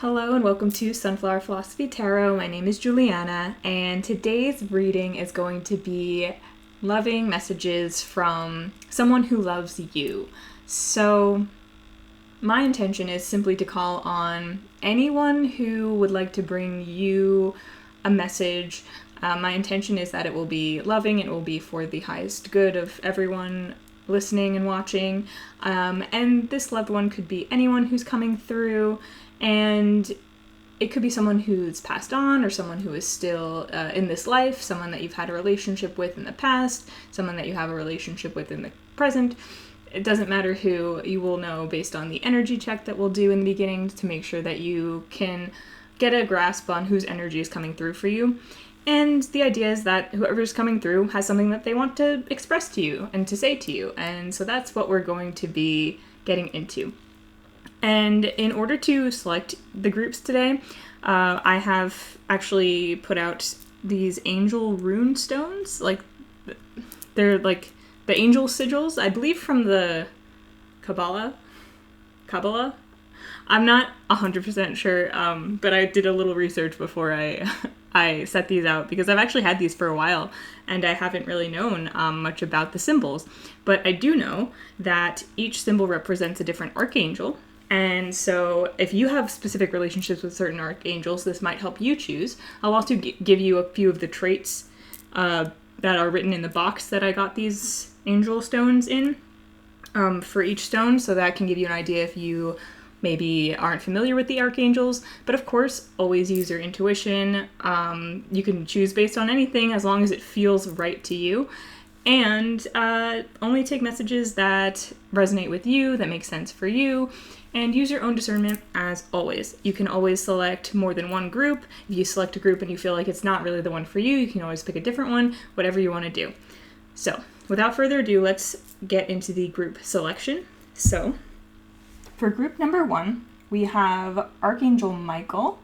Hello and welcome to Sunflower Philosophy Tarot. My name is Juliana, and today's reading is going to be loving messages from someone who loves you. So, my intention is simply to call on anyone who would like to bring you a message. My intention is that it will be loving, it will be for the highest good of everyone listening and watching, and this loved one could be anyone who's coming through. And it could be someone who's passed on or someone who is still in this life, someone that you've had a relationship with in the past, someone that you have a relationship with in the present. It doesn't matter who. You will know based on the energy check that we'll do in the beginning to make sure that you can get a grasp on whose energy is coming through for you. And the idea is that whoever's coming through has something that they want to express to you and to say to you. And so that's what we're going to be getting into. And in order to select the groups today, I have actually put out these angel rune stones. They're like the angel sigils, I believe from the Kabbalah. I'm not 100% sure, but I did a little research before I set these out, because I've actually had these for a while and I haven't really known much about the symbols. But I do know that each symbol represents a different archangel. And so if you have specific relationships with certain archangels, this might help you choose. I'll also give you a few of the traits that are written in the box that I got these angel stones in for each stone, so that can give you an idea if you maybe aren't familiar with the archangels. But of course, always use your intuition. You can choose based on anything as long as it feels right to you. And only take messages that resonate with you, that make sense for you, and use your own discernment as always. You can always select more than one group. If you select a group and you feel like it's not really the one for you, you can always pick a different one, whatever you want to do. So, without further ado, let's get into the group selection. So, for group number 1, we have Archangel Michael.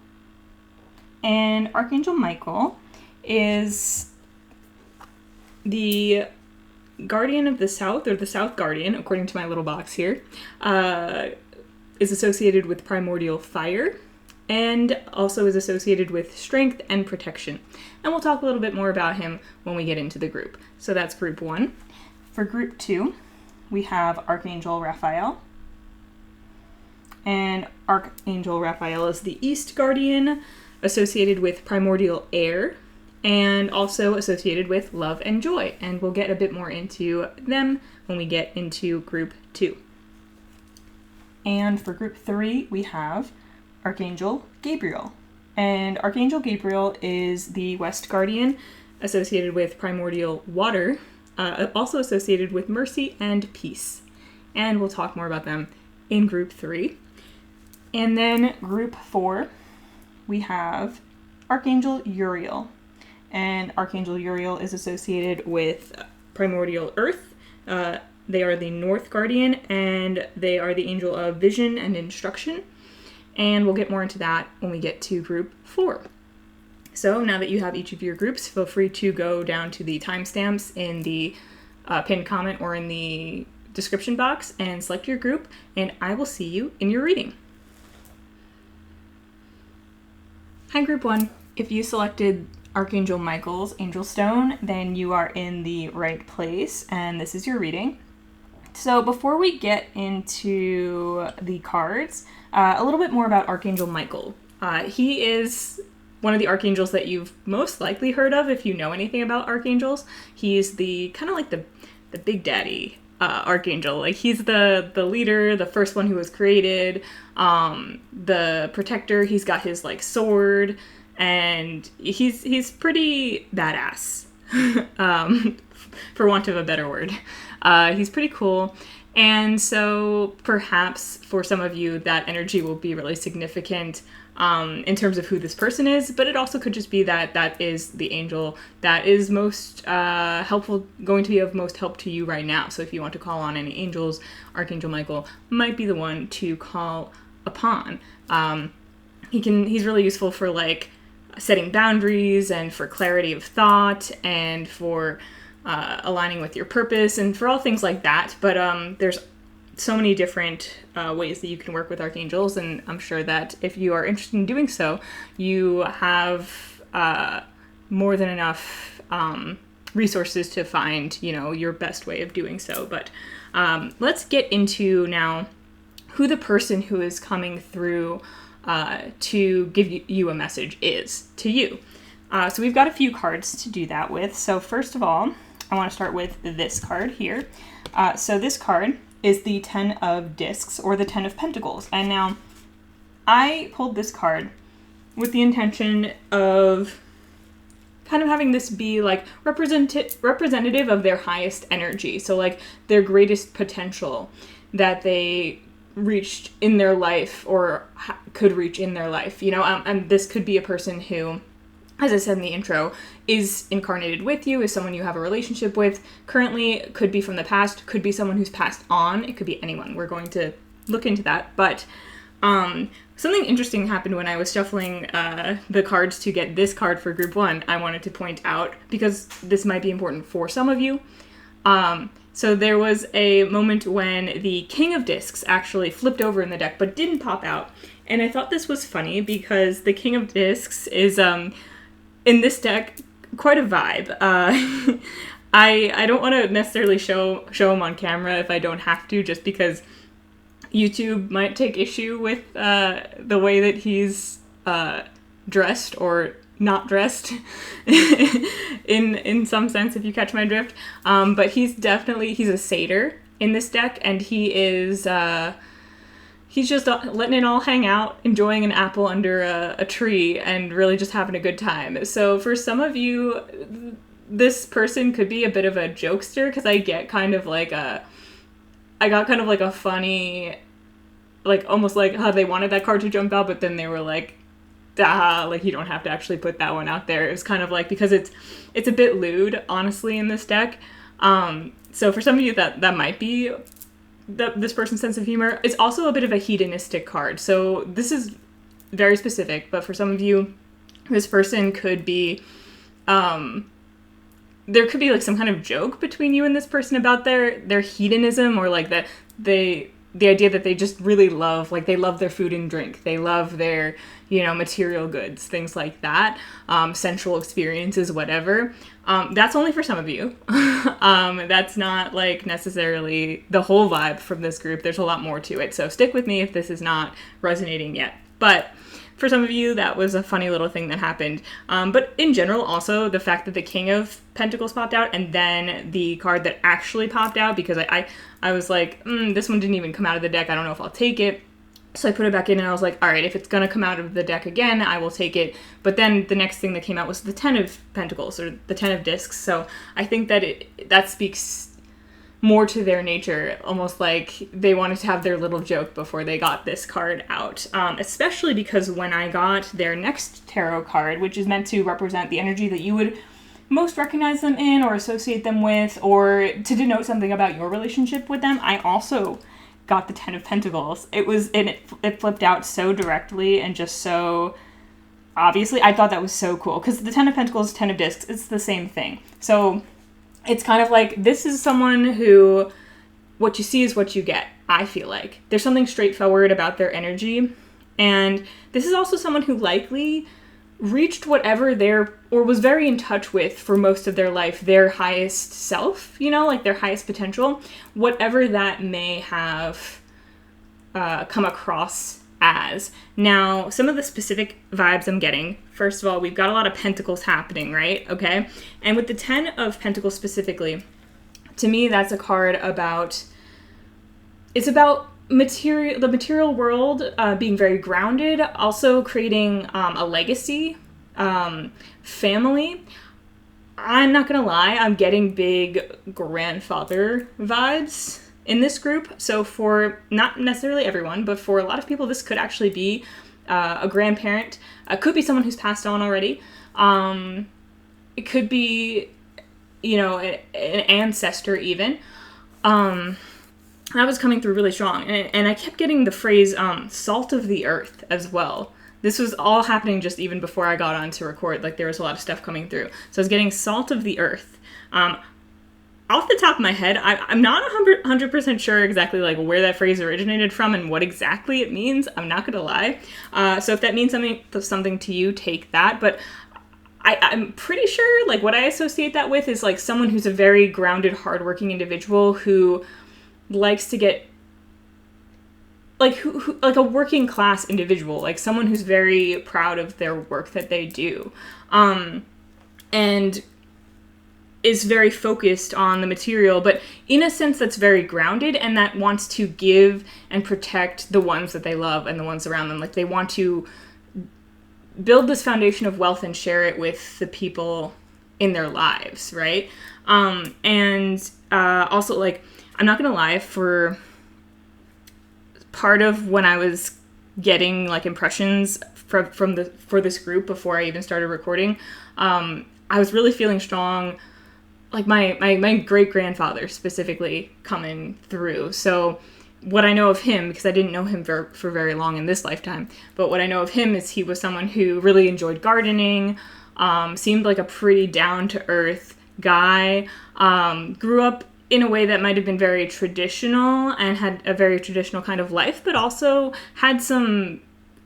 And Archangel Michael is the Guardian of the South, or the South Guardian, according to my little box here, is associated with primordial fire, and also is associated with strength and protection. And we'll talk a little bit more about him when we get into the group. So that's group 1. For group 2, we have Archangel Raphael. And Archangel Raphael is the East Guardian, associated with primordial air, and also associated with love and joy. And we'll get a bit more into them when we get into group 2. And for group 3, we have Archangel Gabriel. And Archangel Gabriel is the West Guardian, associated with primordial water, also associated with mercy and peace. And we'll talk more about them in group 3. And then group 4, we have Archangel Uriel. And Archangel Uriel is associated with primordial earth. They are the North Guardian, and they are the angel of vision and instruction. And we'll get more into that when we get to group 4. So now that you have each of your groups, feel free to go down to the timestamps in the pinned comment or in the description box and select your group, and I will see you in your reading. Hi, group 1. If you selected Archangel Michael's Angel Stone, then you are in the right place, and this is your reading. So before we get into the cards, a little bit more about Archangel Michael. He is one of the archangels that you've most likely heard of if you know anything about archangels. He's the kind of like the big daddy archangel. Like, he's the leader, the first one who was created, the protector. He's got his like sword, and he's pretty badass, for want of a better word. He's pretty cool, and so perhaps for some of you that energy will be really significant in terms of who this person is, but it also could just be that is the angel that is most helpful, going to be of most help to you right now. So if you want to call on any angels, Archangel Michael might be the one to call upon. He's really useful for like setting boundaries and for clarity of thought and for aligning with your purpose and for all things like that. But there's so many different ways that you can work with archangels, and I'm sure that if you are interested in doing so, you have more than enough resources to find, your best way of doing so. But let's get into now who the person who is coming through to give you a message is to you. So we've got a few cards to do that with. So first of all, I want to start with this card here. So this card is the Ten of Discs, or the Ten of Pentacles. And now I pulled this card with the intention of kind of having this be like representative of their highest energy. So like their greatest potential that they reached in their life, or could reach in their life, and this could be a person who, as I said in the intro, is incarnated with you, is someone you have a relationship with currently, could be from the past, could be someone who's passed on, it could be anyone. We're going to look into that. But something interesting happened when I was shuffling the cards to get this card for group 1. I wanted to point out, because this might be important for some of you. So there was a moment when the King of Discs actually flipped over in the deck, but didn't pop out. And I thought this was funny because the King of Discs is, in this deck, quite a vibe. I don't want to necessarily show him on camera if I don't have to, just because YouTube might take issue with the way that he's dressed or not dressed in some sense, if you catch my drift. But he's a satyr in this deck, and he is he's just letting it all hang out, enjoying an apple under a tree, and really just having a good time. So for some of you, this person could be a bit of a jokester, because I got kind of like a funny, like almost like how they wanted that card to jump out, but then they were like, like you don't have to actually put that one out there. It was kind of like, because it's a bit lewd, honestly, in this deck. So for some of you, that might be this person's sense of humor. It's also a bit of a hedonistic card. So this is very specific, but for some of you, this person could be, there could be like some kind of joke between you and this person about their hedonism, or like that the idea that they just really love, like they love their food and drink, they love their, material goods, things like that, sensual experiences, whatever. That's only for some of you. That's not like necessarily the whole vibe from this group. There's a lot more to it. So stick with me if this is not resonating yet. But for some of you, that was a funny little thing that happened. But in general, also, the fact that the King of Pentacles popped out, and then the card that actually popped out, because I was like, this one didn't even come out of the deck, I don't know if I'll take it. So I put it back in, and I was like, all right, if it's going to come out of the deck again, I will take it. But then the next thing that came out was the Ten of Pentacles, or the Ten of Discs. So I think that that speaks more to their nature, almost like they wanted to have their little joke before they got this card out. Especially because when I got their next tarot card, which is meant to represent the energy that you would most recognize them in, or associate them with, or to denote something about your relationship with them, I also got the Ten of Pentacles. It flipped out so directly and just so obviously. I thought that was so cool, because the Ten of Pentacles, Ten of Discs, it's the same thing. So it's kind of like, this is someone who, what you see is what you get, I feel like. There's something straightforward about their energy. And this is also someone who likely reached whatever or was very in touch with for most of their life, their highest self, like their highest potential, whatever that may have come across as. Now, some of the specific vibes I'm getting, first of all, we've got a lot of pentacles happening, right? Okay. And with the Ten of Pentacles specifically, to me, that's a card about, it's about the material world being very grounded, also creating a legacy, family. I'm not gonna lie, I'm getting big grandfather vibes in this group. So for not necessarily everyone, but for a lot of people, this could actually be a grandparent. It could be someone who's passed on already. It could be, an ancestor even. That was coming through really strong. And I kept getting the phrase salt of the earth as well. This was all happening just even before I got on to record. Like, there was a lot of stuff coming through. So I was getting salt of the earth. off the top of my head, I'm not 100% sure exactly like where that phrase originated from and what exactly it means. I'm not gonna lie. So if that means something to you, take that. But I'm pretty sure like what I associate that with is like someone who's a very grounded, hardworking individual who likes to get like who like a working class individual, like someone who's very proud of their work that they do, and is very focused on the material, but in a sense that's very grounded and that wants to give and protect the ones that they love and the ones around them. Like they want to build this foundation of wealth and share it with the people in their lives, right? And also, like, I'm not gonna lie, for part of when I was getting like impressions for this group before I even started recording, I was really feeling strong, like my great grandfather specifically coming through. So what I know of him, because I didn't know him for very long in this lifetime, but what I know of him is he was someone who really enjoyed gardening, seemed like a pretty down-to-earth guy, grew up in a way that might have been very traditional and had a very traditional kind of life, but also had some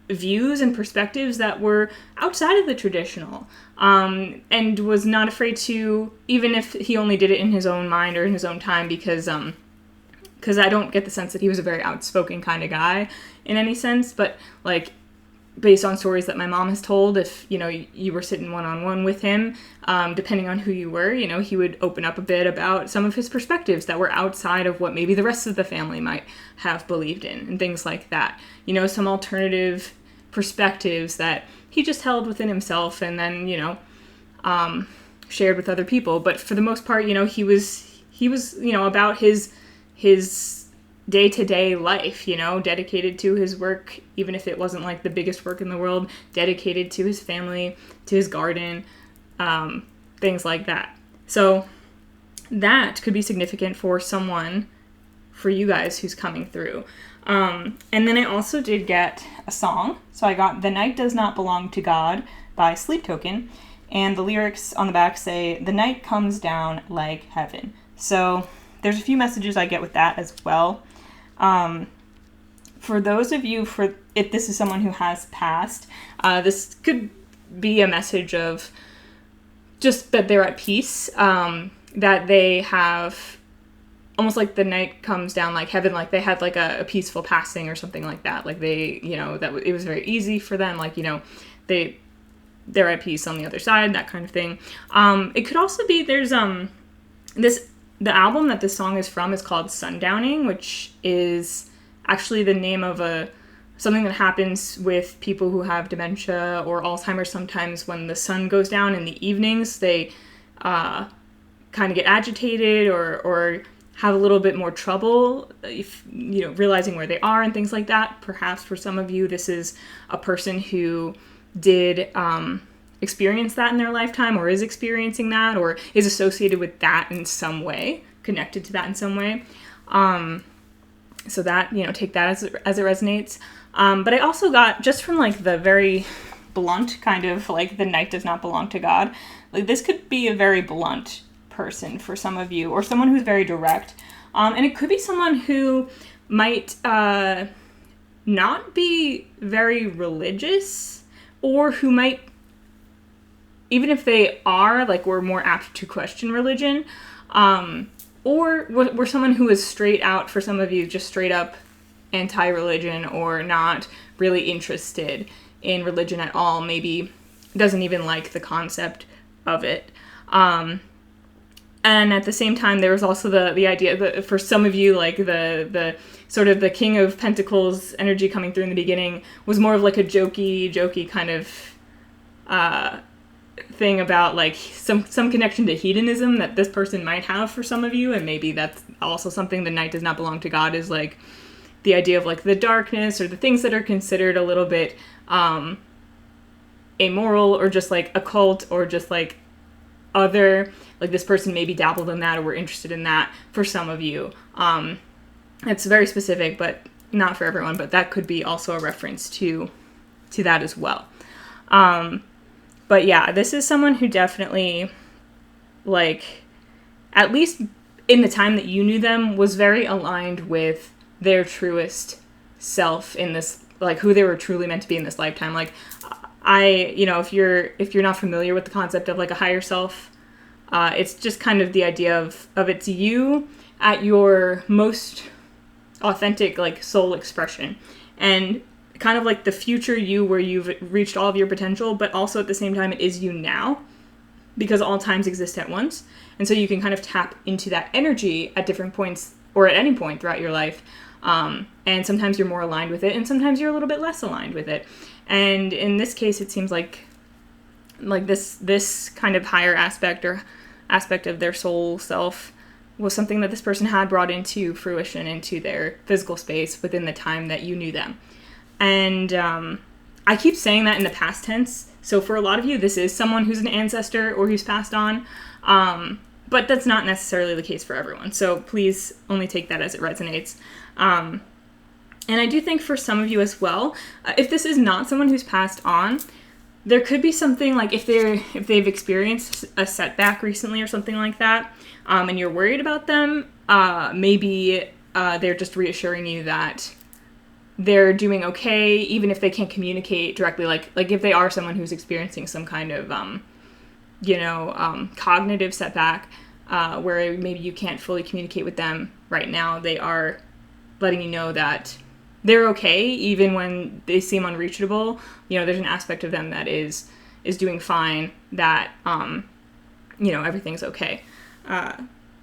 views and perspectives that were outside of the traditional, and was not afraid to, even if he only did it in his own mind or in his own time, because I don't get the sense that he was a very outspoken kind of guy in any sense, but like based on stories that my mom has told, if, you know, you were sitting one-on-one with him, depending on who you were, you know, he would open up a bit about some of his perspectives that were outside of what maybe the rest of the family might have believed in and things like that. You know, some alternative perspectives that he just held within himself and then, you know, shared with other people. But for the most part, you know, he was, you know, about his day-to-day life, you know, dedicated to his work, even if it wasn't like the biggest work in the world, dedicated to his family, to his garden, things like that. So that could be significant for someone, for you guys who's coming through. And then I also did get a song. So I got The Night Does Not Belong to God by Sleep Token. And the lyrics on the back say, "The night comes down like heaven." So there's a few messages I get with that as well. For those of you, if this is someone who has passed, this could be a message of just that they're at peace, that they have almost like the night comes down like heaven, like they had like a peaceful passing or something like that. Like they, you know, that it was very easy for them. Like, you know, they're at peace on the other side, that kind of thing. It could also be there's the album that this song is from is called Sundowning, which is actually the name of something that happens with people who have dementia or Alzheimer's. Sometimes when the sun goes down in the evenings, they kind of get agitated or have a little bit more trouble, if, you know, realizing where they are and things like that. Perhaps for some of you, this is a person who did experience that in their lifetime or is experiencing that or is associated with that in some way, connected to that in some way. So that, you know, take that as it resonates. But I also got, just from like the very blunt kind of like the night does not belong to God, like this could be a very blunt person for some of you, or someone who's very direct. And it could be someone who might not be very religious, or who might, even if they are, like, we're more apt to question religion, or we're someone who is straight out, for some of you, just straight up anti-religion or not really interested in religion at all, maybe doesn't even like the concept of it. And at the same time, there was also the idea that for some of you, like the sort of the King of Pentacles energy coming through in the beginning was more of like a jokey kind of thing about like some connection to hedonism that this person might have for some of you. And maybe that's also something the night does not belong to God, is like the idea of like the darkness or the things that are considered a little bit amoral or just like occult or just like other, like this person maybe dabbled in that or were interested in that for some of you. It's very specific, but not for everyone, but that could be also a reference to that as well. But yeah, this is someone who definitely, like, at least in the time that you knew them, was very aligned with their truest self in this, like, who they were truly meant to be in this lifetime. Like, if you're not familiar with the concept of like a higher self, it's just kind of the idea of it's you at your most authentic, like, soul expression, and kind of like the future you, where you've reached all of your potential, but also at the same time it is you now, because all times exist at once. And so you can kind of tap into that energy at different points, or at any point throughout your life. And sometimes you're more aligned with it, and sometimes you're a little bit less aligned with it. And in this case, it seems like this kind of higher aspect of their soul self was something that this person had brought into fruition, into their physical space within the time that you knew them. And I keep saying that in the past tense. So for a lot of you, this is someone who's an ancestor or who's passed on. But that's not necessarily the case for everyone. So please only take that as it resonates. And I do think for some of you as well, if this is not someone who's passed on, there could be something like if they've experienced a setback recently or something like that, and you're worried about them, maybe they're just reassuring you that they're doing okay, even if they can't communicate directly. Like if they are someone who's experiencing some kind of cognitive setback, where maybe you can't fully communicate with them right now, they are letting you know that they're okay, even when they seem unreachable. There's an aspect of them that is doing fine, that, everything's okay.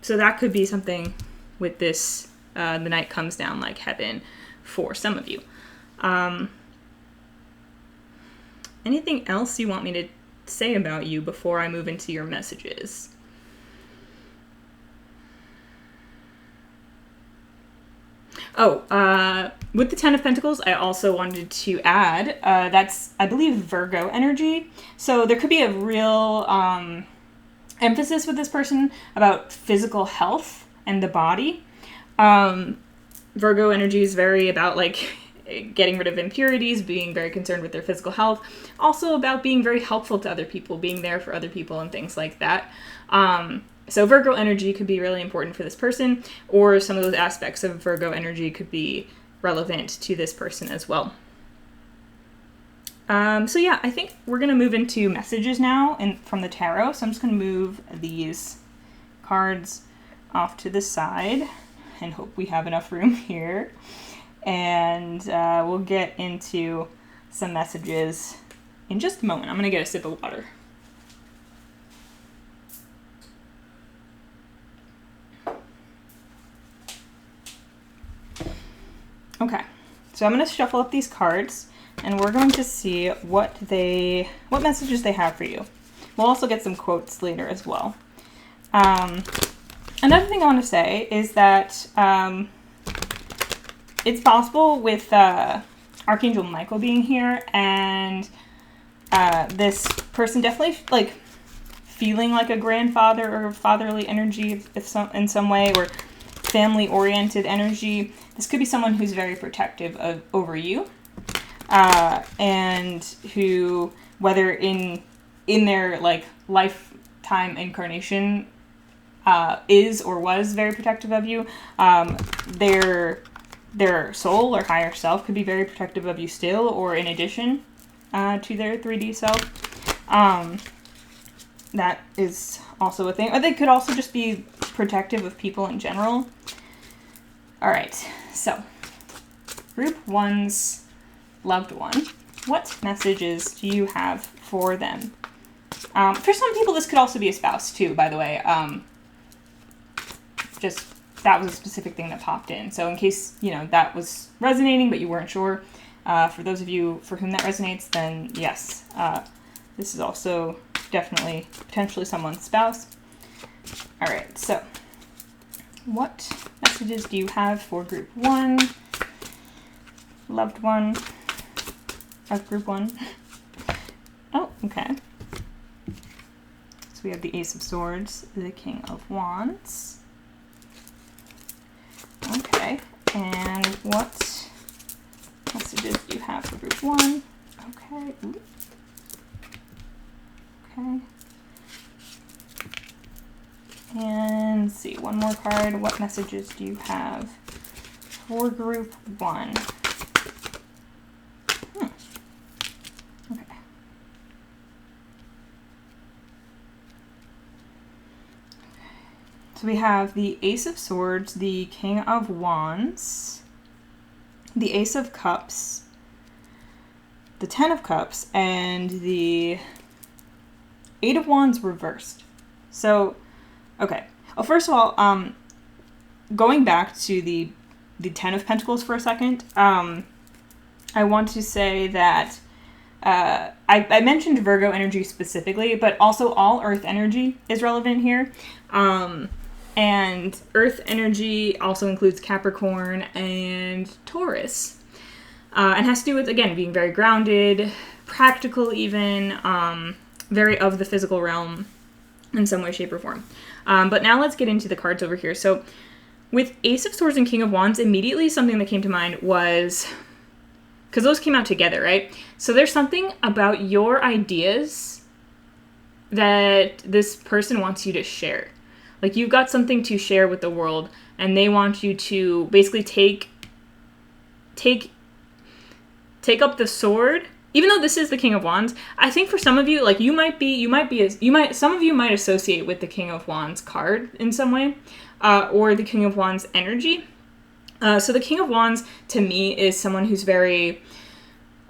So that could be something with this, the night comes down like heaven for some of you. Anything else you want me to say about you before I move into your messages? With the Ten of Pentacles, I also wanted to add, that's, I believe, Virgo energy. So there could be a real emphasis with this person about physical health and the body. Virgo energy is very about, like, getting rid of impurities, being very concerned with their physical health. Also about being very helpful to other people, being there for other people and things like that. So Virgo energy could be really important for this person, or some of those aspects of Virgo energy could be relevant to this person as well. So yeah, I think we're going to move into messages now from the tarot. So I'm just going to move these cards off to the side and hope we have enough room here. And we'll get into some messages in just a moment. I'm going to get a sip of water. Okay, so I'm going to shuffle up these cards, and we're going to see what messages they have for you. We'll also get some quotes later as well. Another thing I want to say is that it's possible with Archangel Michael being here, and this person definitely like feeling like a grandfather or fatherly energy in some way, or family-oriented energy. This could be someone who's very protective over you, and who, whether in their like lifetime incarnation, is or was very protective of you. Their soul or higher self could be very protective of you still, or in addition to their 3D self. That is also a thing. Or they could also just be protective of people in general. All right, so group 1's loved one. What messages do you have for them? For some people, this could also be a spouse too, by the way. Just that was a specific thing that popped in. So in case, that was resonating, but you weren't sure, for those of you for whom that resonates, then yes, this is also definitely potentially someone's spouse. All right, so what messages do you have for group 1, loved one of group 1? Oh, okay. So we have the Ace of Swords, the King of Wands. Okay, and what messages do you have for group 1? Okay. Ooh. Okay. And let's see, one more card. What messages do you have for group 1? Okay. So we have the Ace of Swords, the King of Wands, the Ace of Cups, the Ten of Cups, and the Eight of Wands reversed. So, okay. Well, first of all, going back to the Ten of Pentacles for a second, I want to say that I mentioned Virgo energy specifically, but also all Earth energy is relevant here. And Earth energy also includes Capricorn and Taurus. And has to do with, again, being very grounded, practical even, very of the physical realm in some way, shape, or form. But now let's get into the cards over here. So with Ace of Swords and King of Wands, immediately something that came to mind was, because those came out together, right? So there's something about your ideas that this person wants you to share. Like, you've got something to share with the world, and they want you to basically take up the sword. Even though this is the King of Wands, I think for some of you, like, some of you might associate with the King of Wands card in some way, or the King of Wands energy. So the King of Wands, to me, is someone who's very,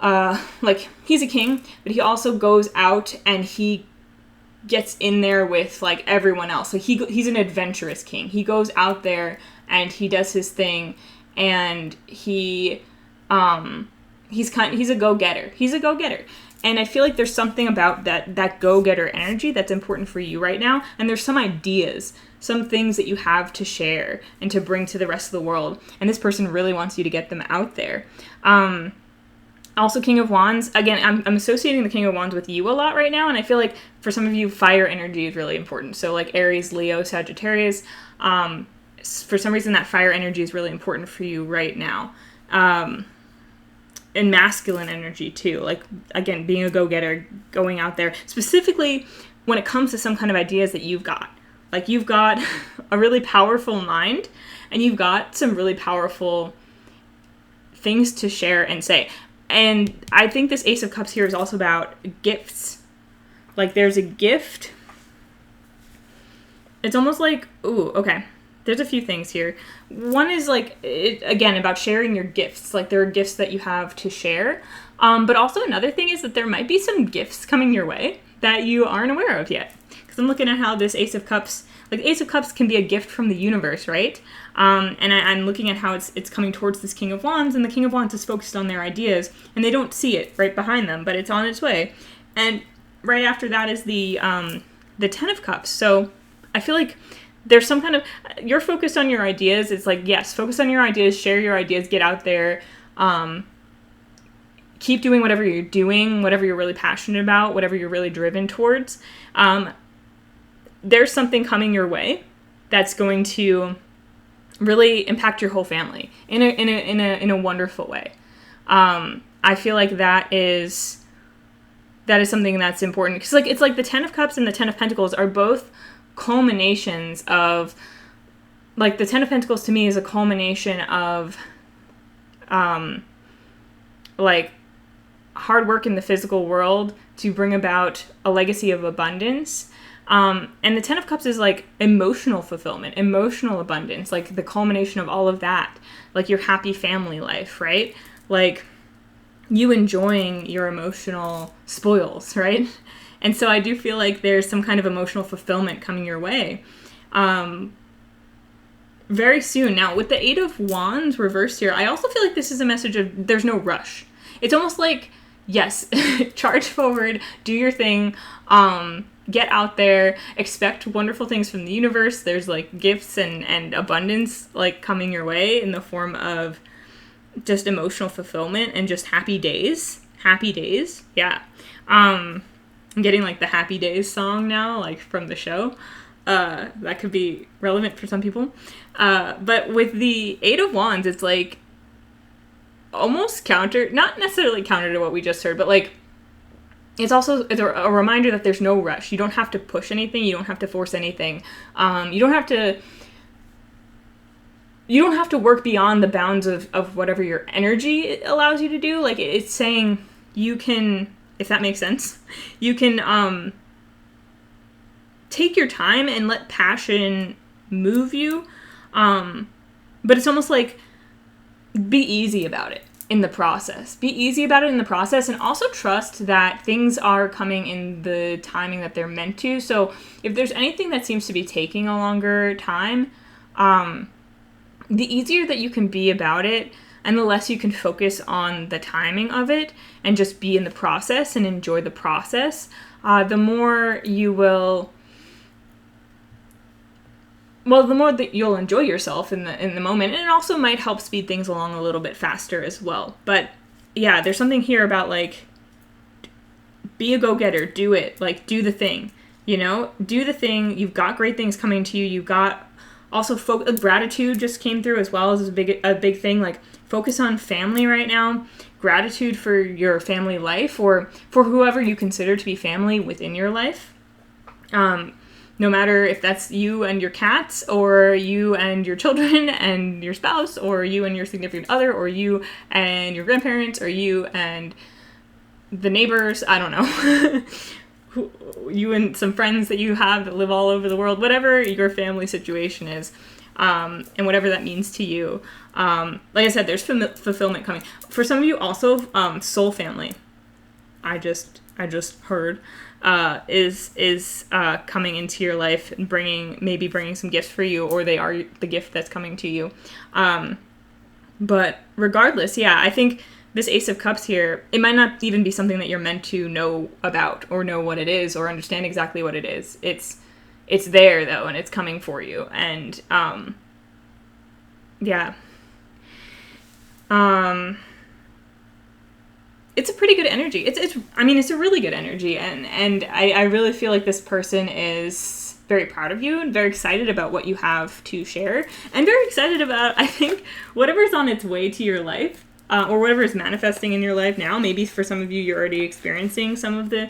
he's a king, but he also goes out and he gets in there with, like, everyone else. So he's an adventurous king. He goes out there and he does his thing, and he's a go-getter. He's a go-getter. And I feel like there's something about that go-getter energy that's important for you right now. And there's some ideas, some things that you have to share and to bring to the rest of the world. And this person really wants you to get them out there. Also, King of Wands, again, I'm associating the King of Wands with you a lot right now. And I feel like for some of you, fire energy is really important. So like Aries, Leo, Sagittarius, for some reason that fire energy is really important for you right now. And masculine energy too, like, again, being a go-getter, going out there, specifically when it comes to some kind of ideas that you've got. Like, you've got a really powerful mind, and you've got some really powerful things to share and say. And I think this Ace of Cups here is also about gifts. Like, there's a gift. It's almost like, ooh, okay. There's a few things here. One is, like, again, about sharing your gifts. Like, there are gifts that you have to share. But also another thing is that there might be some gifts coming your way that you aren't aware of yet. Because I'm looking at how this Ace of Cups, like, Ace of Cups can be a gift from the universe, right? And I'm looking at how it's coming towards this King of Wands, and the King of Wands is focused on their ideas, and they don't see it right behind them, but it's on its way. And right after that is the Ten of Cups. So I feel like there's some kind of, you're focused on your ideas. It's like, yes, focus on your ideas, share your ideas, get out there, keep doing whatever you're doing, whatever you're really passionate about, whatever you're really driven towards. There's something coming your way that's going to really impact your whole family in a wonderful way. I feel like that is something that's important, because, like, it's like the Ten of Cups and the Ten of Pentacles are both culminations of, like, the Ten of Pentacles to me is a culmination of like, hard work in the physical world to bring about a legacy of abundance. And the Ten of Cups is, like, emotional fulfillment, emotional abundance, like the culmination of all of that, like your happy family life, right? Like, you enjoying your emotional spoils, right? And so I do feel like there's some kind of emotional fulfillment coming your way very soon. Now, with the Eight of Wands reversed here, I also feel like this is a message of there's no rush. It's almost like, yes, charge forward, do your thing, get out there, expect wonderful things from the universe. There's, like, gifts and abundance, like, coming your way in the form of just emotional fulfillment and just happy days. Happy days, yeah. I'm getting, like, the Happy Days song now, like, from the show. That could be relevant for some people. But with the Eight of Wands, it's, like, almost counter, not necessarily counter to what we just heard, but, like, it's a reminder that there's no rush. You don't have to push anything. You don't have to force anything. You don't have to you don't have to work beyond the bounds of whatever your energy allows you to do. Like, it's saying you can, if that makes sense, you can take your time and let passion move you. But it's almost like, be easy about it in the process. Be easy about it in the process, and also trust that things are coming in the timing that they're meant to. So if there's anything that seems to be taking a longer time, the easier that you can be about it, and the less you can focus on the timing of it and just be in the process and enjoy the process, the more you will, well, the more that you'll enjoy yourself in the moment. And it also might help speed things along a little bit faster as well. But yeah, there's something here about, like, be a go-getter, do it, like, do the thing, you know, do the thing. You've got great things coming to you. You've got also gratitude just came through as well as a big thing. Like, focus on family right now, gratitude for your family life, or for whoever you consider to be family within your life. No matter if that's you and your cats, or you and your children and your spouse, or you and your significant other, or you and your grandparents, or you and the neighbors, I don't know. You and some friends that you have that live all over the world, whatever your family situation is, and whatever that means to you. Like I said, there's fulfillment coming. For some of you also, soul family, I just heard, is coming into your life and bringing some gifts for you, or they are the gift that's coming to you. But regardless, yeah, I think this Ace of Cups here, it might not even be something that you're meant to know about, or know what it is, or understand exactly what it is. It's there though, and it's coming for you. And yeah. It's a pretty good energy. It's a really good energy, and I really feel like this person is very proud of you and very excited about what you have to share, and very excited about, I think, whatever's on its way to your life, or whatever is manifesting in your life now. Maybe for some of you, you're already experiencing some of the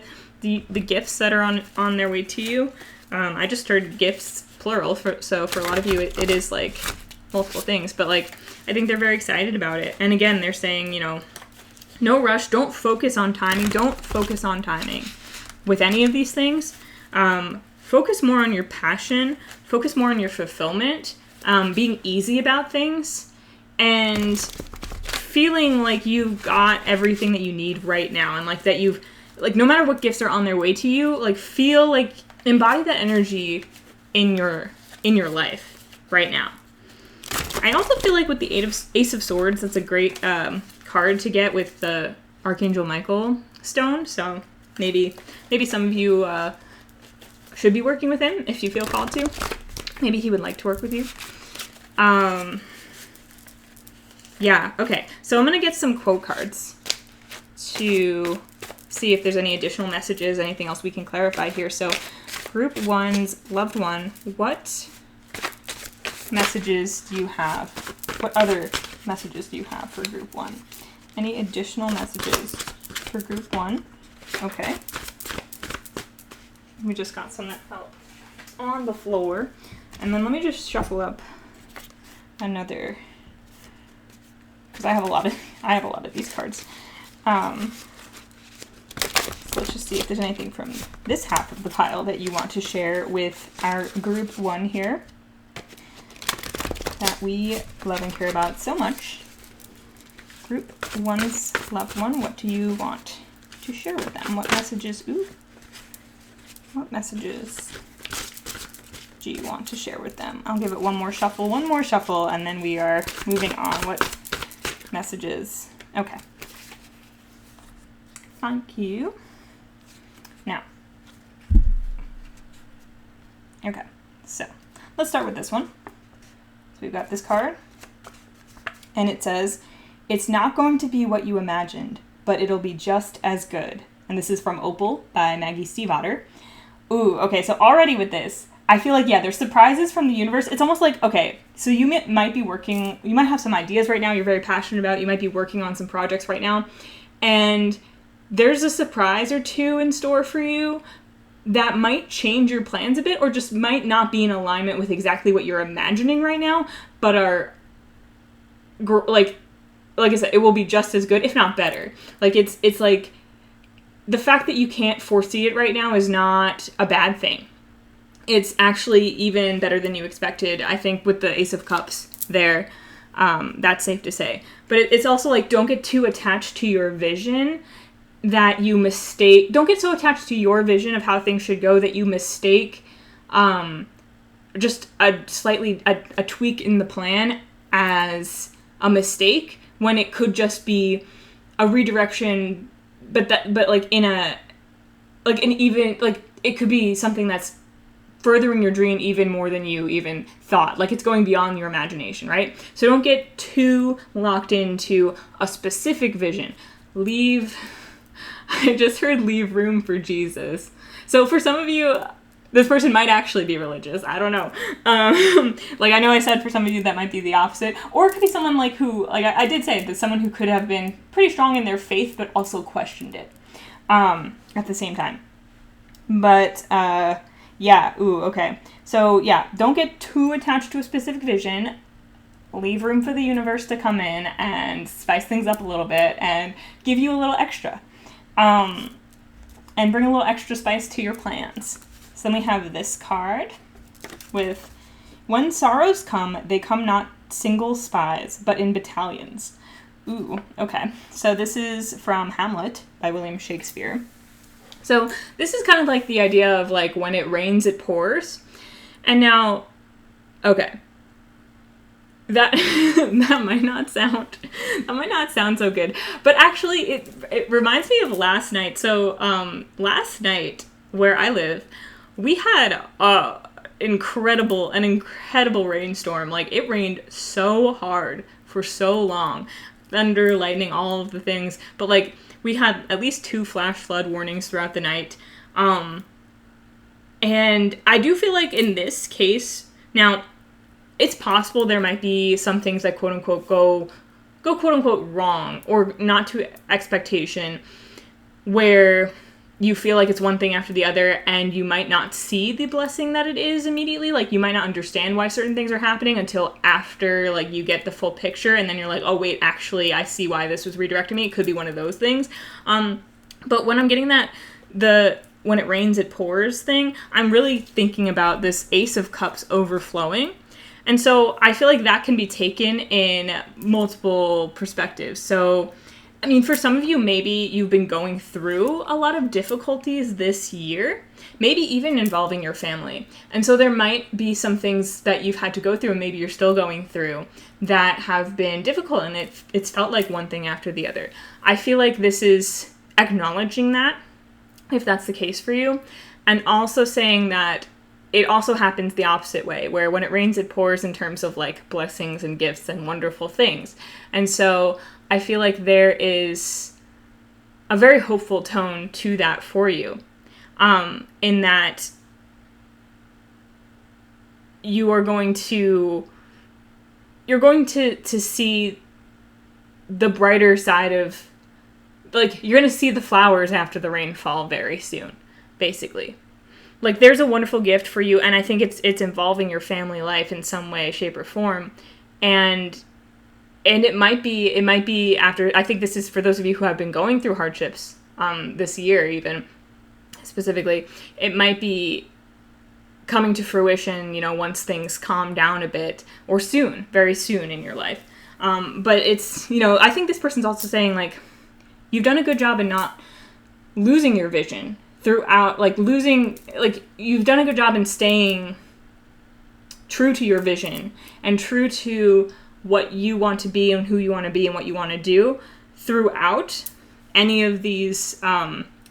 gifts that are on their way to you. I just heard gifts plural, so for a lot of you, it is like multiple things, but like, I think they're very excited about it. And again, they're saying, you know, no rush. Don't focus on timing. Don't focus on timing with any of these things. Focus more on your passion. Focus more on your fulfillment. Being easy about things. And feeling like you've got everything that you need right now. And like that you've, like, no matter what gifts are on their way to you, like, feel like, embody that energy in your life right now. I also feel like with the Ace of Swords, that's a great card to get with the Archangel Michael stone. So maybe some of you should be working with him if you feel called to. Maybe he would like to work with you. Yeah, okay. So I'm going to get some quote cards to see if there's any additional messages, anything else we can clarify here. So group 1's loved one, what messages do you have? What other messages do you have for group 1? Any additional messages for group 1? Okay. We just got some that fell on the floor. And then let me just shuffle up another, because I have a lot of these cards. So let's just see if there's anything from this half of the pile that you want to share with our group 1 here that we love and care about so much. Group 1's loved one, what do you want to share with them? What messages do you want to share with them? I'll give it one more shuffle, and then we are moving on. What messages? Okay. Thank you. Now, okay, so let's start with this one. So we've got this card, and it says, "It's not going to be what you imagined, but it'll be just as good." And this is from Opal by Maggie Stiefvater. Ooh, okay, so already with this, I feel like, yeah, there's surprises from the universe. It's almost like, okay, so you might have some ideas right now you're very passionate about. You might be working on some projects right now, and there's a surprise or two in store for you that might change your plans a bit, or just might not be in alignment with exactly what you're imagining right now, but are like I said, it will be just as good, if not better. Like, it's like, the fact that you can't foresee it right now is not a bad thing. It's actually even better than you expected, I think, with the Ace of Cups there. That's safe to say. But it's also like, don't get too attached to your vision that you mistake. Don't get so attached to your vision of how things should go that you mistake just a tweak in the plan as a mistake, when it could just be a redirection, but like in a, like an even, like it could be something that's furthering your dream even more than you even thought. Like, it's going beyond your imagination, right? So don't get too locked into a specific vision. I just heard leave room for Jesus. So for some of you, this person might actually be religious. I don't know. Like, I know I said for some of you that might be the opposite. Or it could be someone like who, like I did say, that someone who could have been pretty strong in their faith, but also questioned it at the same time. But, yeah, okay. So, yeah, don't get too attached to a specific vision. Leave room for the universe to come in and spice things up a little bit and give you a little extra. And bring a little extra spice to your plans. So then we have this card with, when sorrows come, they come not single spies, but in battalions. Ooh, okay. So this is from Hamlet by William Shakespeare. So this is kind of like the idea of like, when it rains, it pours. And now, okay. That might not sound so good, but actually it reminds me of last night. So last night where I live, we had an incredible rainstorm. Like, it rained so hard for so long, thunder, lightning, all of the things. But like, we had at least 2 flash flood warnings throughout the night. And I do feel like in this case, now, it's possible there might be some things that quote unquote go quote unquote wrong or not to expectation, where you feel like it's one thing after the other and you might not see the blessing that it is immediately. Like, you might not understand why certain things are happening until after, like, you get the full picture, and then you're like, oh wait, actually I see why this was redirecting me. It could be one of those things. But when I'm getting that, when it rains it pours thing, I'm really thinking about this Ace of Cups overflowing. And so I feel like that can be taken in multiple perspectives. So, I mean, for some of you, maybe you've been going through a lot of difficulties this year, maybe even involving your family. And so there might be some things that you've had to go through, and maybe you're still going through, that have been difficult, and it's felt like one thing after the other. I feel like this is acknowledging that, if that's the case for you, and also saying that it also happens the opposite way, where when it rains, it pours, in terms of like blessings and gifts and wonderful things. And so I feel like there is a very hopeful tone to that for you, in that you're going to see the brighter side of, like, you're going to see the flowers after the rainfall very soon, basically. Like, there's a wonderful gift for you, and I think it's involving your family life in some way, shape, or form. And it might be after, I think this is for those of you who have been going through hardships this year, even specifically, it might be coming to fruition, once things calm down a bit, or soon, very soon in your life. But it's, I think this person's also saying, like, you've done a good job in not losing your vision throughout, you've done a good job in staying true to your vision and true to what you want to be and who you want to be and what you want to do throughout any of these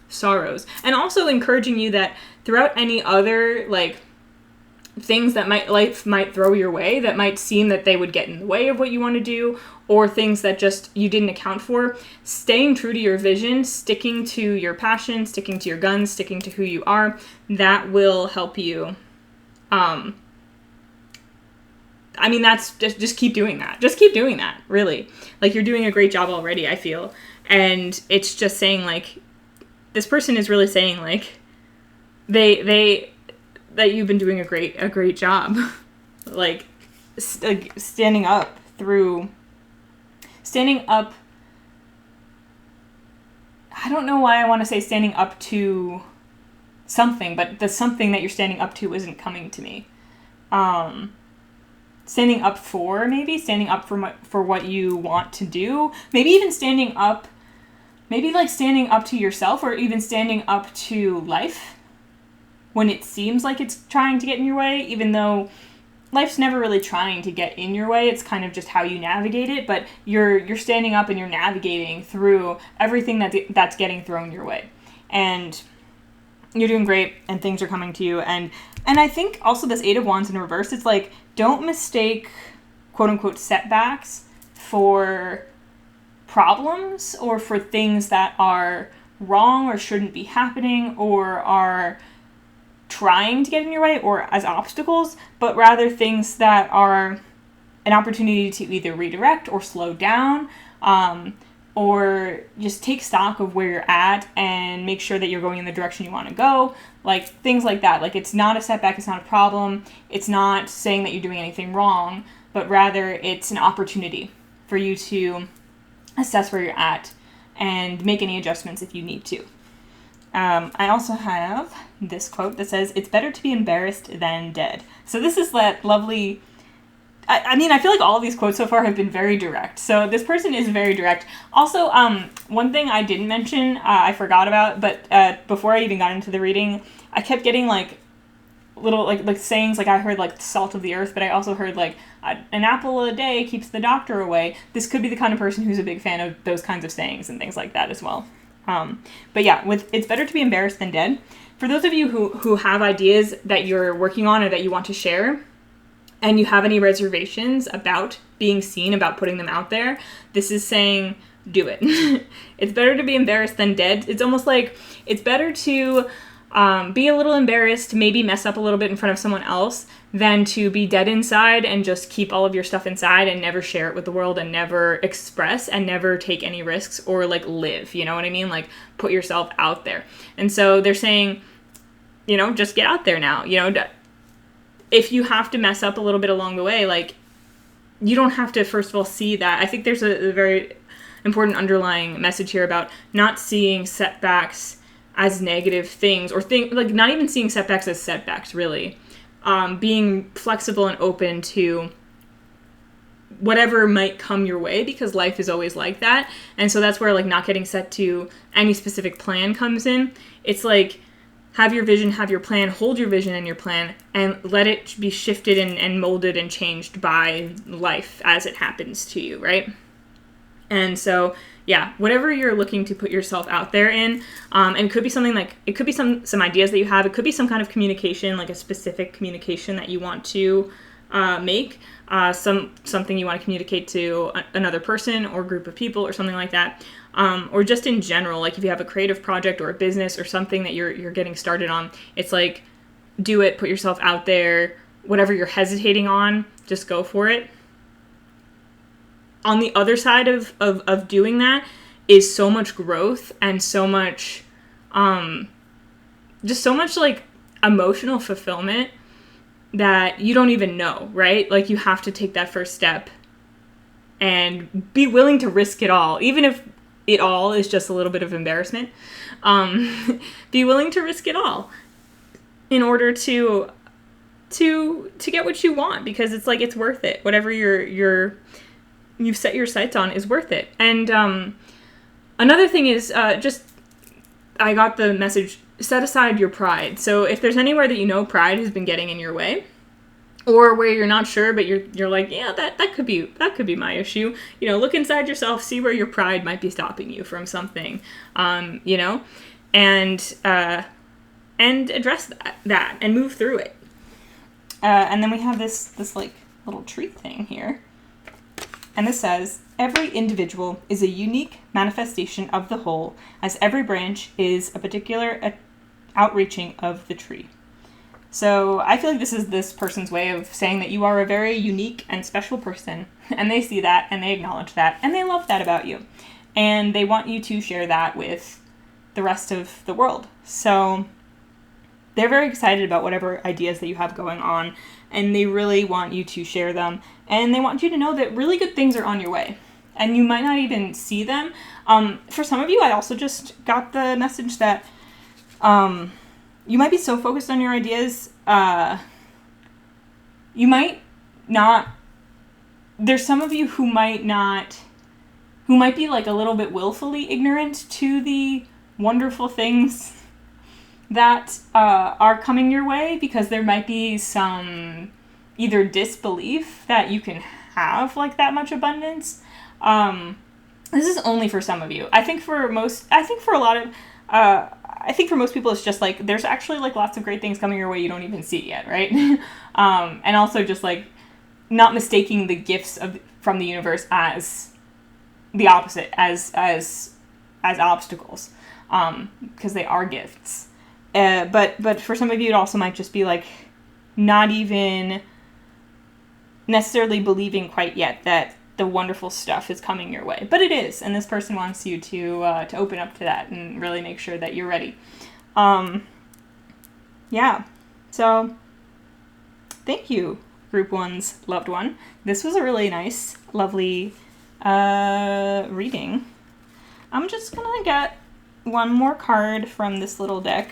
sorrows. And also encouraging you that throughout any other, like, things that life might throw your way, that might seem that they would get in the way of what you want to do, or things that just you didn't account for, staying true to your vision, sticking to your passion, sticking to your guns, sticking to who you are, that will help you. That's just keep doing that. Just keep doing that, really. Like, you're doing a great job already, I feel. And it's just saying, like, this person is really saying, like, that you've been doing a great job, like standing up through standing up, I don't know why I want to say standing up to something, but the something that you're standing up to isn't coming to me. Standing up for, maybe standing up for what you want to do, maybe even standing up, maybe like standing up to yourself, or even standing up to life when it seems like it's trying to get in your way, even though life's never really trying to get in your way. It's kind of just how you navigate it, but you're standing up and you're navigating through everything that's getting thrown your way. And you're doing great, and things are coming to you. And I think also this Eight of Wands in reverse, it's like, don't mistake quote unquote setbacks for problems or for things that are wrong or shouldn't be happening or are trying to get in your way or as obstacles, but rather things that are an opportunity to either redirect or slow down, or just take stock of where you're at and make sure that you're going in the direction you want to go. Like things like that. Like it's not a setback, it's not a problem, it's not saying that you're doing anything wrong, but rather it's an opportunity for you to assess where you're at and make any adjustments if you need to. I also have this quote that says, "It's better to be embarrassed than dead." So this is that lovely... I mean, I feel like all of these quotes so far have been very direct. So this person is very direct. Also, one thing I didn't mention, I forgot about, but before I even got into the reading, I kept getting like little like sayings. Like I heard like salt of the earth, but I also heard like an apple a day keeps the doctor away. This could be the kind of person who's a big fan of those kinds of sayings and things like that as well. But yeah, it's better to be embarrassed than dead. For those of you who have ideas that you're working on or that you want to share, and you have any reservations about being seen, about putting them out there, this is saying, do it. It's better to be embarrassed than dead. It's almost like it's better to be a little embarrassed, maybe mess up a little bit in front of someone else, than to be dead inside and just keep all of your stuff inside and never share it with the world and never express and never take any risks or like live, you know what I mean? Like put yourself out there. And so they're saying, just get out there now, if you have to mess up a little bit along the way, like, you don't have to, first of all, see that. I think there's a very important underlying message here about not seeing setbacks as negative things, or like not even seeing setbacks as setbacks, really. Being flexible and open to whatever might come your way, because life is always like that. And so that's where, like, not getting set to any specific plan comes in. It's like, have your vision, have your plan, hold your vision and your plan, and let it be shifted and molded and changed by life as it happens to you, right? And so, yeah, whatever you're looking to put yourself out there in, and it could be something like, it could be some ideas that you have, it could be some kind of communication, like a specific communication that you want to make, something you want to communicate to another person or group of people or something like that. Or just in general, like if you have a creative project or a business or something that you're getting started on, it's like, do it, put yourself out there, whatever you're hesitating on, just go for it. On the other side of doing that is so much growth and so much, just so much like emotional fulfillment that you don't even know, right? Like you have to take that first step and be willing to risk it all, even if it all is just a little bit of embarrassment. Be willing to risk it all in order to get what you want, because it's like, it's worth it. Whatever you've set your sights on is worth it. And another thing is I got the message, set aside your pride. So if there's anywhere that pride has been getting in your way, or where you're not sure, but you're like, yeah, that could be my issue. Look inside yourself, see where your pride might be stopping you from something, and address that and move through it. And then we have this like little tree thing here, and this says, every individual is a unique manifestation of the whole, as every branch is a particular outreaching of the tree. So I feel like this is this person's way of saying that you are a very unique and special person, and they see that, and they acknowledge that, and they love that about you. And they want you to share that with the rest of the world. So they're very excited about whatever ideas that you have going on, and they really want you to share them, and they want you to know that really good things are on your way. and you might not even see them. For some of you, I also just got the message that you might be so focused on your ideas, you might not, there's some of you who might be like a little bit willfully ignorant to the wonderful things that are coming your way, because there might be some either disbelief that you can have like that much abundance. This is only for some of you. I think for most people it's just like there's actually like lots of great things coming your way you don't even see yet, right? And also just like not mistaking the gifts from the universe as the opposite, as obstacles, because they are gifts. But for some of you, it also might just be like not even necessarily believing quite yet that the wonderful stuff is coming your way. But it is, and this person wants you to open up to that and really make sure that you're ready. Yeah. So thank you, Group 1's loved one. This was a really nice, lovely reading. I'm just gonna get one more card from this little deck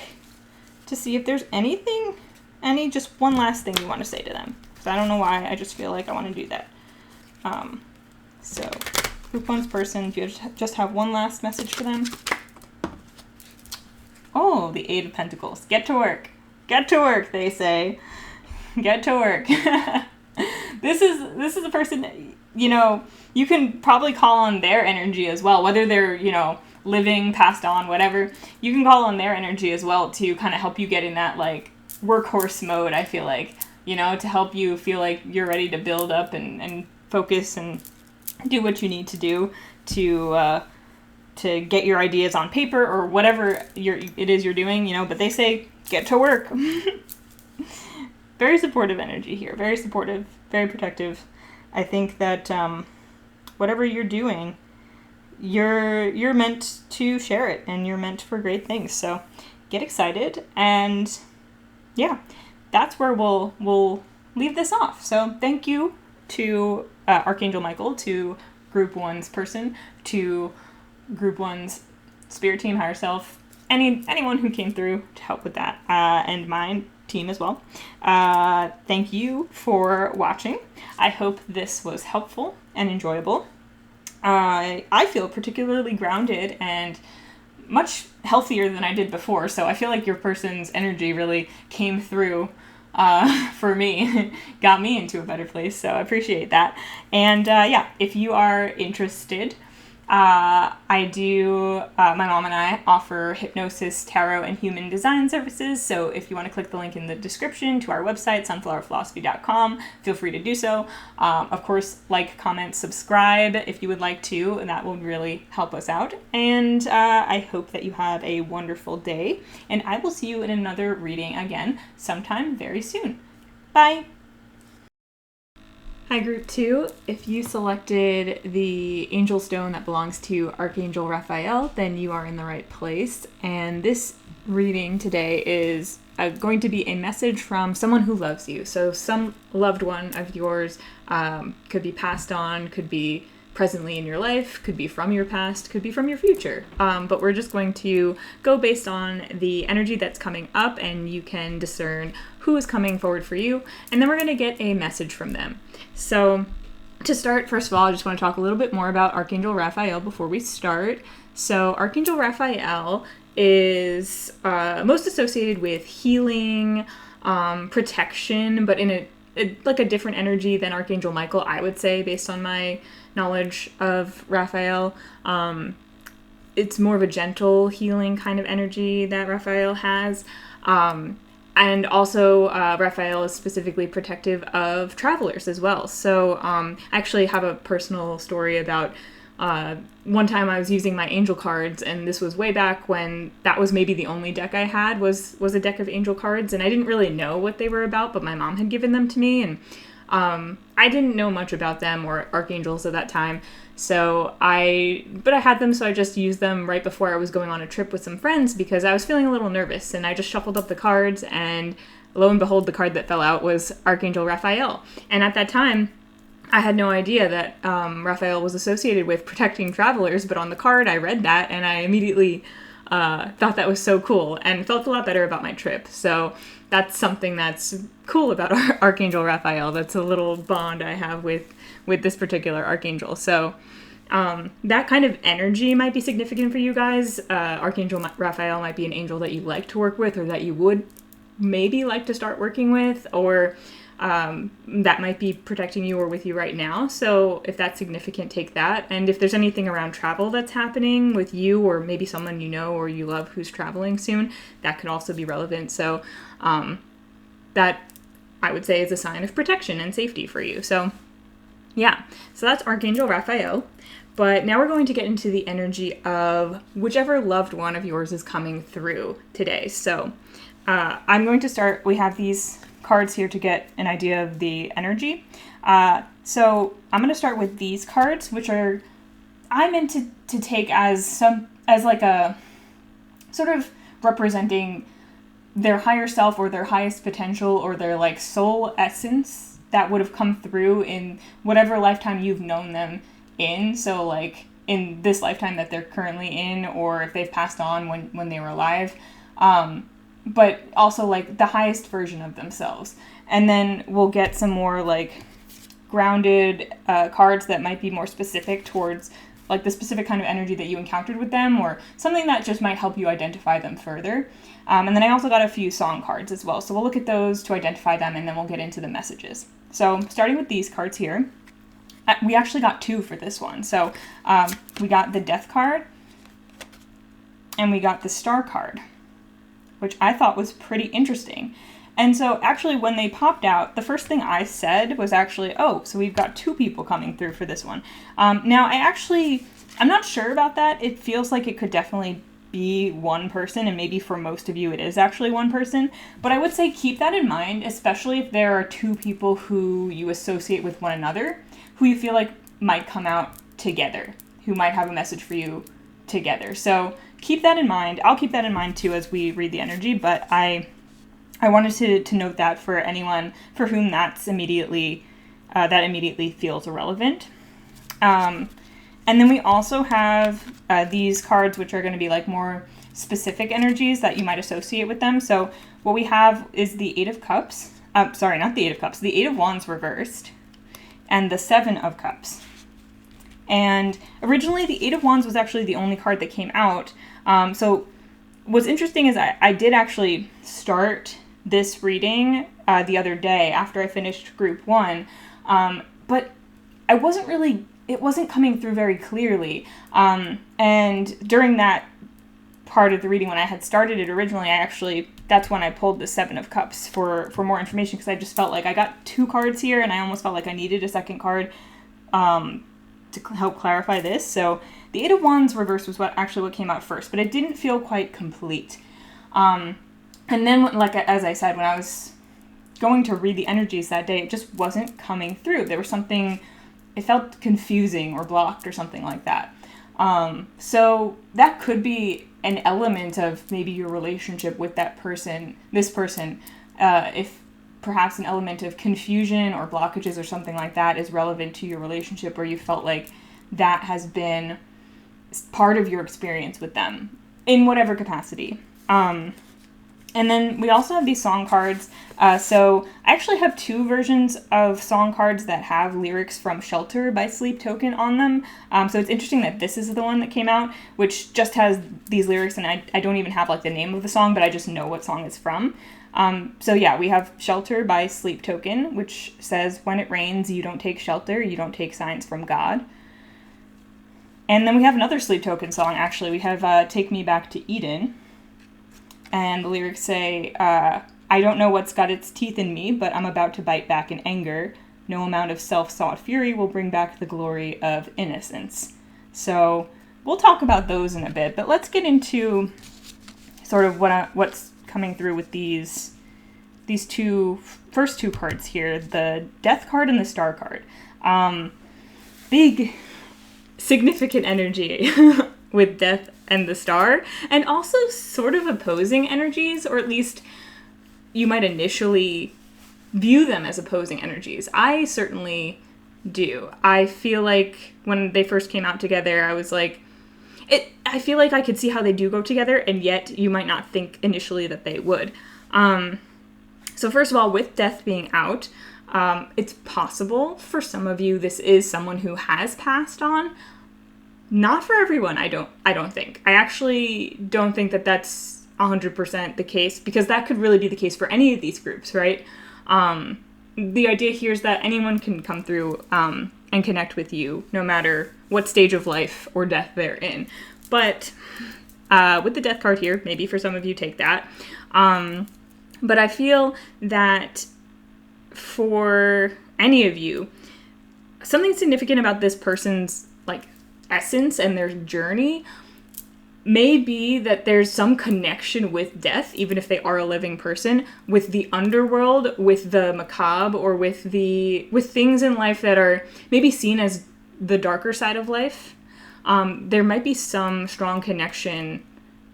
to see if there's just one last thing you want to say to them. Because I don't know why, I just feel like I want to do that. So, Group 1's person, do you just have one last message for them? Oh, the Eight of Pentacles. Get to work. Get to work, they say. Get to work. This is a person, you can probably call on their energy as well, whether they're, living, passed on, whatever. You can call on their energy as well to kind of help you get in that, like, workhorse mode, I feel like, to help you feel like you're ready to build up and focus and do what you need to do to get your ideas on paper or whatever it is you're doing, but they say, get to work. Very supportive energy here. Very supportive, very protective. I think that whatever you're doing, you're meant to share it, and you're meant for great things. So get excited, and yeah, that's where we'll leave this off. So thank you to Archangel Michael, to Group 1's person, to Group 1's spirit team, higher self, anyone who came through to help with that, and my team as well. Thank you for watching. I hope this was helpful and enjoyable. I feel particularly grounded and much healthier than I did before, so I feel like your person's energy really came through for me, got me into a better place, so I appreciate that. And yeah, if you are interested, I do, my mom and I offer hypnosis, tarot, and human design services, so if you want to click the link in the description to our website, sunflowerphilosophy.com, feel free to do so. Of course, like, comment, subscribe if you would like to, and that will really help us out. And I hope that you have a wonderful day, and I will see you in another reading again sometime very soon. Bye! Hi, Group 2. If you selected the angel stone that belongs to Archangel Raphael, then you are in the right place. And this reading today is going to be a message from someone who loves you. So some loved one of yours could be passed on, could be presently in your life, could be from your past, could be from your future. But we're just going to go based on the energy that's coming up, and you can discern who is coming forward for you, and then we're going to get a message from them. So to start, first of all, I just want to talk a little bit more about Archangel Raphael before we start. So Archangel Raphael is most associated with healing, protection, but in a different energy than Archangel Michael, I would say, based on my knowledge of Raphael. It's more of a gentle healing kind of energy that Raphael has. And also, Raphael is specifically protective of travelers as well. So I actually have a personal story about one time I was using my angel cards, and this was way back when that was maybe the only deck I had was a deck of angel cards, and I didn't really know what they were about, but my mom had given them to me, and I didn't know much about them or archangels at that time. But I had them, so I just used them right before I was going on a trip with some friends because I was feeling a little nervous, and I just shuffled up the cards, and lo and behold, the card that fell out was Archangel Raphael. And at that time, I had no idea that Raphael was associated with protecting travelers, but on the card I read that and I immediately thought that was so cool and felt a lot better about my trip. So that's something that's cool about Archangel Raphael. That's a little bond I have with this particular archangel. So that kind of energy might be significant for you guys. Archangel Raphael might be an angel that you like to work with or that you would maybe like to start working with, or that might be protecting you or with you right now. So if that's significant, take that. And if there's anything around travel that's happening with you or maybe someone you know or you love who's traveling soon, that could also be relevant. So that I would say is a sign of protection and safety for you. So yeah, so that's Archangel Raphael. But now we're going to get into the energy of whichever loved one of yours is coming through today. So I'm going to start, we have these cards here to get an idea of the energy. So I'm going to start with these cards, which are, I meant to take as like a sort of representing their higher self or their highest potential or their like soul essence that would have come through in whatever lifetime you've known them in. So like in this lifetime that they're currently in, or if they've passed on when they were alive, but also like the highest version of themselves. And then we'll get some more like grounded cards that might be more specific towards like the specific kind of energy that you encountered with them, or something that just might help you identify them further. And then I also got a few song cards as well. So we'll look at those to identify them, and then we'll get into the messages. So starting with these cards here, we actually got two for this one. So we got the Death card and we got the Star card, which I thought was pretty interesting. And so actually when they popped out, the first thing I said was actually, oh, so we've got two people coming through for this one. Now I'm not sure about that. It feels like it could definitely be one person, and maybe for most of you it is actually one person. But I would say keep that in mind, especially if there are two people who you associate with one another, who you feel like might come out together, who might have a message for you together. So keep that in mind. I'll keep that in mind too as we read the energy, but I wanted to note that for anyone for whom that immediately feels irrelevant. And then we also have these cards, which are going to be like more specific energies that you might associate with them. So what we have is the Eight of Cups. Sorry, not the Eight of Cups. The Eight of Wands reversed. And the Seven of Cups. And originally the Eight of Wands was actually the only card that came out. So what's interesting is I did actually start this reading the other day after I finished group 1. But it wasn't coming through very clearly. And during that part of the reading, when I had started it originally, that's when I pulled the Seven of Cups for more information, because I just felt like I got two cards here and I almost felt like I needed a second card to help clarify this. So the Eight of Wands reverse was what came out first, but it didn't feel quite complete. And then, like as I said, when I was going to read the energies that day, it just wasn't coming through. There was something, it felt confusing or blocked or something like that. So that could be an element of maybe your relationship with this person, if perhaps an element of confusion or blockages or something like that is relevant to your relationship, where you felt like that has been part of your experience with them in whatever capacity. And then we also have these song cards. So I actually have two versions of song cards that have lyrics from Shelter by Sleep Token on them. So it's interesting that this is the one that came out, which just has these lyrics, and I don't even have like the name of the song, but I just know what song it's from. So yeah, we have Shelter by Sleep Token, which says, when it rains, you don't take shelter, you don't take signs from God. And then we have another Sleep Token song, actually. We have Take Me Back to Eden. And the lyrics say, I don't know what's got its teeth in me, but I'm about to bite back in anger. No amount of self-sought fury will bring back the glory of innocence. So we'll talk about those in a bit, but let's get into sort of what's coming through with these first two cards here, the Death card and the Star card. Big, significant energy with Death and the Star, and also sort of opposing energies, or at least you might initially view them as opposing energies. I certainly do. I feel like when they first came out together, I was like, I feel like I could see how they do go together, and yet you might not think initially that they would. So first of all, with Death being out, it's possible for some of you this is someone who has passed on. Not for everyone, I don't think. I actually don't think that that's 100% the case, because that could really be the case for any of these groups, right? The idea here is that anyone can come through and connect with you, no matter what stage of life or death they're in. But with the Death card here, maybe for some of you take that. But I feel that for any of you, something significant about this person's like essence and their journey may be that there's some connection with death, even if they are a living person, with the underworld, with the macabre, or with things in life that are maybe seen as the darker side of life. There might be some strong connection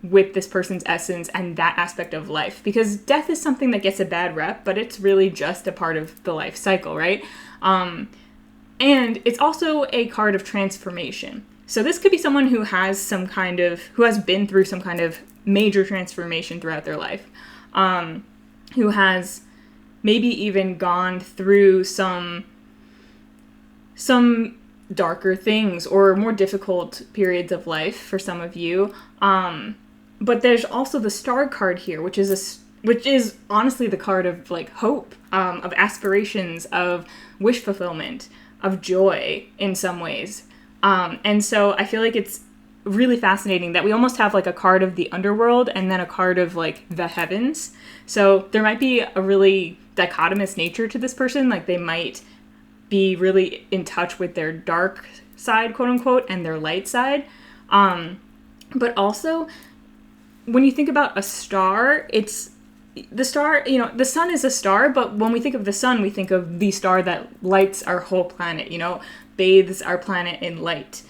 with this person's essence and that aspect of life, because death is something that gets a bad rep, but it's really just a part of the life cycle, right? And it's also a card of transformation. So this could be someone who has been through some kind of major transformation throughout their life, who has maybe even gone through some darker things or more difficult periods of life for some of you. But there's also the Star card here, which is honestly the card of like hope, of aspirations, of wish fulfillment, of joy in some ways. And so I feel like it's really fascinating that we almost have like a card of the underworld and then a card of like the heavens. So there might be a really dichotomous nature to this person. Like they might be really in touch with their dark side, quote unquote, and their light side. But also when you think about a star, it's the star, the sun is a star, but when we think of the sun, we think of the star that lights our whole planet, bathes our planet in light,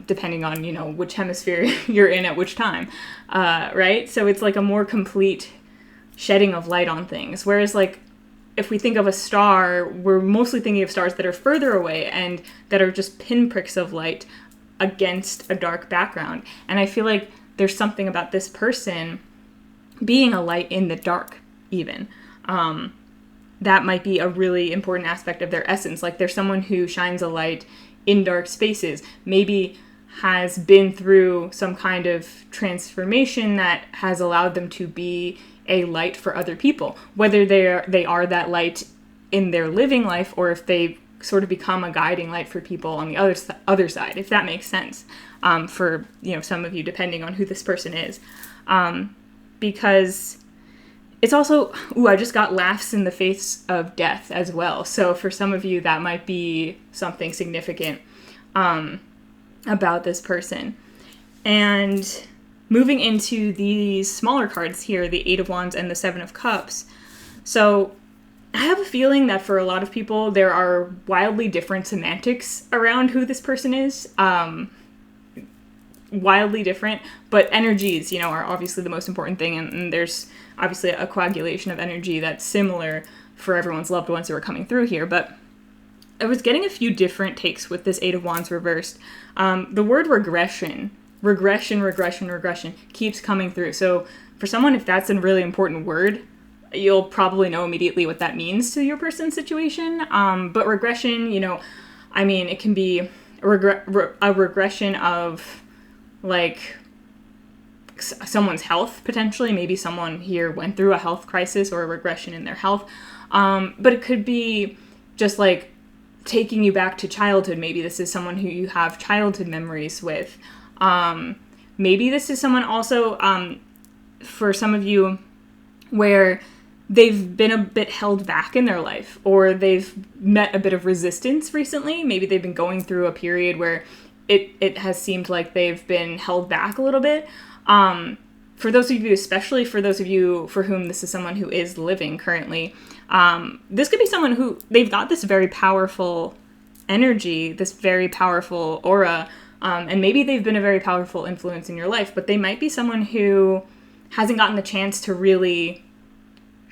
depending on, which hemisphere you're in at which time, right? So it's like a more complete shedding of light on things. Whereas like, if we think of a star, we're mostly thinking of stars that are further away and that are just pinpricks of light against a dark background. And I feel like there's something about this person being a light in the dark, even. That might be a really important aspect of their essence. Like, they're someone who shines a light in dark spaces, maybe has been through some kind of transformation that has allowed them to be a light for other people, whether they are that light in their living life, or if they sort of become a guiding light for people on the other side, if that makes sense, for some of you, depending on who this person is. Because it's also, I just got laughs in the face of death as well. So for some of you, that might be something significant about this person. And moving into these smaller cards here, the Eight of Wands and the Seven of Cups. So I have a feeling that for a lot of people, there are wildly different semantics around who this person is. Wildly different, but energies, are obviously the most important thing, and there's obviously a coagulation of energy that's similar for everyone's loved ones who are coming through here. But I was getting a few different takes with this Eight of Wands reversed. The word regression keeps coming through. So for someone, if that's a really important word, you'll probably know immediately what that means to your person's situation. But regression, it can be a regression of like someone's health, potentially. Maybe someone here went through a health crisis or a regression in their health. But it could be just like taking you back to childhood. Maybe this is someone who you have childhood memories with. Maybe this is someone also, for some of you, where they've been a bit held back in their life, or they've met a bit of resistance recently. Maybe they've been going through a period where it has seemed like they've been held back a little bit. For those of you, especially for those of you for whom this is someone who is living currently, this could be someone who, they've got this very powerful energy, this very powerful aura, and maybe they've been a very powerful influence in your life, but they might be someone who hasn't gotten the chance to really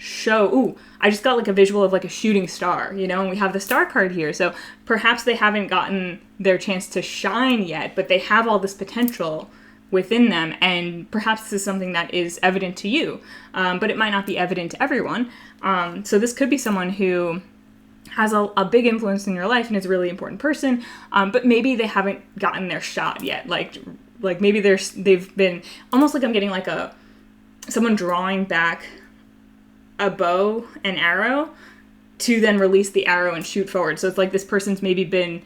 I just got like a visual of like a shooting star, and we have the star card here. So perhaps they haven't gotten their chance to shine yet, but they have all this potential within them, and perhaps this is something that is evident to you, but it might not be evident to everyone. So this could be someone who has a big influence in your life and is a really important person, but maybe they haven't gotten their shot yet. Like maybe they've been almost like I'm getting like someone drawing back a bow and arrow to then release the arrow and shoot forward. So it's like this person's maybe been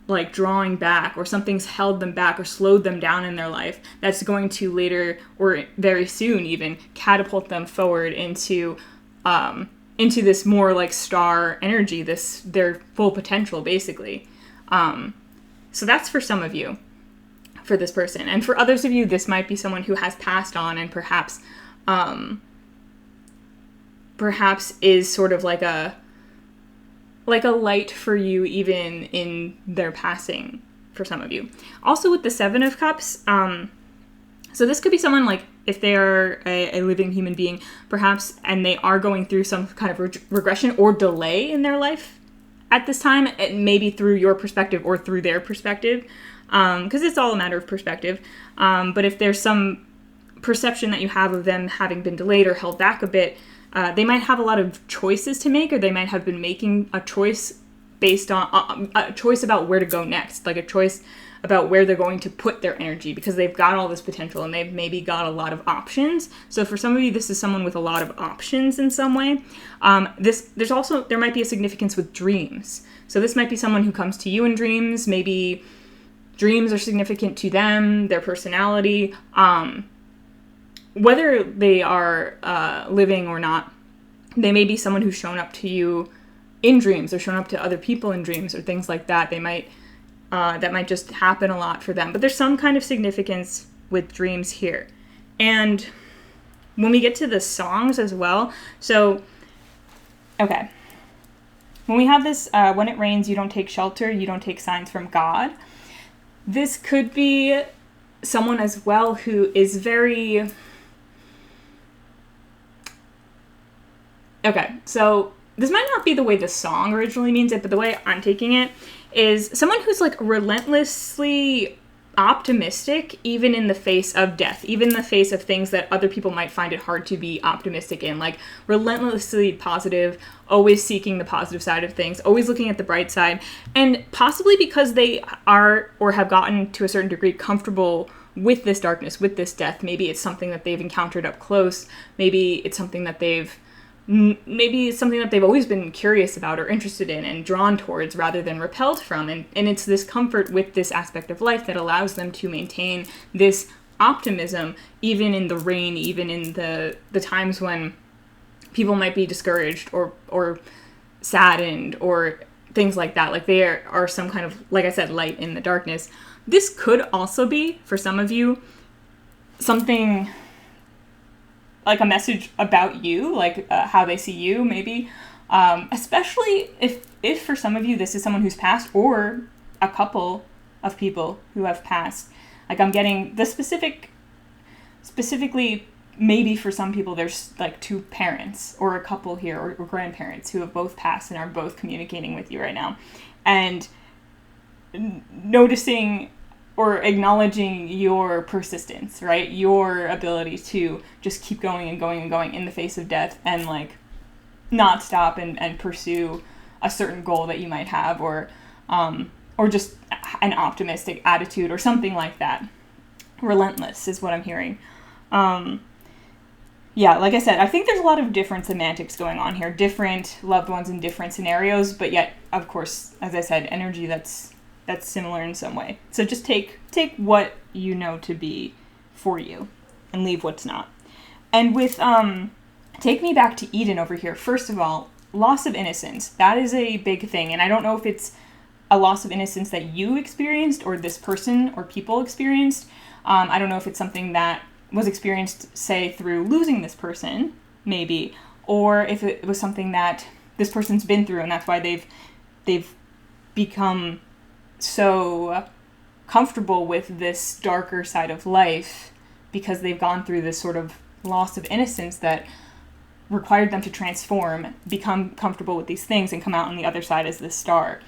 like drawing back, or something's held them back or slowed them down in their life that's going to later, or very soon even, catapult them forward into this more like star energy, their full potential basically. So that's for some of you, for this person. And for others of you, this might be someone who has passed on and perhaps is sort of like a light for you even in their passing, for some of you. Also with the Seven of Cups, so this could be someone like, if they are a living human being, perhaps, and they are going through some kind of regression or delay in their life at this time, maybe through your perspective or through their perspective, because it's all a matter of perspective. But if there's some perception that you have of them having been delayed or held back a bit, they might have a lot of choices to make, or they might have been making a choice based on a choice about where to go next, like a choice about where they're going to put their energy, because they've got all this potential and they've maybe got a lot of options. So for some of you, this is someone with a lot of options in some way. There might be a significance with dreams. So this might be someone who comes to you in dreams. Maybe dreams are significant to them, their personality, whether they are living or not. They may be someone who's shown up to you in dreams, or shown up to other people in dreams, or things like that. They might that might just happen a lot for them. But there's some kind of significance with dreams here. And when we get to the songs as well, so, okay. When we have this, when it rains, you don't take shelter, you don't take signs from God. This could be someone as well who is very... Okay, so this might not be the way the song originally means it, but the way I'm taking it is someone who's like relentlessly optimistic, even in the face of death, even in the face of things that other people might find it hard to be optimistic in, like relentlessly positive, always seeking the positive side of things, always looking at the bright side, and possibly because they are, or have gotten to a certain degree, comfortable with this darkness, with this death. Maybe it's something that they've encountered up close, maybe it's something that they've always been curious about or interested in and drawn towards rather than repelled from. And it's this comfort with this aspect of life that allows them to maintain this optimism, even in the rain, even in the times when people might be discouraged or saddened or things like that. Like they are some kind of, like I said, light in the darkness. This could also be, for some of you, something... like a message about you, like how they see you, maybe. Especially if for some of you, this is someone who's passed, or a couple of people who have passed. Like I'm getting the specifically, maybe for some people, there's like two parents or a couple here, or grandparents who have both passed and are both communicating with you right now. And noticing or acknowledging your persistence, right? Your ability to just keep going and going and going in the face of death, and like not stop and pursue a certain goal that you might have, or just an optimistic attitude or something like that. Relentless is what I'm hearing. Yeah, like I said, I think there's a lot of different semantics going on here, different loved ones in different scenarios, but yet, of course, as I said, energy that's similar in some way. So just take what you know to be for you and leave what's not. And with Take Me Back to Eden over here, first of all, loss of innocence. That is a big thing. And I don't know if it's a loss of innocence that you experienced or this person or people experienced. I don't know if it's something that was experienced, say, through losing this person, maybe, or if it was something that this person's been through and that's why they've become so comfortable with this darker side of life, because they've gone through this sort of loss of innocence that required them to transform, become comfortable with these things, and come out on the other side as this star.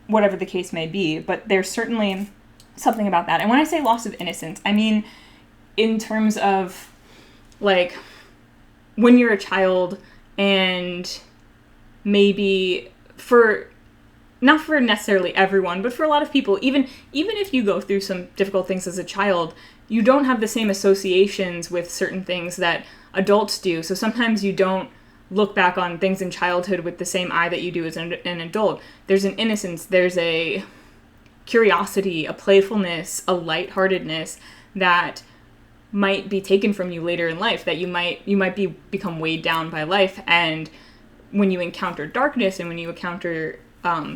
Whatever the case may be. But there's certainly something about that. And when I say loss of innocence, I mean in terms of, like, when you're a child and maybe not for necessarily everyone, but for a lot of people, even if you go through some difficult things as a child, you don't have the same associations with certain things that adults do. So sometimes you don't look back on things in childhood with the same eye that you do as an adult. There's an innocence, there's a curiosity, a playfulness, a lightheartedness that might be taken from you later in life, that you might become weighed down by life. And when you encounter darkness and when you encounter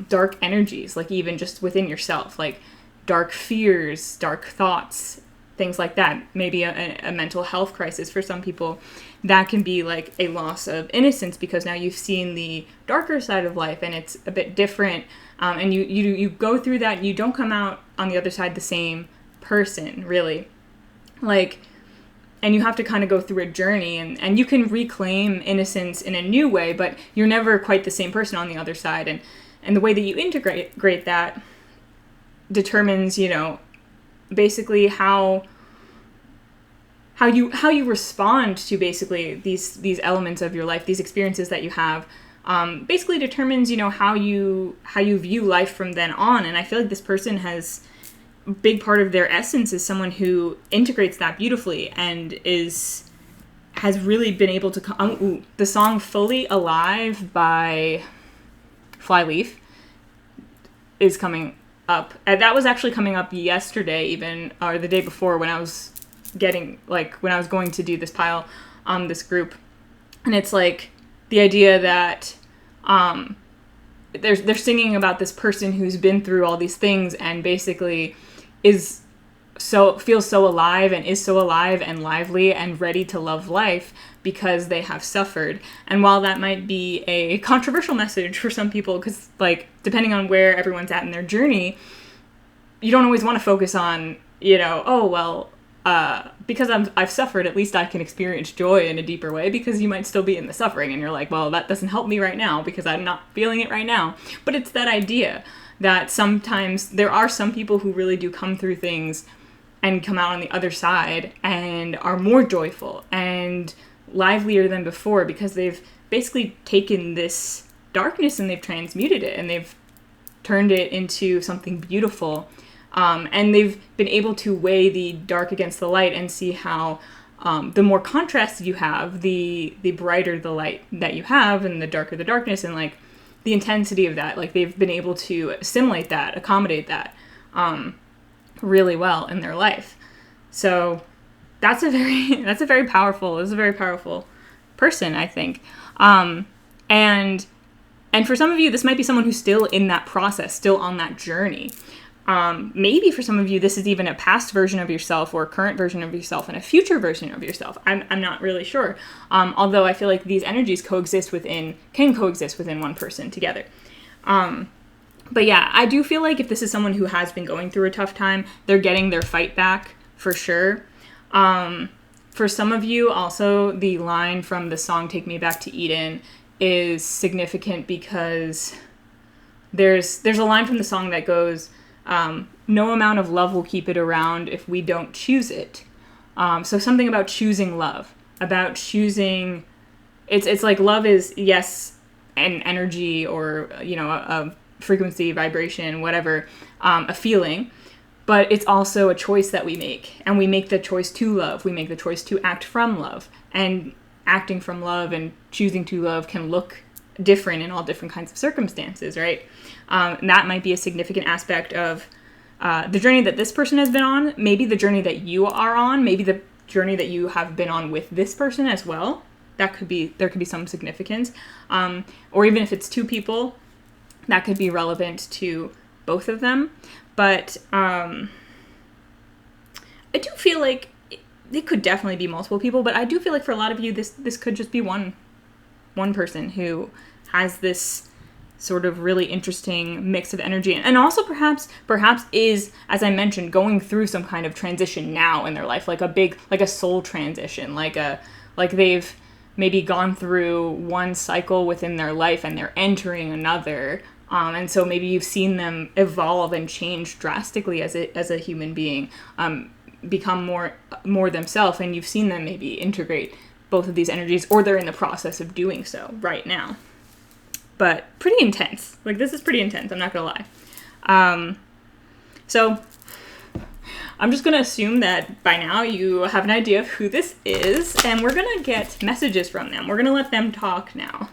dark energies, like even just within yourself, like dark fears, dark thoughts, things like that, maybe a mental health crisis for some people, that can be like a loss of innocence, because now you've seen the darker side of life and it's a bit different, and you go through that and you don't come out on the other side the same person, really. Like, and you have to kind of go through a journey, and you can reclaim innocence in a new way, but you're never quite the same person on the other side. And the way that you integrate that determines, basically how you respond to basically these elements of your life, these experiences that you have, basically determines, how you view life from then on. And I feel like this person has a big part of their essence is someone who integrates that beautifully and has really been able to the song Fully Alive by Flyleaf is coming up. That was actually coming up yesterday, even, or the day before, when I was going to do this pile on this group. And it's like the idea that they're singing about this person who's been through all these things and basically feels so alive and is so alive and lively and ready to love life because they have suffered. And while that might be a controversial message for some people, because, like, depending on where everyone's at in their journey, you don't always want to focus on, because I've suffered, at least I can experience joy in a deeper way, because you might still be in the suffering and you're like, well, that doesn't help me right now because I'm not feeling it right now. But it's that idea that sometimes there are some people who really do come through things and come out on the other side and are more joyful and livelier than before, because they've basically taken this darkness and they've transmuted it and they've turned it into something beautiful. And they've been able to weigh the dark against the light and see how the more contrast you have, the brighter the light that you have, and the darker the darkness, and like the intensity of that. Like, they've been able to assimilate that, accommodate that really well in their life. So that's a very powerful person, I think. And for some of you, this might be someone who's still in that process, still on that journey. Maybe for some of you, this is even a past version of yourself or a current version of yourself and a future version of yourself. I'm not really sure. Although I feel like these energies can coexist within one person together. But yeah, I do feel like if this is someone who has been going through a tough time, they're getting their fight back for sure. For some of you also, the line from the song Take Me Back to Eden is significant because there's a line from the song that goes, no amount of love will keep it around if we don't choose it. So something about choosing love, about choosing, it's like love is, yes, an energy or, a frequency, vibration, whatever, a feeling, but it's also a choice that we make, and we make the choice to love. We make the choice to act from love, and acting from love and choosing to love can look different in all different kinds of circumstances, right? And that might be a significant aspect of the journey that this person has been on, maybe the journey that you are on, maybe the journey that you have been on with this person as well. There could be some significance. Or even if it's two people, that could be relevant to both of them. But I do feel like it could definitely be multiple people, but I do feel like for a lot of you, this could just be one person who has this sort of really interesting mix of energy, and also perhaps is, as I mentioned, going through some kind of transition now in their life, like a soul transition, like a Like they've maybe gone through one cycle within their life and they're entering another. And so maybe you've seen them evolve and change drastically as a human being, become more themselves, and you've seen them maybe integrate both of these energies, or they're in the process of doing so right now. But pretty intense. Like, this is pretty intense, I'm not gonna lie. So I'm just gonna assume that by now you have an idea of who this is, and we're gonna get messages from them. We're gonna let them talk now.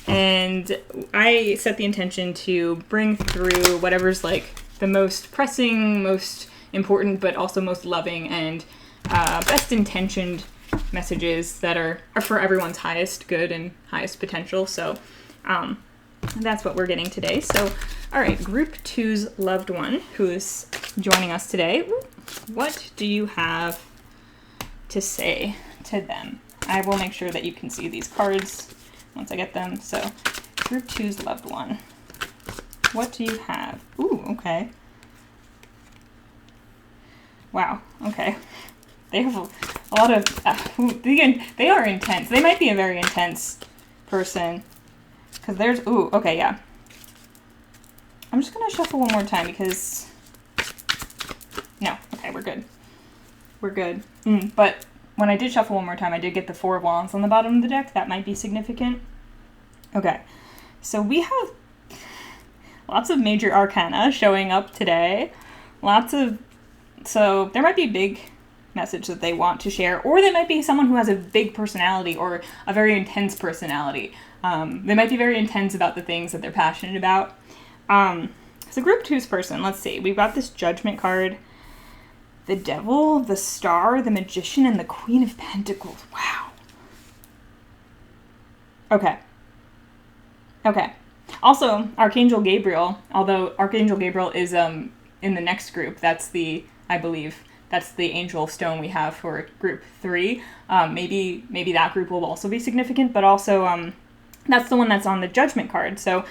And I set the intention to bring through whatever's like the most pressing, most important, but also most loving and best intentioned messages that are for everyone's highest good and highest potential. So that's what we're getting today. So, all right, Group 2's loved one who is joining us today, what do you have to say to them? I will make sure that you can see these cards once I get them. So, Group 2's loved one. What do you have? Ooh, okay. Wow, okay. They have a lot of... they are intense. They might be a very intense person. Because there's... Ooh, okay, yeah. I'm just going to shuffle one more time because... No, okay, we're good. We're good. But when I did shuffle one more time, I did get the 4 of Wands on the bottom of the deck. That might be significant. Okay, so we have lots of major arcana showing up today. So there might be a big message that they want to share, or they might be someone who has a big personality or a very intense personality. They might be very intense about the things that they're passionate about. So Group 2's person, let's see. We've got this Judgment card, the Devil, the Star, the Magician, and the Queen of Pentacles. Wow. Okay. Also, Archangel Gabriel, although Archangel Gabriel is in the next group, I believe that's the angel stone we have for Group 3. Maybe that group will also be significant, but also that's the one that's on the Judgment card. So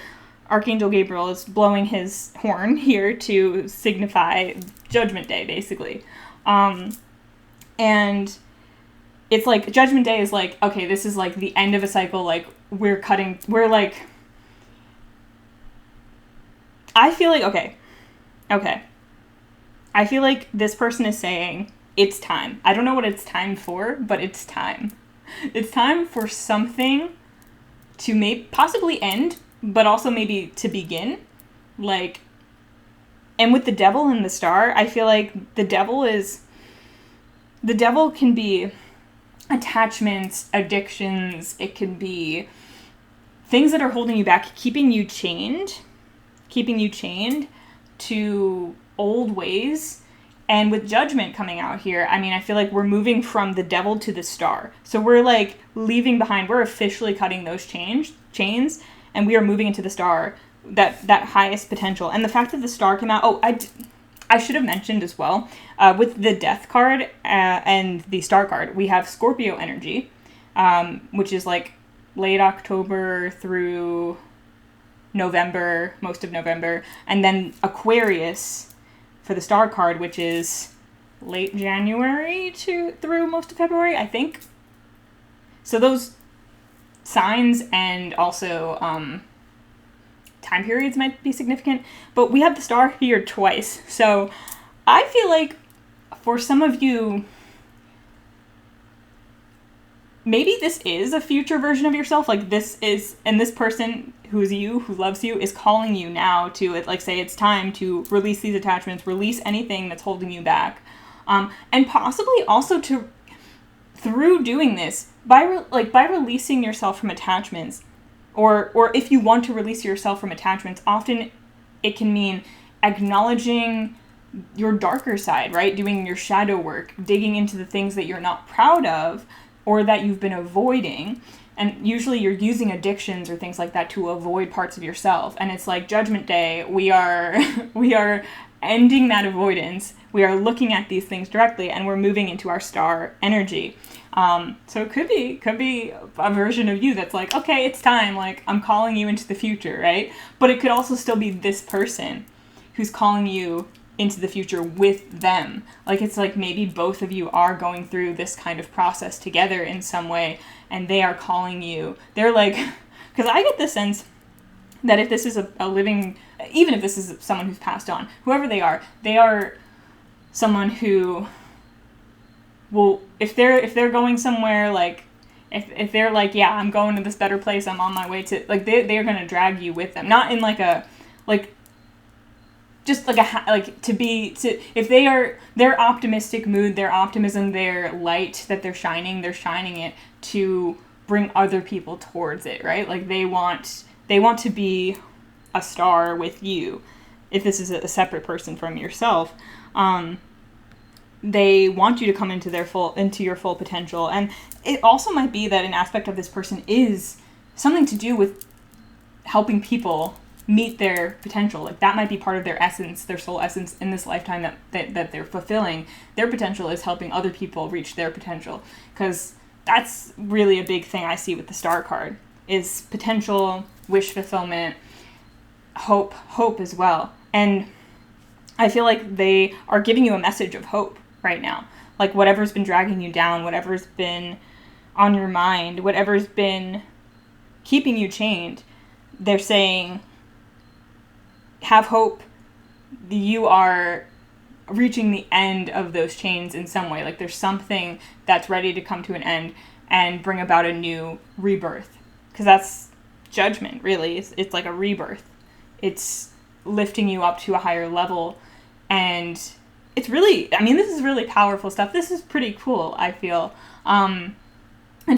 Archangel Gabriel is blowing his horn here to signify Judgment Day, basically. And it's like, Judgment Day is like, okay, this is like the end of a cycle, like, I feel like, okay. I feel like this person is saying, it's time. I don't know what it's time for, but it's time. It's time for something to possibly end, but also maybe to begin. Like, and with the Devil and the Star, I feel like the Devil can be attachments, addictions, it can be things that are holding you back, keeping you chained to old ways. And with Judgment coming out here, I mean, I feel like we're moving from the Devil to the Star. So we're like leaving behind, we're officially cutting those chains, and we are moving into the Star, that highest potential. And the fact that the Star came out, I should have mentioned as well, with the Death card and the Star card, we have Scorpio energy, which is like late October through November, most of November, and then Aquarius for the Star card, which is late January through most of February, I think. So those signs and also time periods might be significant, but we have the Star here twice. So I feel like for some of you, maybe this is a future version of yourself. Like this person who's you, who loves you, is calling you now to, like, say it's time to release these attachments, release anything that's holding you back. And possibly also through doing this, by releasing yourself from attachments, or if you want to release yourself from attachments, often it can mean acknowledging your darker side, right? Doing your shadow work, digging into the things that you're not proud of or that you've been avoiding. And usually you're using addictions or things like that to avoid parts of yourself. And it's like Judgment Day, we are ending that avoidance. We are looking at these things directly, and we're moving into our Star energy. So it could be a version of you that's like, okay, it's time. Like, I'm calling you into the future, right? But it could also still be this person who's calling you into the future with them. Like, it's like maybe both of you are going through this kind of process together in some way, and they are calling you. They're like, because I get the sense that if this is a living, even if this is someone who's passed on, whoever they are someone who will, if they're going somewhere, like, if they're like, yeah, I'm going to this better place, I'm on my way to, like, they're going to drag you with them. Not in like a, like, just like if they are, their optimistic mood, their optimism, their light that they're shining it to bring other people towards it, right? Like, they want to be a star with you. If this is a separate person from yourself, they want you to come into your full potential. And it also might be that an aspect of this person is something to do with helping people meet their potential. Like, that might be part of their essence, their soul essence in this lifetime that they're fulfilling. Their potential is helping other people reach their potential, because that's really a big thing I see with the star card, is potential, wish fulfillment, hope as well. And I feel like they are giving you a message of hope right now. Like, whatever's been dragging you down, whatever's been on your mind, whatever's been keeping you chained, they're saying, have hope. You are reaching the end of those chains in some way. Like, there's something that's ready to come to an end and bring about a new rebirth. Because that's judgment, really. It's like a rebirth. It's lifting you up to a higher level. And it's really, I mean, this is really powerful stuff. This is pretty cool, I feel. And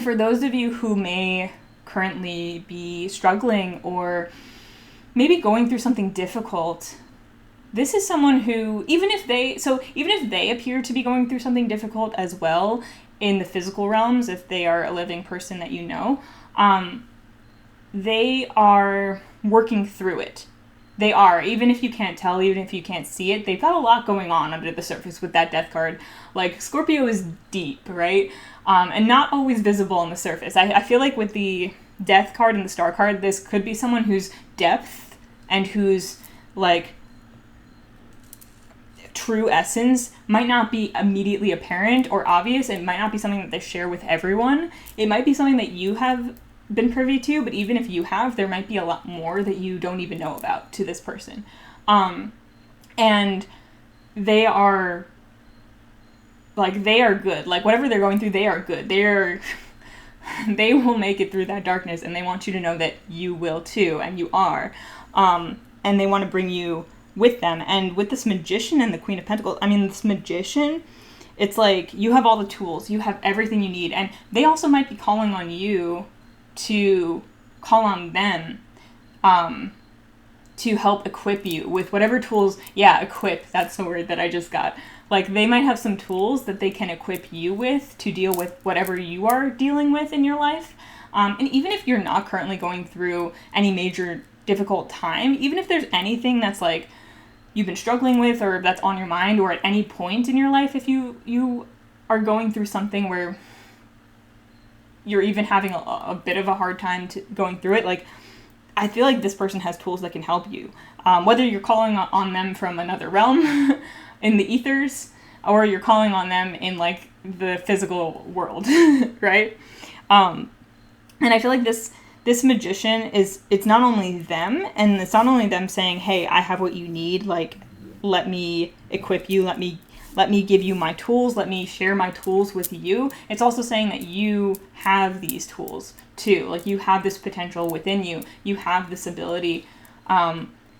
for those of you who may currently be struggling or maybe going through something difficult, this is someone who, even if they appear to be going through something difficult as well in the physical realms, if they are a living person that you know, they are working through it. They are, even if you can't tell, even if you can't see it, they've got a lot going on under the surface with that death card. Like, Scorpio is deep, right? And not always visible on the surface. I feel like with the death card and the star card, this could be someone whose depth and whose, like, true essence might not be immediately apparent or obvious. It might not be something that they share with everyone. It might be something that you have been privy to, but even if you have, there might be a lot more that you don't even know about to this person. And they are good. Like, whatever they're going through, they are good. They will make it through that darkness, and they want you to know that you will too, and you are. And they want to bring you with them. And with this Magician and the Queen of Pentacles, I mean, this Magician, it's like you have all the tools, you have everything you need, and they also might be calling on you to call on them to help equip you with whatever tools. Yeah, equip, that's the word that I just got. Like, they might have some tools that they can equip you with to deal with whatever you are dealing with in your life. And even if you're not currently going through any major difficult time, even if there's anything that's like you've been struggling with or that's on your mind, or at any point in your life, if you are going through something where you're even having a bit of a hard time going through it, like, I feel like this person has tools that can help you. Whether you're calling on them from another realm in the ethers, or you're calling on them in, like, the physical world, right? And I feel like this Magician it's not only them, and it's not only them saying, hey, I have what you need, like, let me equip you, let me give you my tools, let me share my tools with you. It's also saying that you have these tools too. Like, you have this potential within you. You have this ability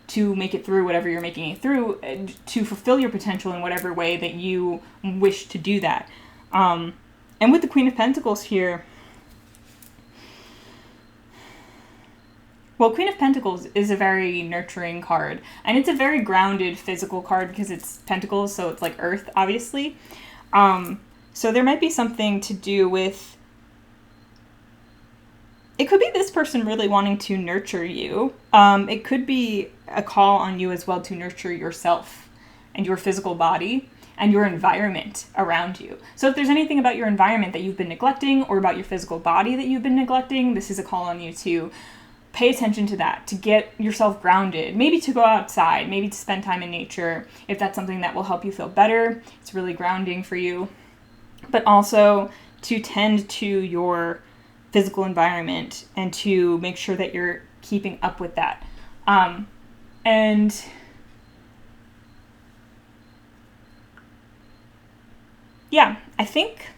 to make it through whatever you're making it through, to fulfill your potential in whatever way that you wish to do that. And with the Queen of Pentacles here, well, Queen of Pentacles is a very nurturing card, and it's a very grounded physical card because it's pentacles, so it's like earth, obviously. So there might be something to do with, it could be this person really wanting to nurture you. It could be a call on you as well to nurture yourself and your physical body and your environment around you. So if there's anything about your environment that you've been neglecting, or about your physical body that you've been neglecting, this is a call on you to pay attention to that, to get yourself grounded, maybe to go outside, maybe to spend time in nature, if that's something that will help you feel better. It's really grounding for you. But also to tend to your physical environment and to make sure that you're keeping up with that. And yeah, I think,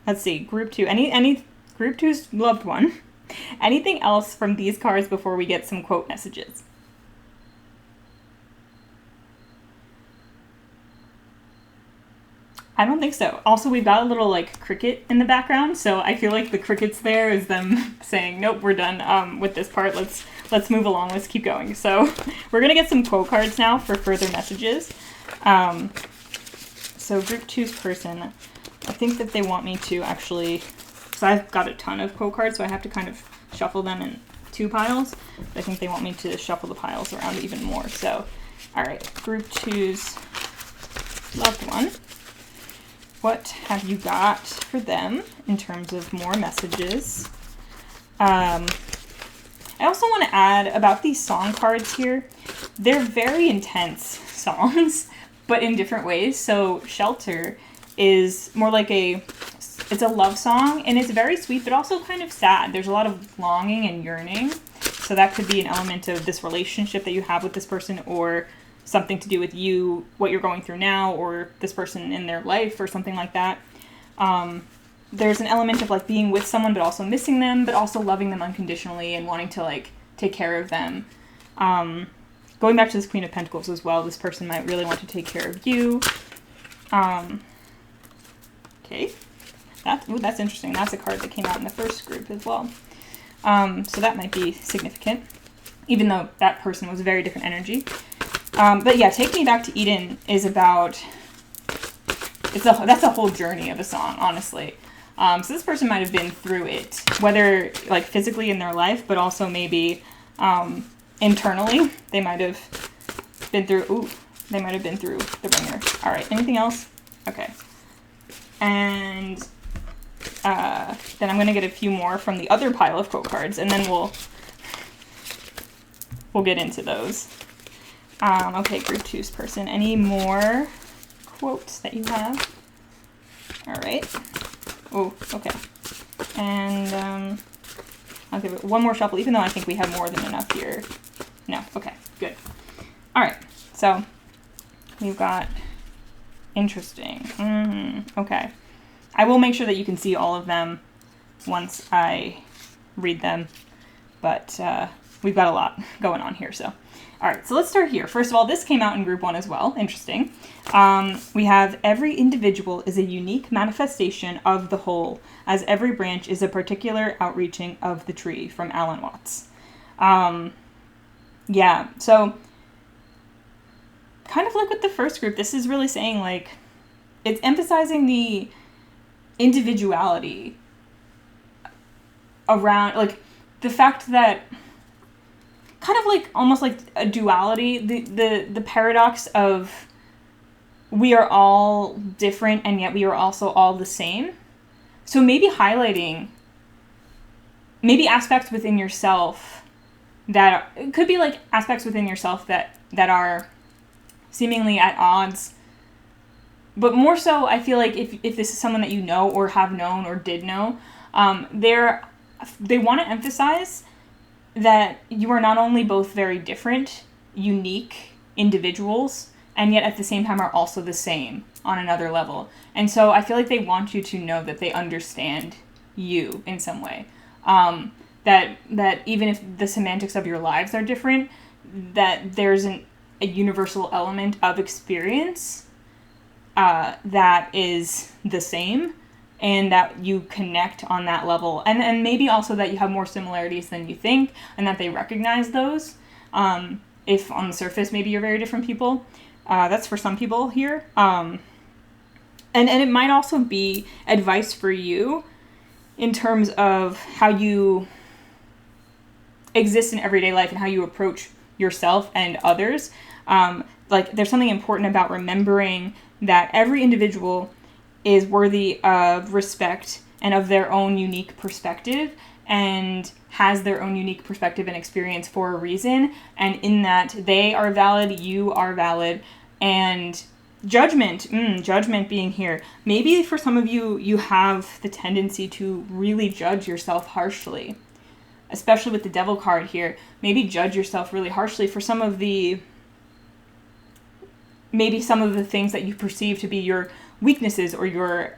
let's see, group 2, any group 2's loved one. Anything else from these cards before we get some quote messages? I don't think so. Also, we've got a little like cricket in the background, so I feel like the crickets there is them saying, nope, we're done with this part. Let's move along. Let's keep going. So we're going to get some quote cards now for further messages. So group 2's person, I think that they want me to actually... So I've got a ton of quote cards, so I have to kind of shuffle them in 2 piles. But I think they want me to shuffle the piles around even more. So, all right, group 2's loved one. What have you got for them in terms of more messages? I also want to add about these song cards here. They're very intense songs, but in different ways. So Shelter is more like it's a love song, and it's very sweet, but also kind of sad. There's a lot of longing and yearning. So that could be an element of this relationship that you have with this person, or something to do with you, what you're going through now, or this person in their life, or something like that. There's an element of like being with someone, but also missing them, but also loving them unconditionally and wanting to like take care of them. Going back to this Queen of Pentacles as well, this person might really want to take care of you. Okay. That's interesting. That's a card that came out in the first group as well. So that might be significant, even though that person was a very different energy. But yeah, Take Me Back to Eden is about, that's a whole journey of a song, honestly. So this person might have been through it, whether like physically in their life, but also maybe internally. They might have been through, they might have been through the ringer. All right, anything else? Okay. And then I'm going to get a few more from the other pile of quote cards, and then we'll get into those. Okay, group 2's person. Any more quotes that you have? All right. Oh, okay. And I'll give it one more shuffle, even though I think we have more than enough here. No, okay, good. All right, so we've got interesting. Okay. I will make sure that you can see all of them once I read them, but we've got a lot going on here, so. All right, so let's start here. First of all, this came out in group 1 as well. Interesting. We have every individual is a unique manifestation of the whole, as every branch is a particular outreaching of the tree, from Alan Watts. Yeah, so kind of like with the first group, this is really saying like, it's emphasizing the individuality around, like the fact that kind of like almost like a duality, the paradox of we are all different and yet we are also all the same. So maybe highlighting maybe aspects within yourself that it could be like aspects within yourself that are seemingly at odds. But more so, I feel like if this is someone that you know or have known or did know, they want to emphasize that you are not only both very different, unique individuals, and yet at the same time are also the same on another level. And so I feel like they want you to know that they understand you in some way. That even if the semantics of your lives are different, that there's a universal element of experience that is the same, and that you connect on that level. And maybe also that you have more similarities than you think, and that they recognize those. If on the surface, maybe you're very different people. That's for some people here. And it might also be advice for you in terms of how you exist in everyday life and how you approach yourself and others. Like there's something important about remembering that every individual is worthy of respect and of their own unique perspective, and has their own unique perspective and experience for a reason. And in that, they are valid, you are valid, and judgment being here. Maybe for some of you, you have the tendency to really judge yourself harshly, especially with the Devil card here. Maybe judge yourself really harshly for some of the things that you perceive to be your weaknesses or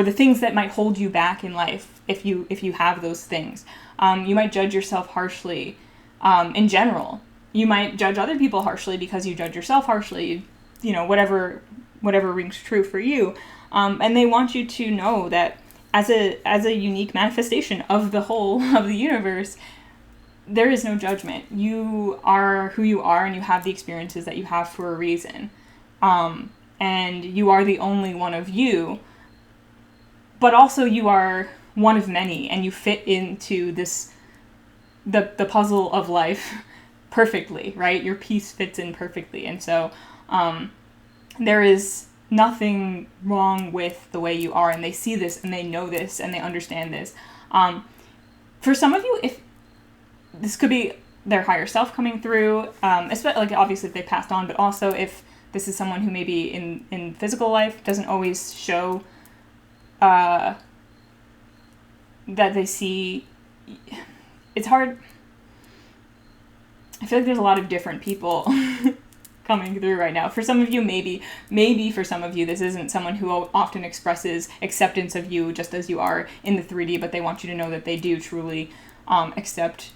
the things that might hold you back in life if you have those things. You might judge yourself harshly in general. You might judge other people harshly because you judge yourself harshly, whatever rings true for you. And they want you to know that as a unique manifestation of the whole of the universe, there is no judgment. You are who you are, and you have the experiences that you have for a reason. And you are the only one of you, but also you are one of many, and you fit into the puzzle of life perfectly, right? Your piece fits in perfectly. And so there is nothing wrong with the way you are, and they see this and they know this and they understand this. For some of you, if this could be their higher self coming through, especially, like, obviously if they passed on, but also if this is someone who maybe in physical life doesn't always show that they see. It's hard. I feel like there's a lot of different people coming through right now. For some of you, maybe for some of you, this isn't someone who often expresses acceptance of you just as you are in the 3D, but they want you to know that they do truly accept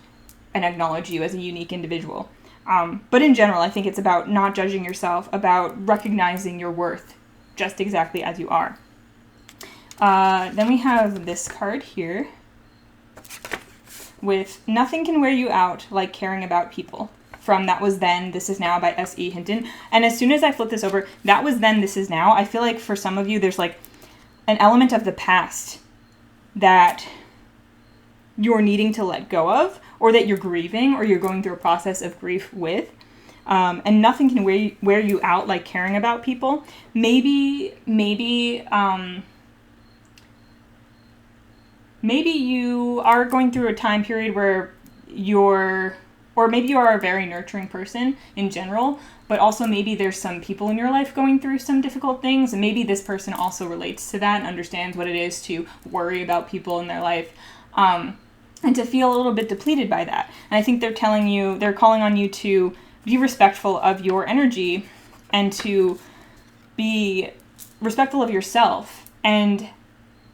and acknowledge you as a unique individual. But in general, I think it's about not judging yourself, about recognizing your worth just exactly as you are. Then we have this card here with "Nothing can wear you out like caring about people," from That Was Then, This Is Now by S.E. Hinton. And as soon as I flip this over, That Was Then, This Is Now, I feel like for some of you, there's like an element of the past that you're needing to let go of, or that you're grieving, or you're going through a process of grief with. And nothing can wear you out like caring about people. Maybe you are going through a time period where or maybe you are a very nurturing person in general, but also maybe there's some people in your life going through some difficult things, and maybe this person also relates to that and understands what it is to worry about people in their life, and to feel a little bit depleted by that. And I think they're calling on you to be respectful of your energy and to be respectful of yourself and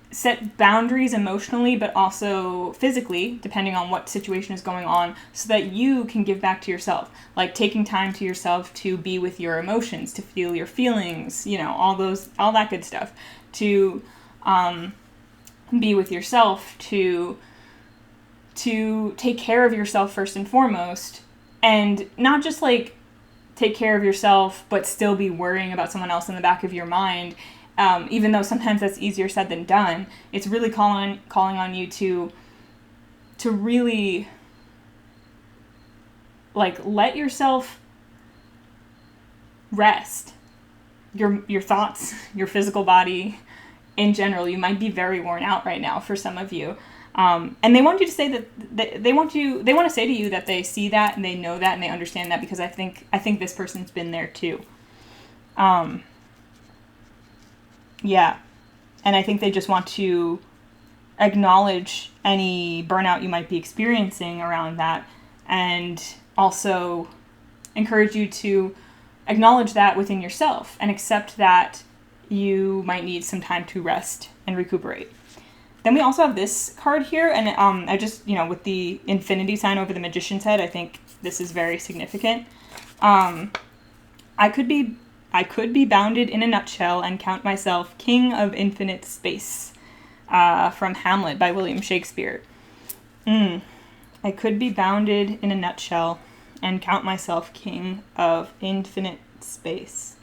set boundaries emotionally, but also physically, depending on what situation is going on, so that you can give back to yourself. Like taking time to yourself to be with your emotions, to feel your feelings, all that good stuff. To be with yourself, to take care of yourself first and foremost, and not just like take care of yourself, but still be worrying about someone else in the back of your mind. Even though sometimes that's easier said than done, it's really calling on you to really like let yourself rest. Your thoughts, your physical body in general. You might be very worn out right now for some of you. And they want you to say that they want to say to you that they see that and they know that and they understand that, because I think this person's been there too. Yeah. And I think they just want to acknowledge any burnout you might be experiencing around that, and also encourage you to acknowledge that within yourself and accept that you might need some time to rest and recuperate. Then we also have this card here, and I just, with the infinity sign over the Magician's head, I think this is very significant. I could be bounded in a nutshell and count myself king of infinite space, from Hamlet by William Shakespeare. I could be bounded in a nutshell and count myself king of infinite space.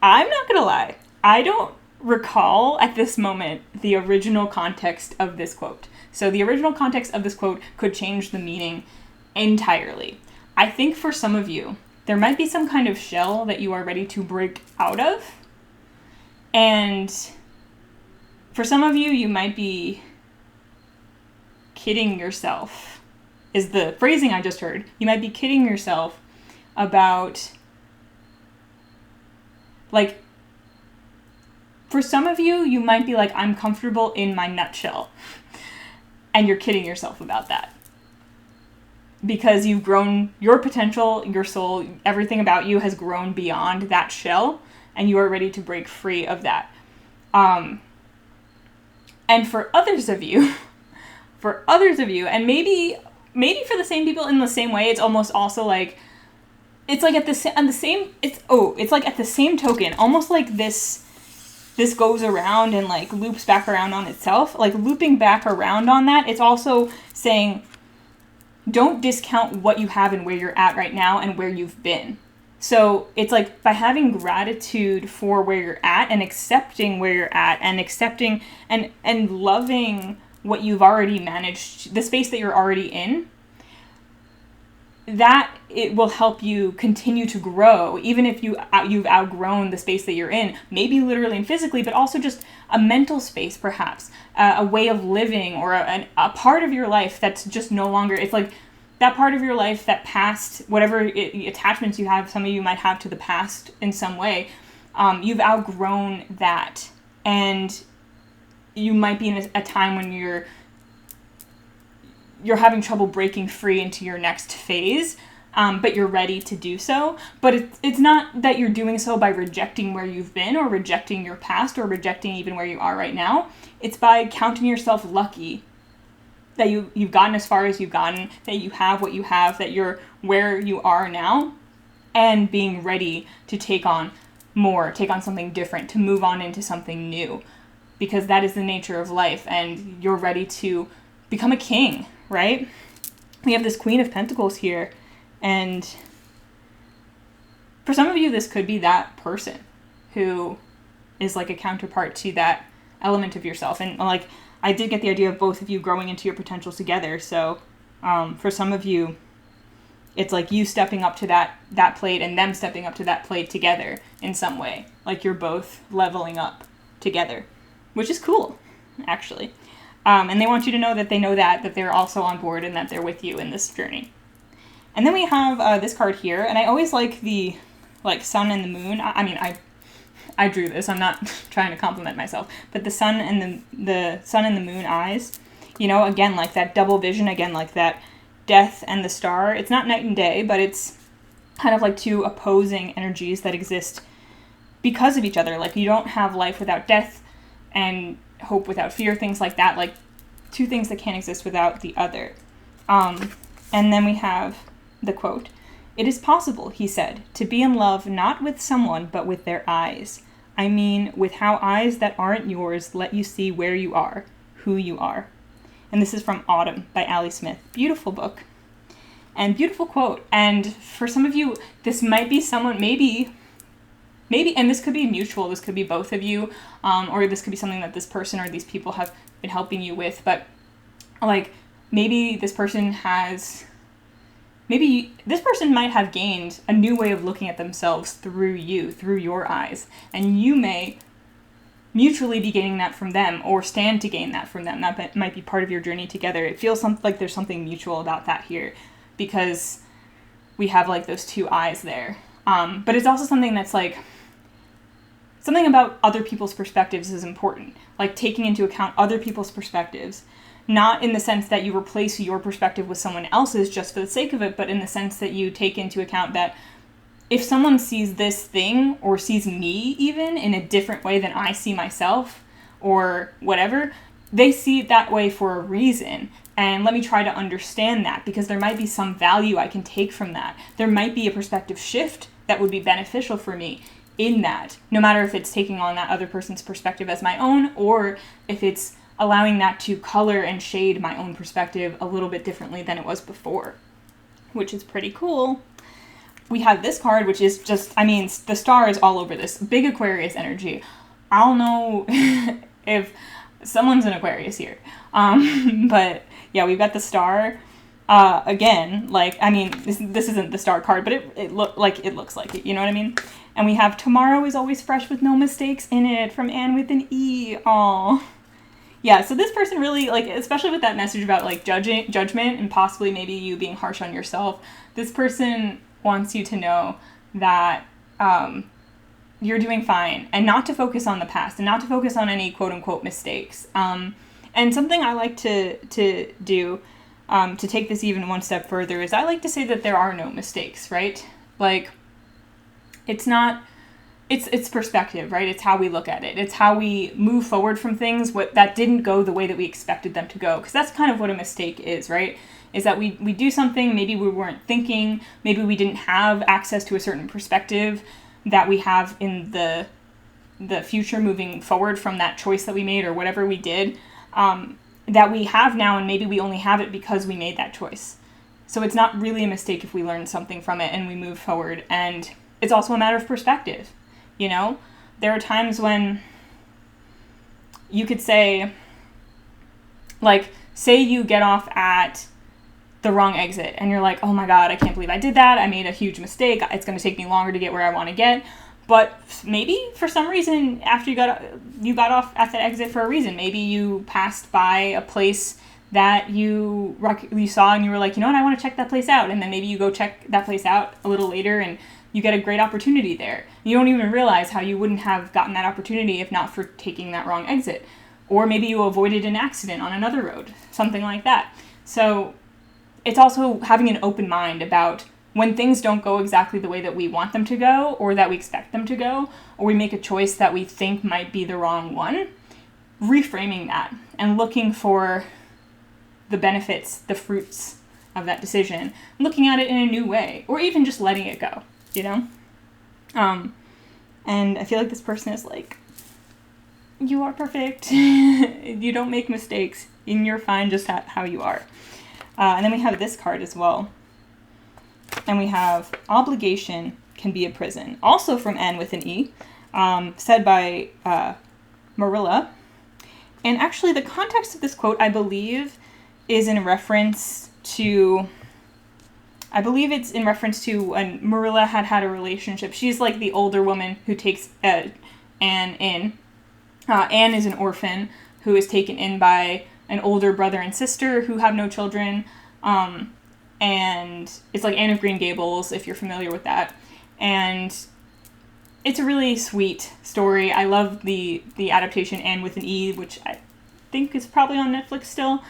I'm not gonna lie, I don't recall at this moment the original context of this quote. So the original context of this quote could change the meaning entirely. I think for some of you, there might be some kind of shell that you are ready to break out of. And for some of you, you might be kidding yourself, is the phrasing I just heard. You might be kidding yourself about, like, for some of you, you might be like, I'm comfortable in my nutshell. And you're kidding yourself about that. Because you've grown, your potential, your soul, everything about you has grown beyond that shell, and you are ready to break free of that. And for others of you, and maybe for the same people in the same way, it's almost also like, it's like at the same token, almost like this goes around and like loops back around on itself, like looping back around on that. It's also saying, don't discount what you have and where you're at right now and where you've been. So it's like, by having gratitude for where you're at and accepting where you're at and accepting and loving what you've already managed, the space that you're already in, that it will help you continue to grow, even if you've outgrown the space that you're in, maybe literally and physically, but also just a mental space, perhaps, a way of living, or a part of your life that's just no longer, it's like that part of your life, that past, whatever attachments you have, some of you might have to the past in some way, you've outgrown that, and you might be in a time when you're having trouble breaking free into your next phase, but you're ready to do so. But it's not that you're doing so by rejecting where you've been, or rejecting your past, or rejecting even where you are right now. It's by counting yourself lucky that you've gotten as far as you've gotten, that you have what you have, that you're where you are now, and being ready to take on more, take on something different, to move on into something new. Because that is the nature of life, and you're ready to become a king, right? We have this Queen of Pentacles here, and for some of you, this could be that person who is like a counterpart to that element of yourself. And like, I did get the idea of both of you growing into your potentials together. So for some of you, it's like you stepping up to that plate and them stepping up to that plate together in some way. Like you're both leveling up together, which is cool, actually. And they want you to know that they know that they're also on board and that they're with you in this journey. And then we have this card here, and I always like the sun and the moon. I drew this. I'm not trying to compliment myself, but the sun and the sun and the moon eyes, again, like that double vision, again, like that death and the star. It's not night and day, but it's kind of like two opposing energies that exist because of each other. Like you don't have life without death and hope without fear, things like that, like two things that can't exist without the other. And then we have the quote, "It is possible," he said, "to be in love not with someone but with their eyes. I mean, with how eyes that aren't yours let you see where you are, who you are." And this is from Autumn by Ali Smith. Beautiful book. And beautiful quote. And for some of you, this might be someone, maybe, and this could be mutual, this could be both of you, or this could be something that this person or these people have been helping you with, but like maybe this person might have gained a new way of looking at themselves through you, through your eyes, and you may mutually be gaining that from them, or stand to gain that from them. That might be part of your journey together. It feels like there's something mutual about that here, because we have like those two eyes there. But it's also something that's like, something about other people's perspectives is important. Like taking into account other people's perspectives, not in the sense that you replace your perspective with someone else's just for the sake of it, but in the sense that you take into account that if someone sees this thing, or sees me even in a different way than I see myself, or whatever, they see it that way for a reason. And let me try to understand that, because there might be some value I can take from that. There might be a perspective shift that would be beneficial for me in that, no matter if it's taking on that other person's perspective as my own, or if it's allowing that to color and shade my own perspective a little bit differently than it was before, which is pretty cool. We have this card, which is just, the star is all over this. Big Aquarius energy. I don't know if someone's an Aquarius here. But yeah, we've got the star. Again, this isn't the star card, but it looks like it, you know what I mean? And we have "Tomorrow is always fresh with no mistakes in it," from Anne with an E. Aw. Yeah, so this person really, like, especially with that message about, like, judgment and possibly maybe you being harsh on yourself, this person wants you to know that you're doing fine, and not to focus on the past, and not to focus on any quote-unquote mistakes. And something I like to do, to take this even one step further, is I like to say that there are no mistakes, right? Like, it's not... It's perspective, right? It's how we look at it. It's how we move forward from things that didn't go the way that we expected them to go. Because that's kind of what a mistake is, right? Is that we do something, maybe we weren't thinking, maybe we didn't have access to a certain perspective that we have in the future moving forward from that choice that we made or whatever we did, that we have now, and maybe we only have it because we made that choice. So it's not really a mistake if we learn something from it and we move forward. And it's also a matter of perspective. You know, there are times when you could say, like, say you get off at the wrong exit and you're like, oh my God, I can't believe I did that. I made a huge mistake. It's going to take me longer to get where I want to get. But maybe for some reason, after you got off at that exit for a reason. Maybe you passed by a place that you saw and you were like, you know what, I want to check that place out. And then maybe you go check that place out a little later and you get a great opportunity there. You don't even realize how you wouldn't have gotten that opportunity if not for taking that wrong exit. Or maybe you avoided an accident on another road, something like that. So it's also having an open mind about when things don't go exactly the way that we want them to go or that we expect them to go, or we make a choice that we think might be the wrong one, reframing that and looking for the benefits, the fruits of that decision, looking at it in a new way, or even just letting it go. You know? And I feel like this person is like, you are perfect. You don't make mistakes. And you're fine just how you are. And then we have this card as well. And we have obligation can be a prison. Also from N with an E. Said by Marilla. And actually the context of this quote, I believe, is in reference to... it's in reference to when Marilla had a relationship. She's like the older woman who takes Anne in. Anne is an orphan who is taken in by an older brother and sister who have no children. And it's like Anne of Green Gables, if you're familiar with that. And it's a really sweet story. I love the adaptation Anne with an E, which I think is probably on Netflix still.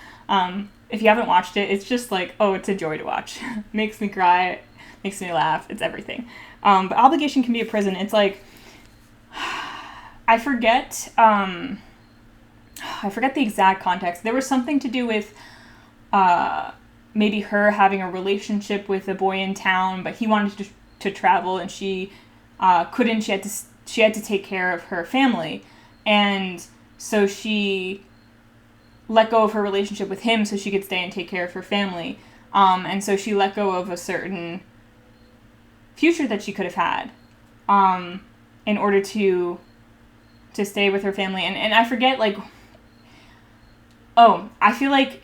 If you haven't watched it, it's just like, oh, it's a joy to watch. Makes me cry, makes me laugh, it's everything. But obligation can be a prison. It's like, I forget the exact context. There was something to do with maybe her having a relationship with a boy in town, but he wanted to travel and she couldn't. She had to take care of her family, and so she let go of her relationship with him so she could stay and take care of her family. And so she let go of a certain future that she could have had in order to stay with her family. And I forget, like... Oh, I feel like...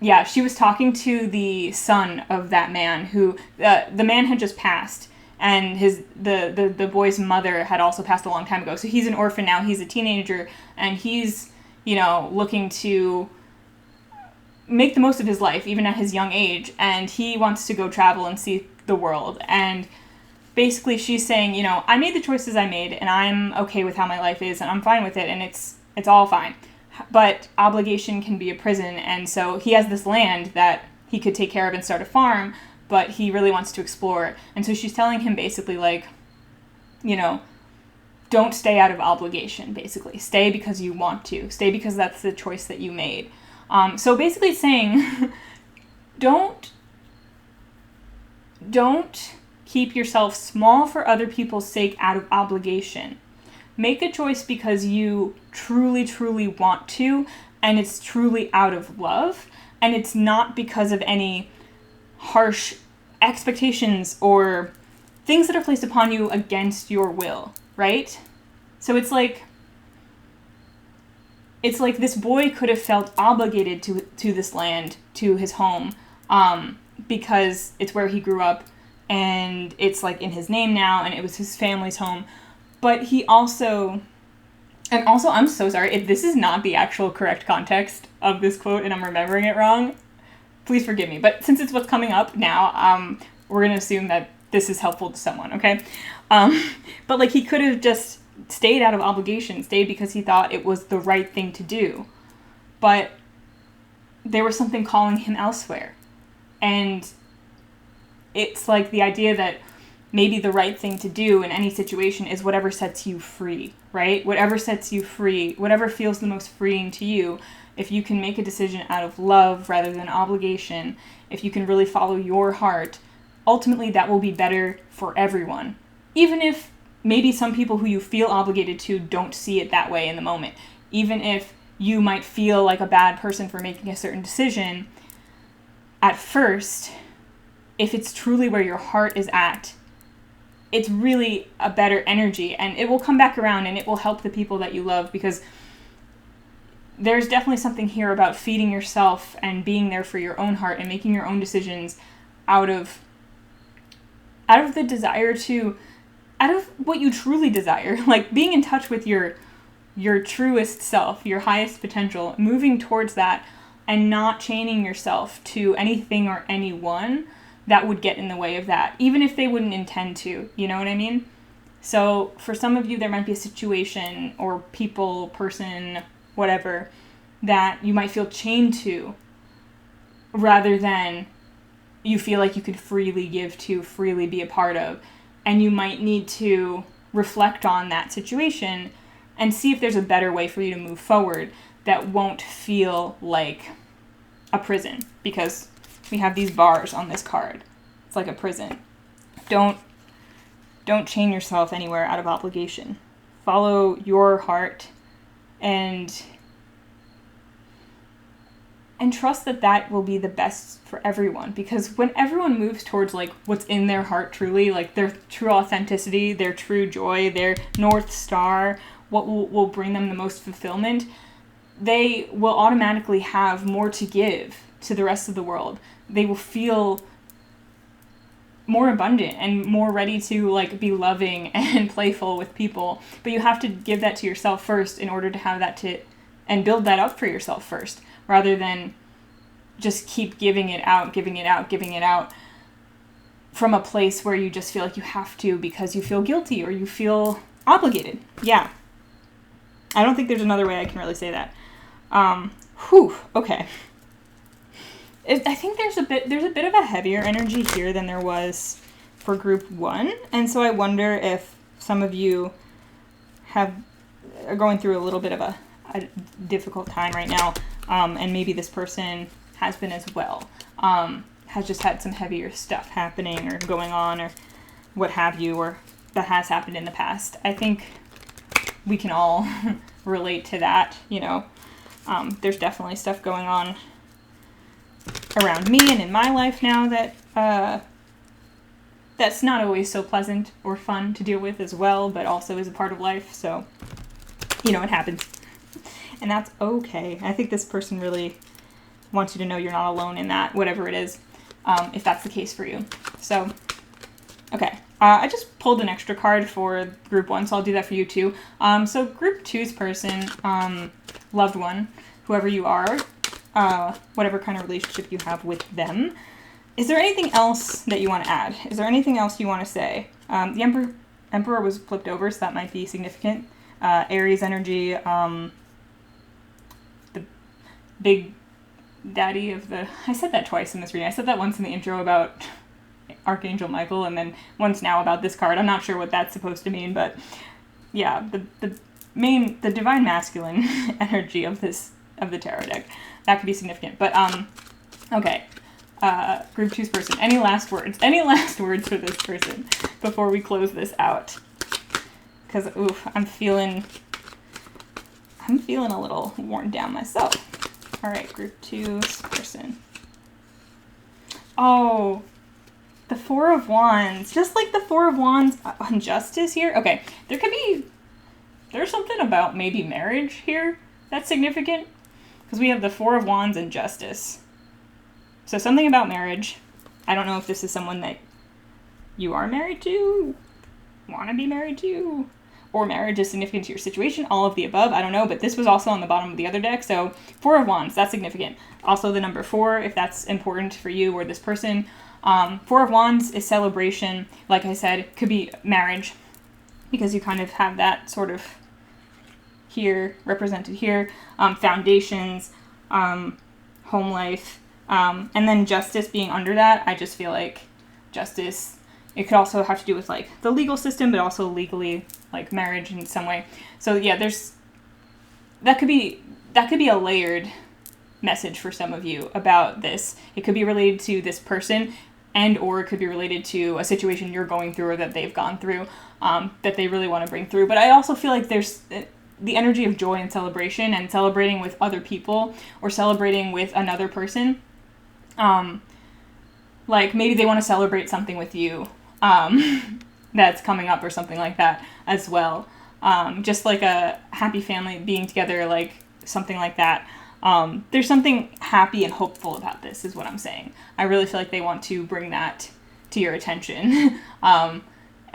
Yeah, she was talking to the son of that man who... the man had just passed, and the boy's mother had also passed a long time ago. So he's an orphan now. He's a teenager, and he's... looking to make the most of his life, even at his young age, and he wants to go travel and see the world. And basically she's saying, I made the choices I made, and I'm okay with how my life is, and I'm fine with it, and it's all fine. But obligation can be a prison, and so he has this land that he could take care of and start a farm, but he really wants to explore. And so she's telling him basically, like, don't stay out of obligation, basically. Stay because you want to. Stay because that's the choice that you made. So basically it's saying, don't keep yourself small for other people's sake out of obligation. Make a choice because you truly, truly want to, and it's truly out of love, and it's not because of any harsh expectations or things that are placed upon you against your will, right? So it's like this boy could have felt obligated to this land, to his home, because it's where he grew up, and it's like in his name now, and it was his family's home. But he also, And also, I'm so sorry if this is not the actual correct context of this quote and I'm remembering it wrong. Please forgive me. But since it's what's coming up now, we're going to assume that this is helpful to someone, okay? But like, he could have just stayed out of obligation, stayed because he thought it was the right thing to do. But there was something calling him elsewhere. And it's like the idea that maybe the right thing to do in any situation is whatever sets you free, right? Whatever sets you free, whatever feels the most freeing to you. If you can make a decision out of love rather than obligation, if you can really follow your heart, ultimately that will be better for everyone. Even if maybe some people who you feel obligated to don't see it that way in the moment. Even if you might feel like a bad person for making a certain decision, at first, if it's truly where your heart is at, it's really a better energy, and it will come back around and it will help the people that you love, because there's definitely something here about feeding yourself and being there for your own heart and making your own decisions out of the desire to, out of what you truly desire, like being in touch with your truest self, your highest potential, moving towards that and not chaining yourself to anything or anyone that would get in the way of that, even if they wouldn't intend to, you know what I mean? So for some of you, there might be a situation or people, person, whatever, that you might feel chained to, rather than you feel like you could freely give to, freely be a part of. And you might need to reflect on that situation and see if there's a better way for you to move forward that won't feel like a prison, because we have these bars on this card. It's like a prison. Don't chain yourself anywhere out of obligation. Follow your heart and trust that that will be the best for everyone. Because when everyone moves towards like what's in their heart truly, like their true authenticity, their true joy, their North Star, what will bring them the most fulfillment, they will automatically have more to give to the rest of the world. They will feel more abundant and more ready to like be loving and playful with people. But you have to give that to yourself first in order to have that to, and build that up for yourself first, rather than just keep giving it out from a place where you just feel like you have to because you feel guilty or you feel obligated. Yeah. I don't think there's another way I can really say that. Okay. I think there's a bit of a heavier energy here than there was for group 1, and so I wonder if some of you are going through a little bit of a difficult time right now, and maybe this person has been as well, has just had some heavier stuff happening or going on or what have you, or that has happened in the past. I think we can all relate to that, you know. There's definitely stuff going on around me and in my life now that that's not always so pleasant or fun to deal with as well, but also is a part of life. So, you know, it happens. And that's okay. I think this person really wants you to know you're not alone in that, whatever it is, if that's the case for you. So, okay. I just pulled an extra card for group 1, so I'll do that for you too. So group 2's person, loved one, whoever you are, whatever kind of relationship you have with them. Is there anything else that you want to add? Is there anything else you want to say? The Emperor was flipped over, so that might be significant. Aries energy, the big daddy of the... I said that twice in this reading. I said that once in the intro about Archangel Michael, and then once now about this card. I'm not sure what that's supposed to mean, but yeah, the divine masculine energy of the tarot deck. That could be significant. But okay. Group 2's person. Any last words? Any last words for this person before we close this out? Because I'm feeling a little worn down myself. All right, group 2's person. Oh, the Four of Wands. Just like the Four of Wands on Justice here. Okay, there's something about maybe marriage here that's significant. Because we have the Four of Wands and Justice. So something about marriage. I don't know if this is someone that you are married to, want to be married to, or marriage is significant to your situation, all of the above, I don't know, but this was also on the bottom of the other deck. So 4 of Wands, that's significant. Also the number 4, if that's important for you or this person. 4 of Wands is celebration. Like I said, could be marriage, because you kind of have that sort of here, represented here. Foundations, home life, and then justice being under that. I just feel like justice, it could also have to do with like the legal system, but also legally, like marriage in some way. So yeah, that could be a layered message for some of you about this. It could be related to this person, and or it could be related to a situation you're going through or that they've gone through, that they really want to bring through. But I also feel like there's the energy of joy and celebration, and celebrating with other people or celebrating with another person. Like maybe they want to celebrate something with you that's coming up or something like that as well. Just like a happy family being together, like something like that. There's something happy and hopeful about this is what I'm saying. I really feel like they want to bring that to your attention.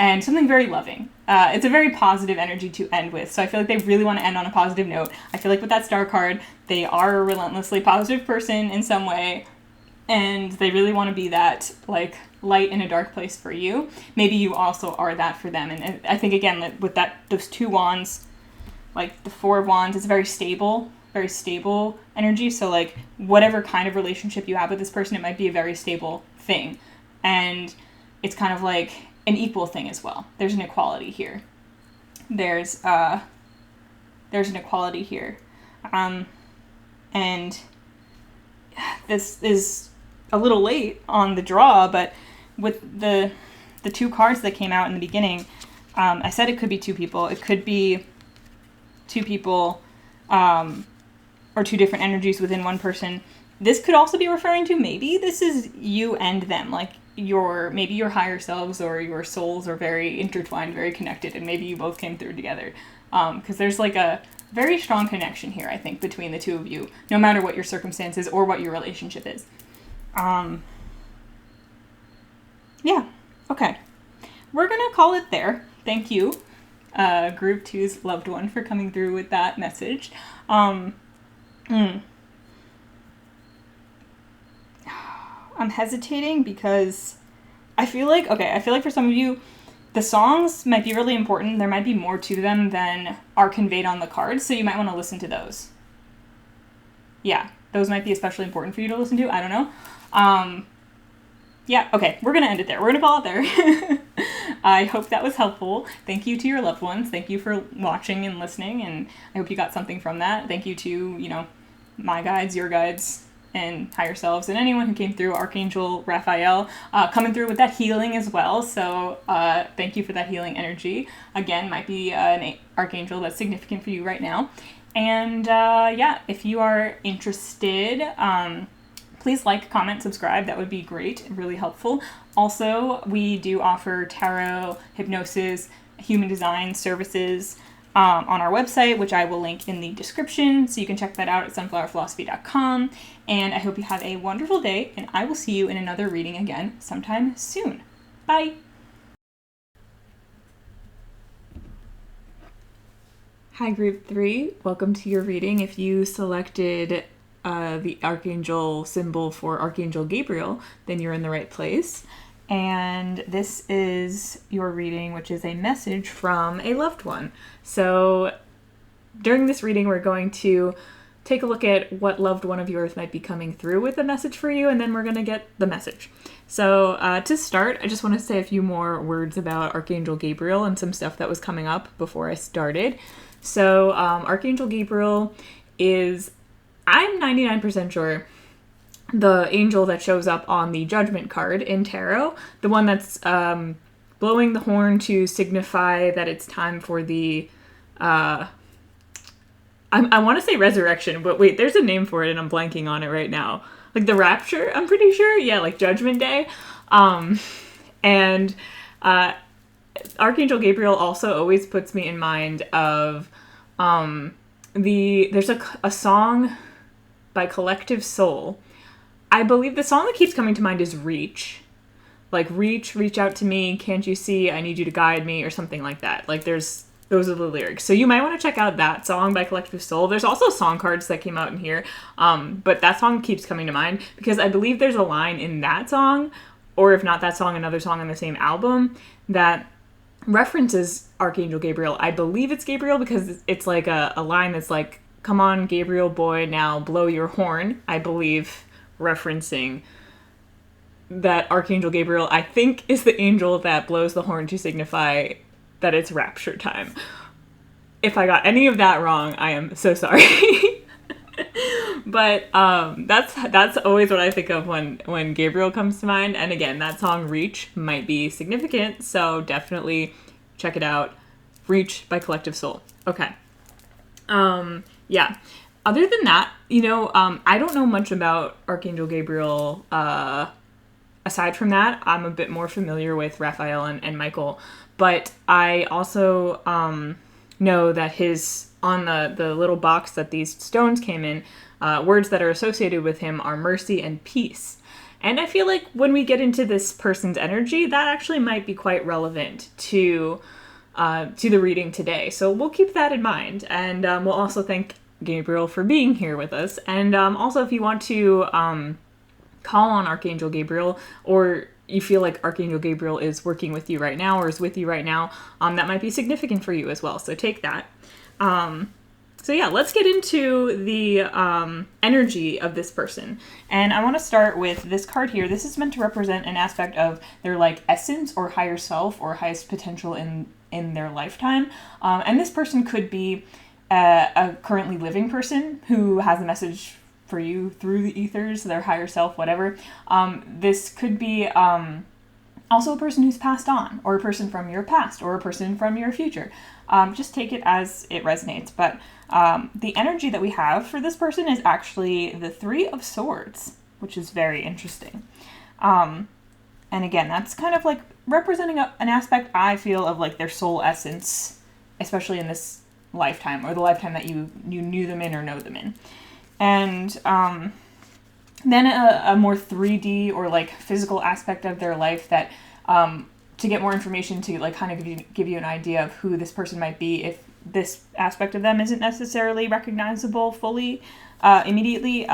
And something very loving. It's a very positive energy to end with. So I feel like they really want to end on a positive note. I feel like with that Star card, they are a relentlessly positive person in some way. And they really want to be that like light in a dark place for you. Maybe you also are that for them. And I think again, with those 2 wands, like the 4 of Wands, it's very stable energy. So like whatever kind of relationship you have with this person, it might be a very stable thing. And it's kind of like an equal thing as well. There's an equality here. There's an equality here. And this is a little late on the draw, but with the 2 cards that came out in the beginning, I said it could be 2 people. It could be 2 people, or 2 different energies within one person. This could also be referring to maybe this is you and them, like maybe your higher selves or your souls are very intertwined, very connected, and maybe you both came through together. Because there's like a very strong connection here, I think, between the 2 of you, no matter what your circumstances or what your relationship is. Yeah, okay. We're gonna call it there. Thank you, Group 2's loved one, for coming through with that message. I'm hesitating because I feel like for some of you, the songs might be really important. There might be more to them than are conveyed on the cards, so you might want to listen to those. Yeah, those might be especially important for you to listen to. I don't know. Yeah, okay, we're going to end it there. We're going to call it there. I hope that was helpful. Thank you to your loved ones. Thank you for watching and listening, and I hope you got something from that. Thank you to, my guides, your guides, and higher selves, and anyone who came through. Archangel Raphael coming through with that healing as well. So thank you for that healing energy. Again, might be an archangel that's significant for you right now. And if you are interested, please like, comment, subscribe. That would be great. Really helpful. Also, we do offer tarot, hypnosis, human design services on our website, which I will link in the description. So you can check that out at sunflowerphilosophy.com. And I hope you have a wonderful day, and I will see you in another reading again sometime soon. Bye. Hi, Group 3. Welcome to your reading. If you selected the Archangel symbol for Archangel Gabriel, then you're in the right place. And this is your reading, which is a message from a loved one. So during this reading, we're going to take a look at what loved one of yours might be coming through with a message for you, and then we're going to get the message. So to start, I just want to say a few more words about Archangel Gabriel and some stuff that was coming up before I started. So Archangel Gabriel is, I'm 99% sure, the angel that shows up on the Judgment card in tarot, the one that's blowing the horn to signify that it's time for the, I want to say resurrection, but wait, there's a name for it and I'm blanking on it right now. Like the rapture, I'm pretty sure. Yeah, like Judgment Day. And Archangel Gabriel also always puts me in mind of there's a song by Collective Soul. I believe the song that keeps coming to mind is Reach. Like, reach out to me, can't you see, I need you to guide me, or something like that. Like, there's Those are the lyrics. So you might want to check out that song by Collective Soul. There's also song cards that came out in here, but that song keeps coming to mind because I believe there's a line in that song, or if not that song, another song on the same album that references Archangel Gabriel. I believe it's Gabriel because it's like a line that's like, "Come on, Gabriel boy, now blow your horn," I believe, referencing that Archangel Gabriel, I think, is the angel that blows the horn to signify that it's rapture time. If I got any of that wrong, I am so sorry. But that's always what I think of when Gabriel comes to mind. And again, that song Reach might be significant, so definitely check it out. Reach by Collective Soul. Okay. Yeah. Other than that, I don't know much about Archangel Gabriel. Aside from that, I'm a bit more familiar with Raphael and Michael, but I also know that his, on the little box that these stones came in, words that are associated with him are mercy and peace. And I feel like when we get into this person's energy, that actually might be quite relevant to the reading today. So we'll keep that in mind, and we'll also thank Gabriel for being here with us. And also, if you want to call on Archangel Gabriel, or you feel like Archangel Gabriel is working with you right now or is with you right now, that might be significant for you as well. So take that. So yeah, let's get into the energy of this person. And I want to start with this card here. This is meant to represent an aspect of their like essence or higher self or highest potential in their lifetime. And this person could be a currently living person who has a message for you through the ethers, their higher self, whatever. This could be also a person who's passed on, or a person from your past, or a person from your future. Just take it as it resonates. But the energy that we have for this person is actually the Three of Swords, which is very interesting. And again, that's kind of like representing an aspect, I feel, of like their soul essence, especially in this lifetime, or the lifetime that you knew them in or know them in. And then a more 3D or like physical aspect of their life that to get more information to like kind of give you an idea of who this person might be if this aspect of them isn't necessarily recognizable fully immediately,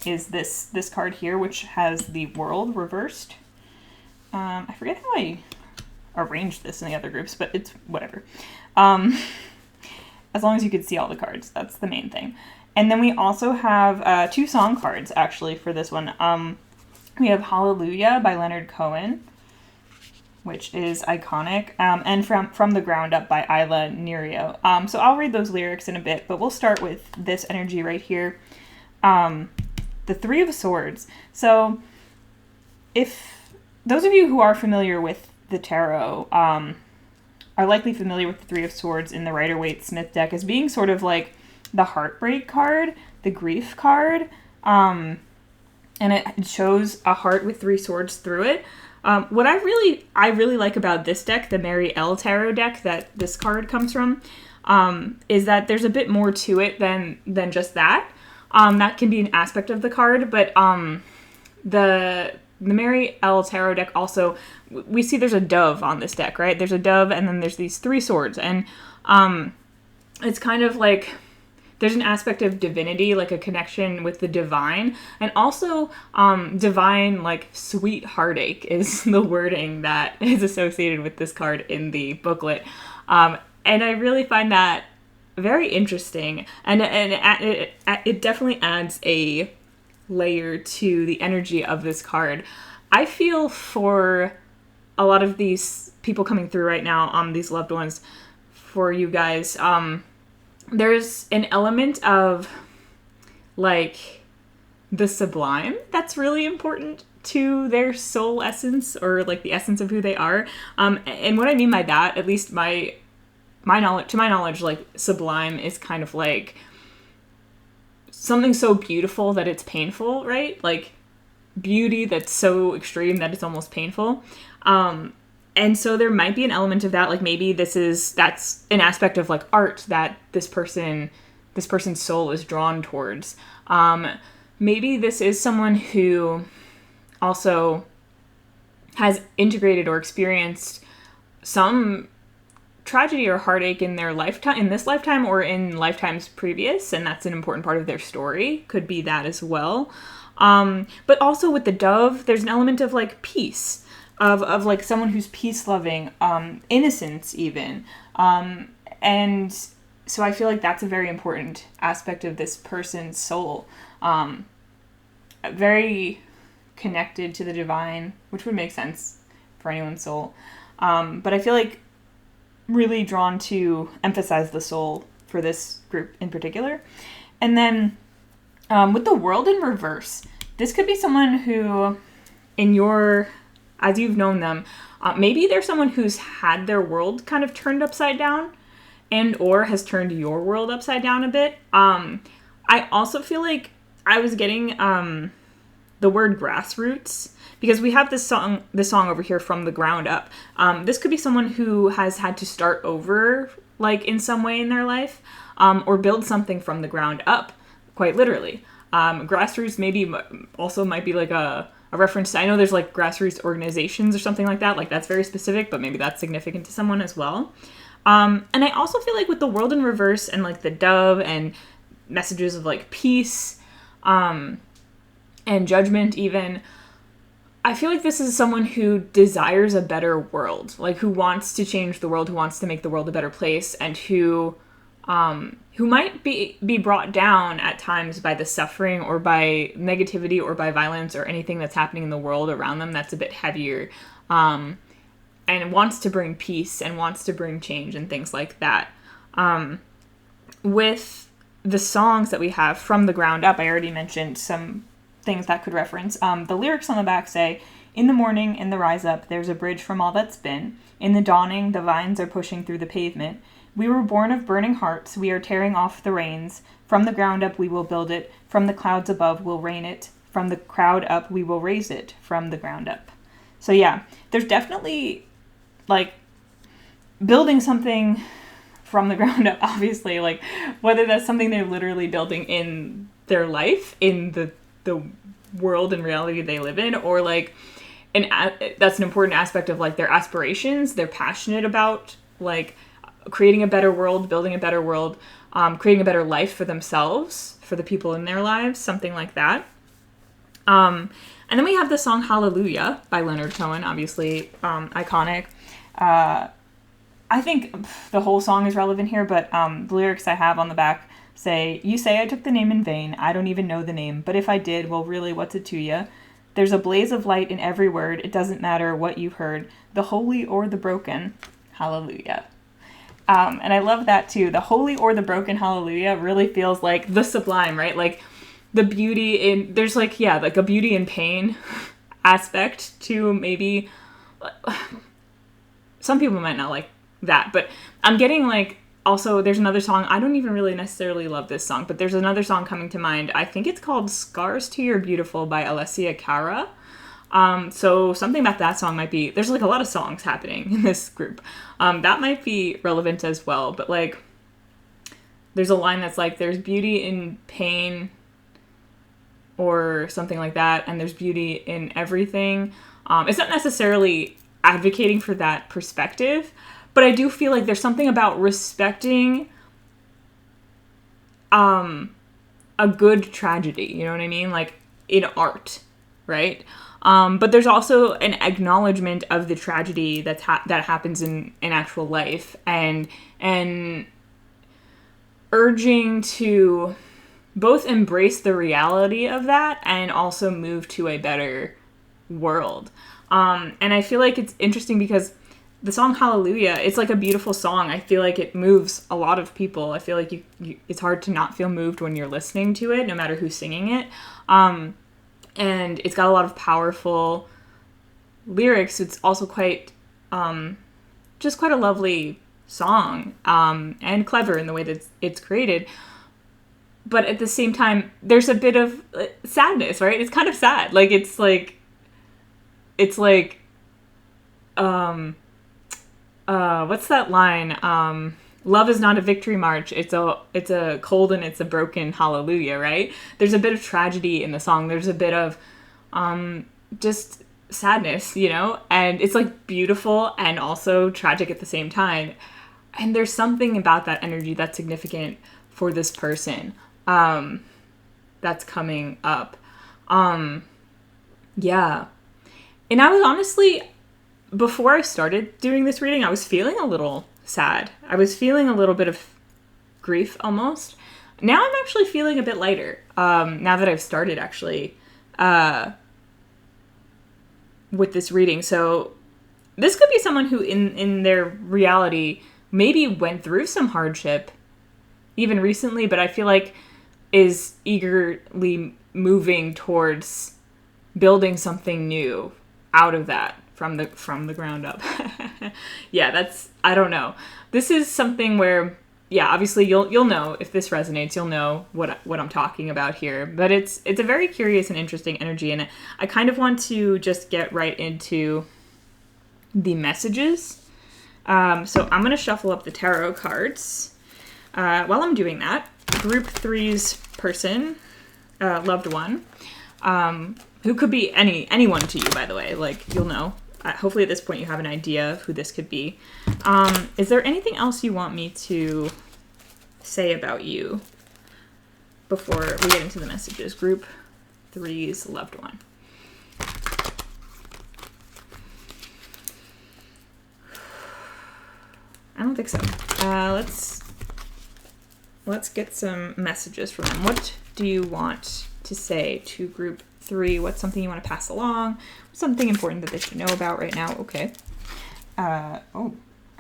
is this card here, which has the World reversed. I forget how I arranged this in the other groups, but it's whatever. As long as you could see all the cards, that's the main thing. And then we also have two song cards, actually, for this one. We have Hallelujah by Leonard Cohen, which is iconic, and From the Ground Up by Isla Nerio. So I'll read those lyrics in a bit, but we'll start with this energy right here. The Three of Swords. So if those of you who are familiar with the tarot are likely familiar with the Three of Swords in the Rider-Waite-Smith deck as being sort of like the heartbreak card, the grief card, and it shows a heart with three swords through it. What I really like about this deck, the Mary L. Tarot deck that this card comes from, is that there's a bit more to it than just that. That can be an aspect of the card, but the Mary L. Tarot deck also, we see there's a dove on this deck, right? There's a dove, and then there's these three swords, and it's kind of like there's an aspect of divinity, like a connection with the divine, and also divine, like, sweet heartache is the wording that is associated with this card in the booklet. And I really find that very interesting, and it definitely adds a layer to the energy of this card. I feel for a lot of these people coming through right now, these loved ones, for you guys, there's an element of, like, the sublime that's really important to their soul essence, or, like, the essence of who they are. And what I mean by that, at least to my knowledge, like, sublime is kind of like something so beautiful that it's painful, right? Like, beauty that's so extreme that it's almost painful. And so there might be an element of that, like maybe that's an aspect of like art that this person's soul is drawn towards. Maybe this is someone who also has integrated or experienced some tragedy or heartache in their lifetime, in this lifetime or in lifetimes previous, and that's an important part of their story. Could be that as well. But also with the dove, there's an element of like peace, of like someone who's peace loving, innocence even. And so I feel like that's a very important aspect of this person's soul. Very connected to the divine, which would make sense for anyone's soul. But I feel like really drawn to emphasize the soul for this group in particular. And then with the world in reverse, this could be someone who, as you've known them, maybe they're someone who's had their world kind of turned upside down and or has turned your world upside down a bit. I also feel like I was getting the word grassroots, because we have this song over here, From the Ground Up. This could be someone who has had to start over, like in some way in their life, or build something from the ground up, quite literally. Grassroots maybe also might be like a reference to, I know there's like grassroots organizations or something like that. Like that's very specific, but maybe that's significant to someone as well. And I also feel like with the world in reverse and like the dove and messages of like peace, and judgment even, I feel like this is someone who desires a better world, like who wants to change the world, who wants to make the world a better place, and who might be brought down at times by the suffering or by negativity or by violence or anything that's happening in the world around them that's a bit heavier, and wants to bring peace and wants to bring change and things like that. With the songs that we have From the Ground Up, I already mentioned some things that could reference. The lyrics on the back say, "In the morning, in the rise up, there's a bridge from all that's been. In the dawning, the vines are pushing through the pavement. We were born of burning hearts, we are tearing off the reins. From the ground up we will build it, from the clouds above we'll rain it. From the crowd up we will raise it, from the ground up." So yeah, there's definitely like building something from the ground up, obviously, like whether that's something they're literally building in their life, in the world and reality they live in, or like that's an important aspect of like their aspirations. They're passionate about like creating a better world, building a better world, creating a better life for themselves, for the people in their lives, something like that. And then we have the song Hallelujah by Leonard Cohen, obviously iconic. I think the whole song is relevant here, but the lyrics I have on the back say, "You say I took the name in vain. I don't even know the name. But if I did, well, really, what's it to ya? There's a blaze of light in every word. It doesn't matter what you've heard. The holy or the broken. Hallelujah." And I love that too. The holy or the broken hallelujah really feels like the sublime, right? Like the beauty in, there's like, yeah, like a beauty in pain aspect to maybe, some people might not like that, but I'm getting like, also there's another song, I don't even really necessarily love this song, but there's another song coming to mind. I think it's called Scars to Your Beautiful by Alessia Cara. So something about that song might be, there's like a lot of songs happening in this group. That might be relevant as well, but like, there's a line that's like, there's beauty in pain or something like that, and there's beauty in everything. It's not necessarily advocating for that perspective, but I do feel like there's something about respecting a good tragedy, you know what I mean? Like in art, right? But there's also an acknowledgement of the tragedy that happens in actual life, and urging to both embrace the reality of that and also move to a better world. And I feel like it's interesting because the song Hallelujah, it's like a beautiful song. I feel like it moves a lot of people. I feel like it's hard to not feel moved when you're listening to it, no matter who's singing it. And it's got a lot of powerful lyrics. It's also quite, just quite a lovely song, and clever in the way that it's created. But at the same time, there's a bit of sadness, right? It's kind of sad. Like, it's like, what's that line? Love is not a victory march. It's a cold and it's a broken hallelujah, right? There's a bit of tragedy in the song. There's a bit of just sadness, you know? And it's like beautiful and also tragic at the same time. And there's something about that energy that's significant for this person that's coming up. Yeah. And I was honestly, before I started doing this reading, I was feeling a little sad. I was feeling a little bit of grief almost. Now I'm actually feeling a bit lighter. Now that I've started actually with this reading. So this could be someone who in their reality maybe went through some hardship even recently, but I feel like is eagerly moving towards building something new out of that from the ground up. Yeah, that's, I don't know. This is something where, yeah, obviously you'll know if this resonates. You'll know what I'm talking about here. But it's a very curious and interesting energy, and I kind of want to just get right into the messages. So I'm gonna shuffle up the tarot cards. While I'm doing that, Group 3's person, loved one, who could be anyone to you, by the way. Like, you'll know. Hopefully at this point you have an idea of who this could be. Is there anything else you want me to say about you before we get into the messages? Group 3's loved one. I don't think so. Let's get some messages from them. What do you want to say to Group 3? What's something you want to pass along? Something important that they should know about right now? Okay. All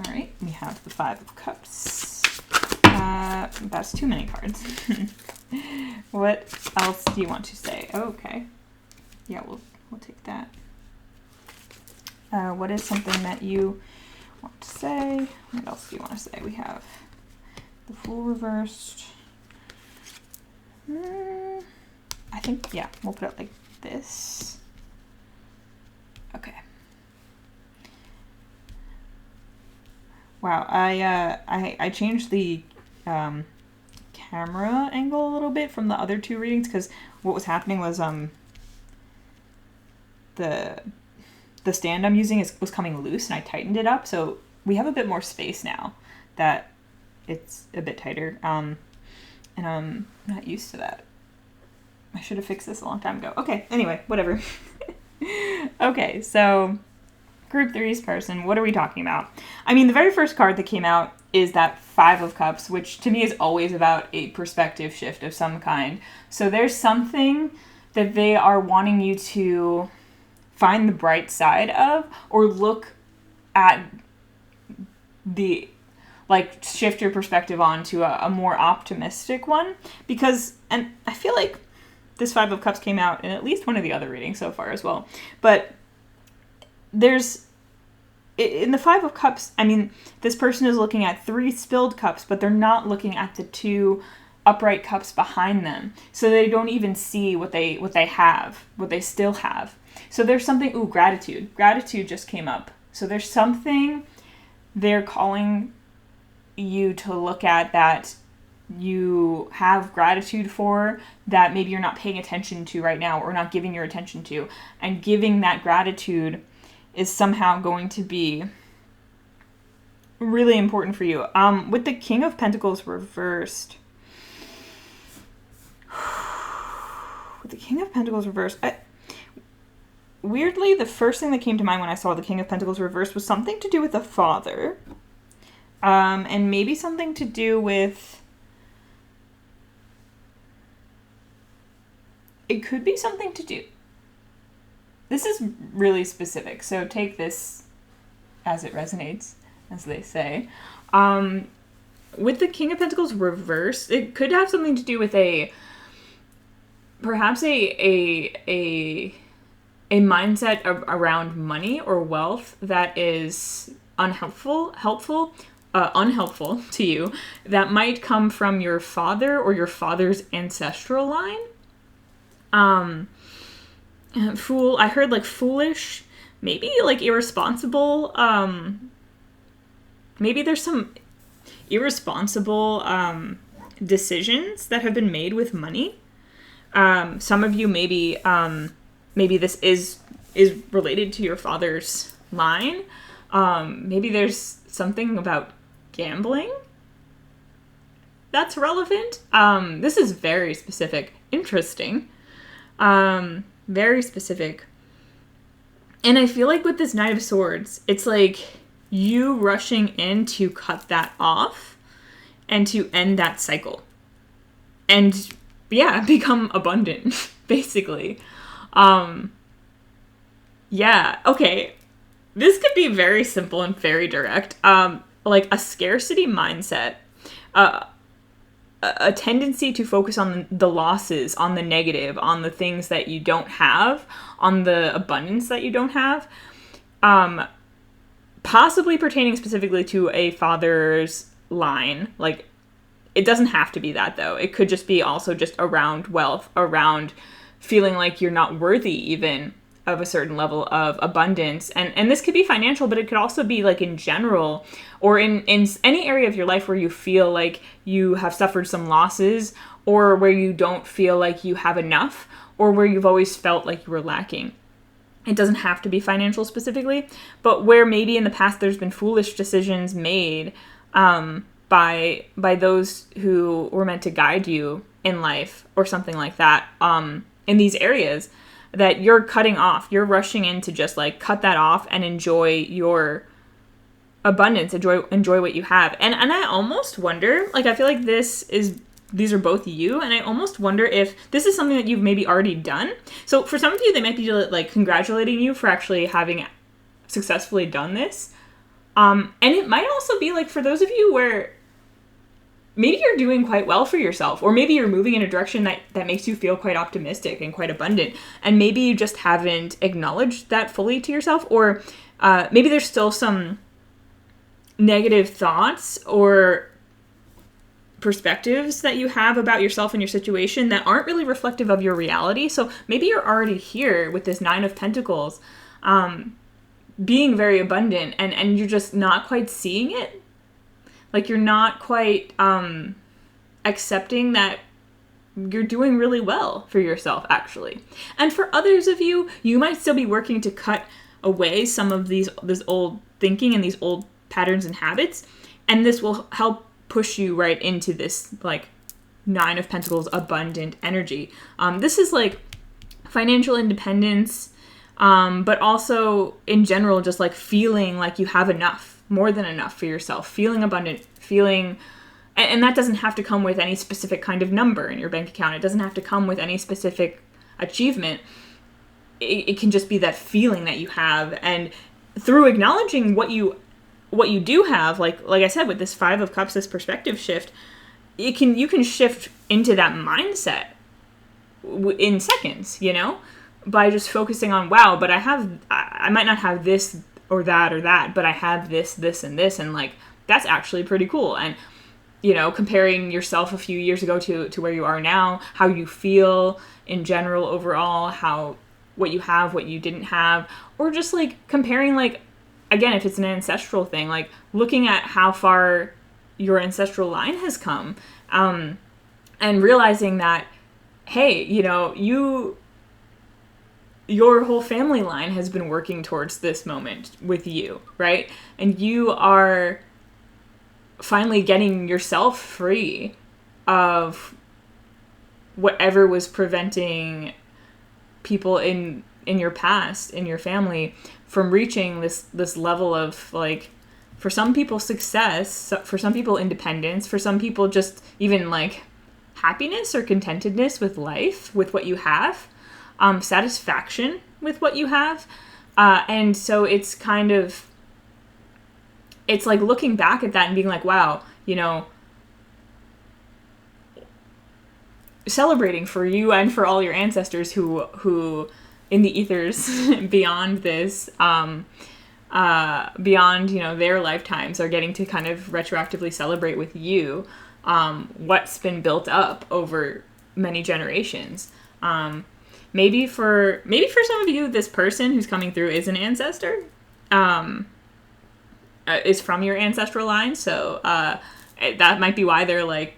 right. We have the 5 of Cups. That's too many cards. What else do you want to say? Okay. Yeah, we'll take that. What is something that you want to say? What else do you want to say? We have the Fool reversed. I think, yeah, we'll put it like this. Okay. Wow, I changed the camera angle a little bit from the other 2 readings because what was happening was the stand I'm using was coming loose, and I tightened it up, so we have a bit more space now that it's a bit tighter, and I'm not used to that. I should have fixed this a long time ago. Okay, anyway, whatever. Okay, so Group 3's person, what are we talking about? I mean, the very first card that came out is that 5 of Cups, which to me is always about a perspective shift of some kind. So there's something that they are wanting you to find the bright side of, or look at the, like, shift your perspective on to a more optimistic one. Because, and I feel like this 5 of Cups came out in at least one of the other readings so far as well. But there's, in the 5 of Cups, I mean, this person is looking at 3 spilled cups, but they're not looking at the 2 upright cups behind them. So they don't even see what they have, what they still have. So there's something, gratitude. Gratitude just came up. So there's something they're calling you to look at that you have gratitude for, that maybe you're not paying attention to right now or not giving your attention to. And giving that gratitude is somehow going to be really important for you. With the King of Pentacles reversed, with the King of Pentacles reversed, weirdly, the first thing that came to mind when I saw the King of Pentacles reversed was something to do with the father. And maybe something to do with, it could be something to do, this is really specific, so take this as it resonates, as they say. With the King of Pentacles reversed, it could have something to do with perhaps a mindset around money or wealth that is unhelpful to you, that might come from your father or your father's ancestral line. Fool, I heard like foolish, maybe like irresponsible, maybe there's some irresponsible decisions that have been made with money. Some of you maybe this is related to your father's line. Maybe there's something about gambling that's relevant. This is very specific. Interesting. Very specific. And I feel like with this Knight of Swords, it's like you rushing in to cut that off and to end that cycle. And yeah, become abundant, basically. Yeah, okay. This could be very simple and very direct. Like a scarcity mindset. A tendency to focus on the losses, on the negative, on the things that you don't have, on the abundance that you don't have. Possibly pertaining specifically to a father's line. Like, it doesn't have to be that, though. It could just be also just around wealth, around feeling like you're not worthy even of a certain level of abundance. And this could be financial, but it could also be like in general, or in any area of your life where you feel like you have suffered some losses, or where you don't feel like you have enough, or where you've always felt like you were lacking. It doesn't have to be financial specifically, but where maybe in the past there's been foolish decisions made by those who were meant to guide you in life or something like that, in these areas that you're cutting off. You're rushing in to just like cut that off and enjoy your abundance, enjoy what you have. And I almost wonder, like, I feel like these are both you, and I almost wonder if this is something that you've maybe already done. So for some of you, they might be like congratulating you for actually having successfully done this. And it might also be like for those of you where maybe you're doing quite well for yourself, or maybe you're moving in a direction that makes you feel quite optimistic and quite abundant, and maybe you just haven't acknowledged that fully to yourself, or maybe there's still some negative thoughts or perspectives that you have about yourself and your situation that aren't really reflective of your reality. So maybe you're already here with this Nine of Pentacles, being very abundant, and you're just not quite seeing it. Like, you're not quite accepting that you're doing really well for yourself, actually. And for others of you, you might still be working to cut away some of this old thinking and these old patterns and habits. And this will help push you right into this, like, Nine of Pentacles abundant energy. This is, like, financial independence, but also, in general, just, like, feeling like you have enough. More than enough for yourself, feeling abundant, and that doesn't have to come with any specific kind of number in your bank account. It doesn't have to come with any specific achievement. It can just be that feeling that you have, and through acknowledging what you do have, like I said, with this Five of Cups, this perspective shift, you can shift into that mindset in seconds, by just focusing on, wow, but I might not have this or that, but I have this, and this, and like, that's actually pretty cool. And, comparing yourself a few years ago to where you are now, how you feel in general overall, what you have, what you didn't have, or just like comparing, like, again, if it's an ancestral thing, like looking at how far your ancestral line has come, and realizing that, hey, your whole family line has been working towards this moment with you, right? And you are finally getting yourself free of whatever was preventing people in your past, in your family, from reaching this level of, like, for some people success, for some people independence, for some people just even like happiness or contentedness with life, with what you have. Satisfaction with what you have. And so it's like looking back at that and being like, wow, celebrating for you and for all your ancestors who in the ethers beyond this, beyond, their lifetimes, are getting to kind of retroactively celebrate with you, what's been built up over many generations. Maybe for some of you, this person who's coming through is an ancestor, is from your ancestral line. So that might be why they're like,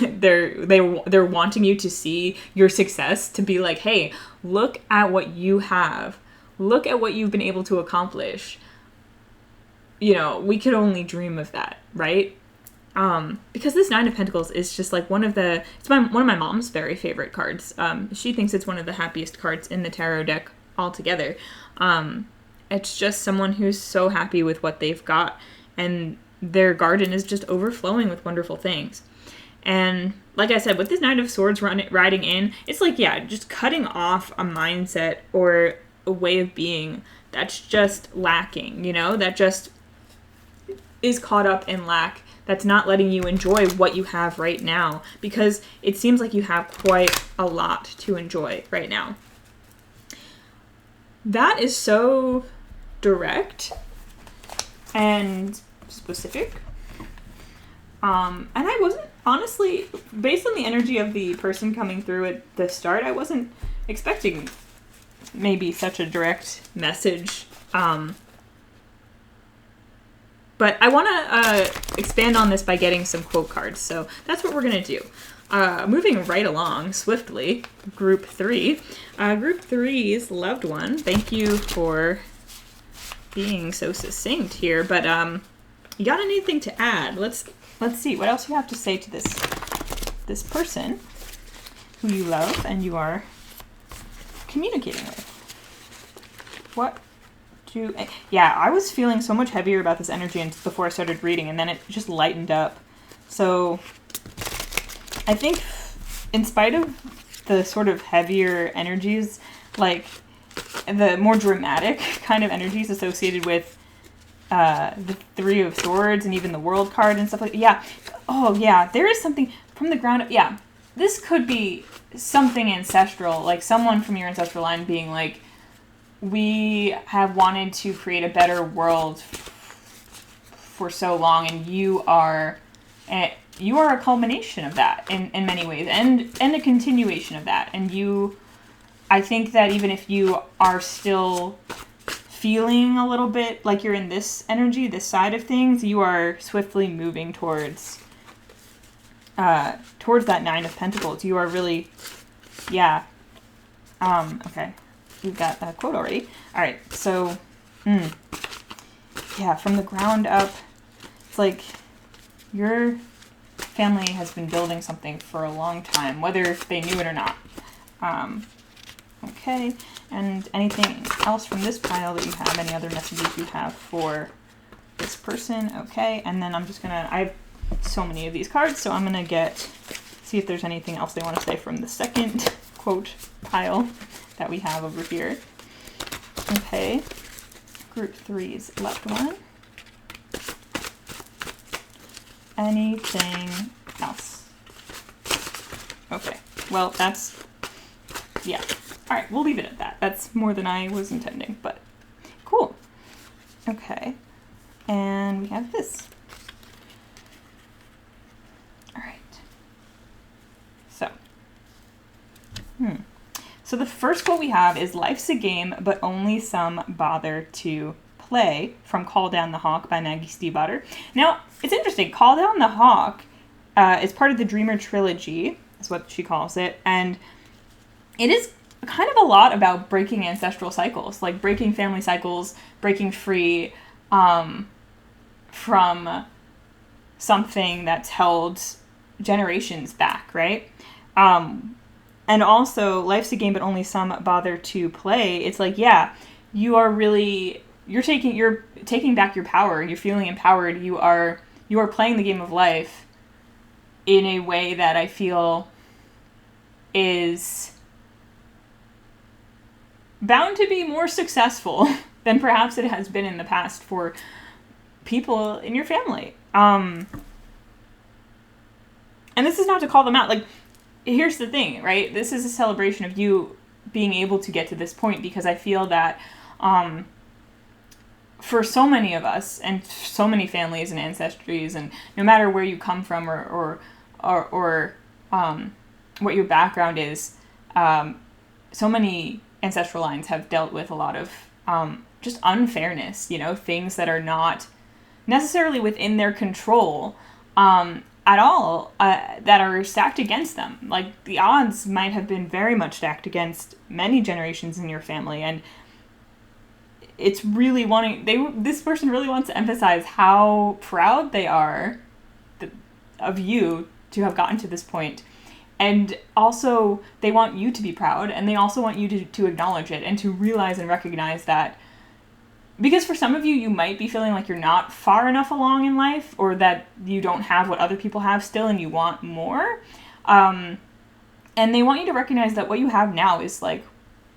they're wanting you to see your success, to be like, hey, look at what you have, look at what you've been able to accomplish. We could only dream of that, right? Because this Nine of Pentacles is just like one of my mom's very favorite cards. She thinks it's one of the happiest cards in the tarot deck altogether. It's just someone who's so happy with what they've got, and their garden is just overflowing with wonderful things. And like I said, with this Knight of Swords riding in, it's like, yeah, just cutting off a mindset or a way of being that's just lacking, that just is caught up in lack, that's not letting you enjoy what you have right now, because it seems like you have quite a lot to enjoy right now. That is so direct and specific. And I wasn't, honestly, based on the energy of the person coming through at the start, I wasn't expecting maybe such a direct message. But I want to expand on this by getting some quote cards. So that's what we're going to do. Moving right along swiftly, Group 3. Group 3's loved one, thank you for being so succinct here. But you got anything to add? Let's see. What else you have to say to this person who you love and you are communicating with? Yeah, I was feeling so much heavier about this energy before I started reading, and then it just lightened up. So I think in spite of the sort of heavier energies, like the more dramatic kind of energies associated with the Three of Swords and even the World card and stuff like that. Yeah. Oh, yeah. There is something from the ground up. Yeah. This could be something ancestral, like someone from your ancestral line being like, we have wanted to create a better world for so long, and you are a culmination of that in many ways, and a continuation of that. And I think that even if you are still feeling a little bit like you're in this energy, this side of things, you are swiftly moving towards that Nine of Pentacles. You are really, yeah. Okay. We've got a quote already. All right. So, yeah, from the ground up, it's like your family has been building something for a long time, whether they knew it or not. Okay. And anything else from this pile that you have, any other messages you have for this person? Okay. And then I'm just going to, I have so many of these cards, so I'm going to see if there's anything else they want to say from the second quote pile that we have over here. Okay. Group 3's left one. Anything else? Okay. Well, yeah. All right, we'll leave it at that. That's more than I was intending, but cool. Okay. And we have this. All right. So the first quote we have is, "Life's a game, but only some bother to play," from Call Down the Hawk by Maggie Stiefvater. Now, it's interesting. Call Down the Hawk is part of the Dreamer trilogy, is what she calls it, and it is kind of a lot about breaking ancestral cycles, like breaking family cycles, breaking free from something that's held generations back, right? And also, life's a game, but only some bother to play. It's like, yeah, you're taking back your power. You're feeling empowered. You are playing the game of life in a way that I feel is bound to be more successful than perhaps it has been in the past for people in your family. And this is not to call them out. Like, here's the thing, right? This is a celebration of you being able to get to this point, because I feel that for so many of us and so many families and ancestries, and no matter where you come from or what your background is, so many ancestral lines have dealt with a lot of just unfairness, things that are not necessarily within their control at all, that are stacked against them. Like, the odds might have been very much stacked against many generations in your family, and it's really this person really wants to emphasize how proud they are of you to have gotten to this point. And also, they want you to be proud, and they also want you to acknowledge it and to realize and recognize that. Because for some of you, you might be feeling like you're not far enough along in life, or that you don't have what other people have still and you want more. And they want you to recognize that what you have now is like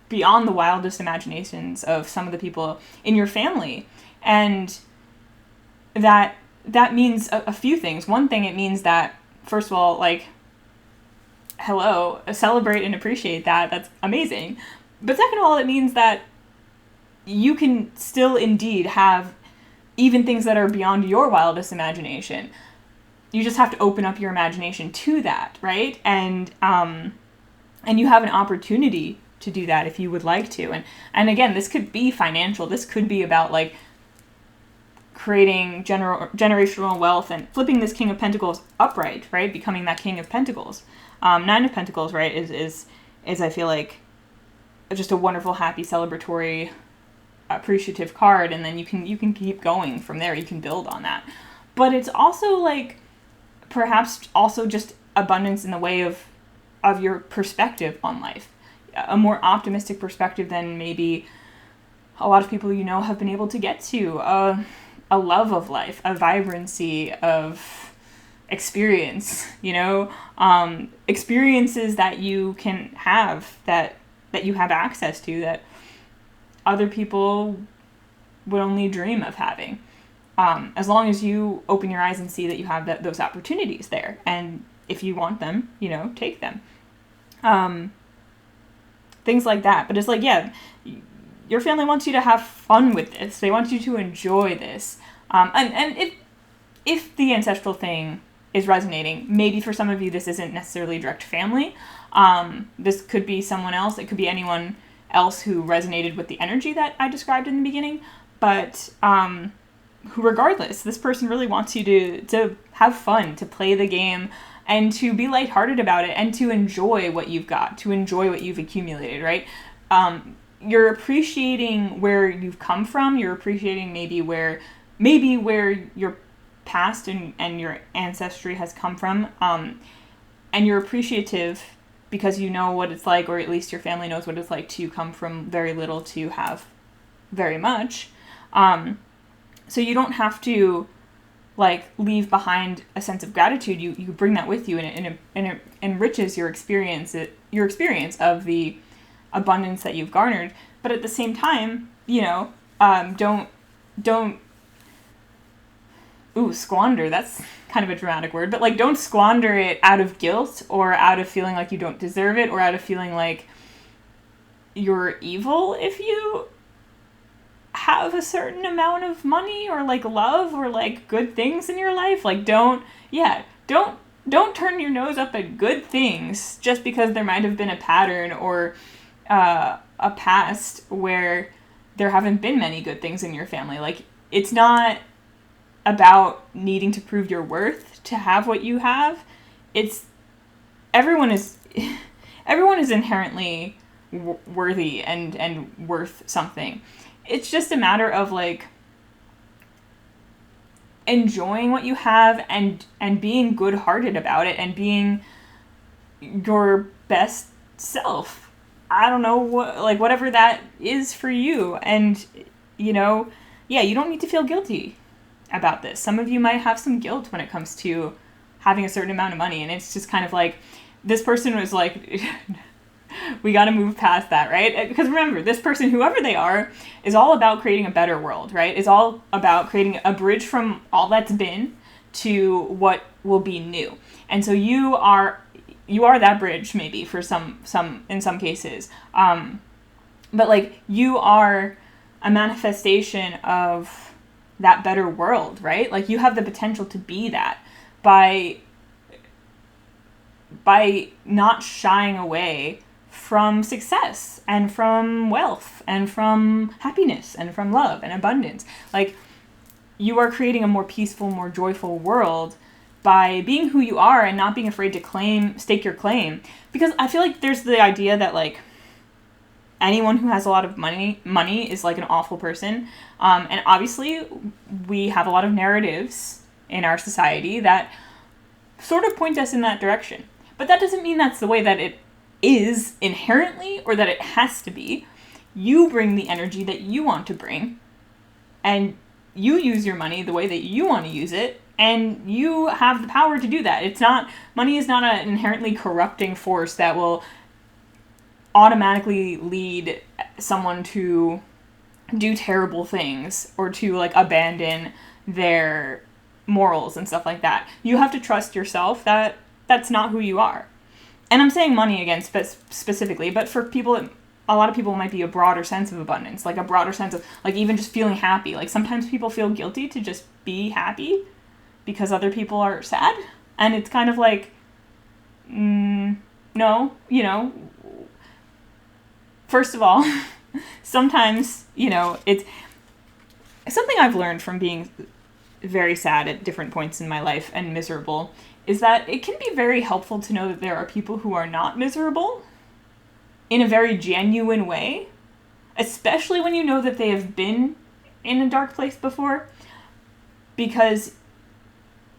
beyond the wildest imaginations of some of the people in your family. And that means a few things. One thing, it means that, first of all, like, hello, celebrate and appreciate that. That's amazing. But second of all, it means that you can still indeed have even things that are beyond your wildest imagination. You just have to open up your imagination to that, right? And you have an opportunity to do that if you would like to. And again, this could be financial. This could be about like creating generational wealth and flipping this King of Pentacles upright, right? Becoming that King of Pentacles. Nine of Pentacles, right, is I feel like just a wonderful, happy, celebratory, appreciative card, and then you can keep going from there. You can build on that. But it's also like perhaps also just abundance in the way of your perspective on life. A more optimistic perspective than maybe a lot of people have been able to get to. A love of life, a vibrancy of experience, experiences that you can have, that you have access to, that other people would only dream of having. As long as you open your eyes and see that you have those opportunities there. And if you want them, take them. Things like that. But it's like, yeah, your family wants you to have fun with this. They want you to enjoy this. And if the ancestral thing is resonating, maybe for some of you this isn't necessarily direct family. This could be someone else. It could be anyone else who resonated with the energy that I described in the beginning. But who, regardless, this person really wants you to have fun, to play the game, and to be lighthearted about it, and to enjoy what you've got, to enjoy what you've accumulated, right? You're appreciating where you've come from. You're appreciating maybe where your past and your ancestry has come from. And you're appreciative because you know what it's like, or at least your family knows what it's like to come from very little to have very much. So you don't have to like leave behind a sense of gratitude. You bring that with you, and it enriches your experience of the abundance that you've garnered. But at the same time, don't squander. That's kind of a dramatic word, but like don't squander it out of guilt, or out of feeling like you don't deserve it, or out of feeling like you're evil if you have a certain amount of money, or like love, or like good things in your life. Like don't turn your nose up at good things just because there might have been a pattern or a past where there haven't been many good things in your family. Like, it's not about needing to prove your worth to have what you have. It's everyone is inherently worthy and worth something. It's just a matter of like enjoying what you have and being good-hearted about it, and being your best self. I don't know whatever that is for you. And you don't need to feel guilty about this. Some of you might have some guilt when it comes to having a certain amount of money, and it's just kind of like this person was like we got to move past that, right? Because remember, this person, whoever they are, is all about creating a better world, right? Is all about creating a bridge from all that's been to what will be new. And so you are that bridge, maybe for some in some cases. But like, you are a manifestation of that better world, right? Like, you have the potential to be that by not shying away from success and from wealth and from happiness and from love and abundance. Like, you are creating a more peaceful, more joyful world by being who you are and not being afraid to stake your claim. Because I feel like there's the idea that like anyone who has a lot of money is like an awful person. And obviously we have a lot of narratives in our society that sort of point us in that direction. But that doesn't mean that's the way that it is inherently or that it has to be. You bring the energy that you want to bring, and you use your money the way that you want to use it, and you have the power to do that. Money is not an inherently corrupting force that will automatically lead someone to do terrible things or to like abandon their morals and stuff like that. You have to trust yourself that that's not who you are. And I'm saying money again specifically, but for people, a lot of people might be a broader sense of abundance, like a broader sense of like even just feeling happy. Like sometimes people feel guilty to just be happy because other people are sad. And it's kind of like, no, you know, first of all, sometimes, you know, it's something I've learned from being very sad at different points in my life and miserable is that it can be very helpful to know that there are people who are not miserable in a very genuine way, especially when you know that they have been in a dark place before, because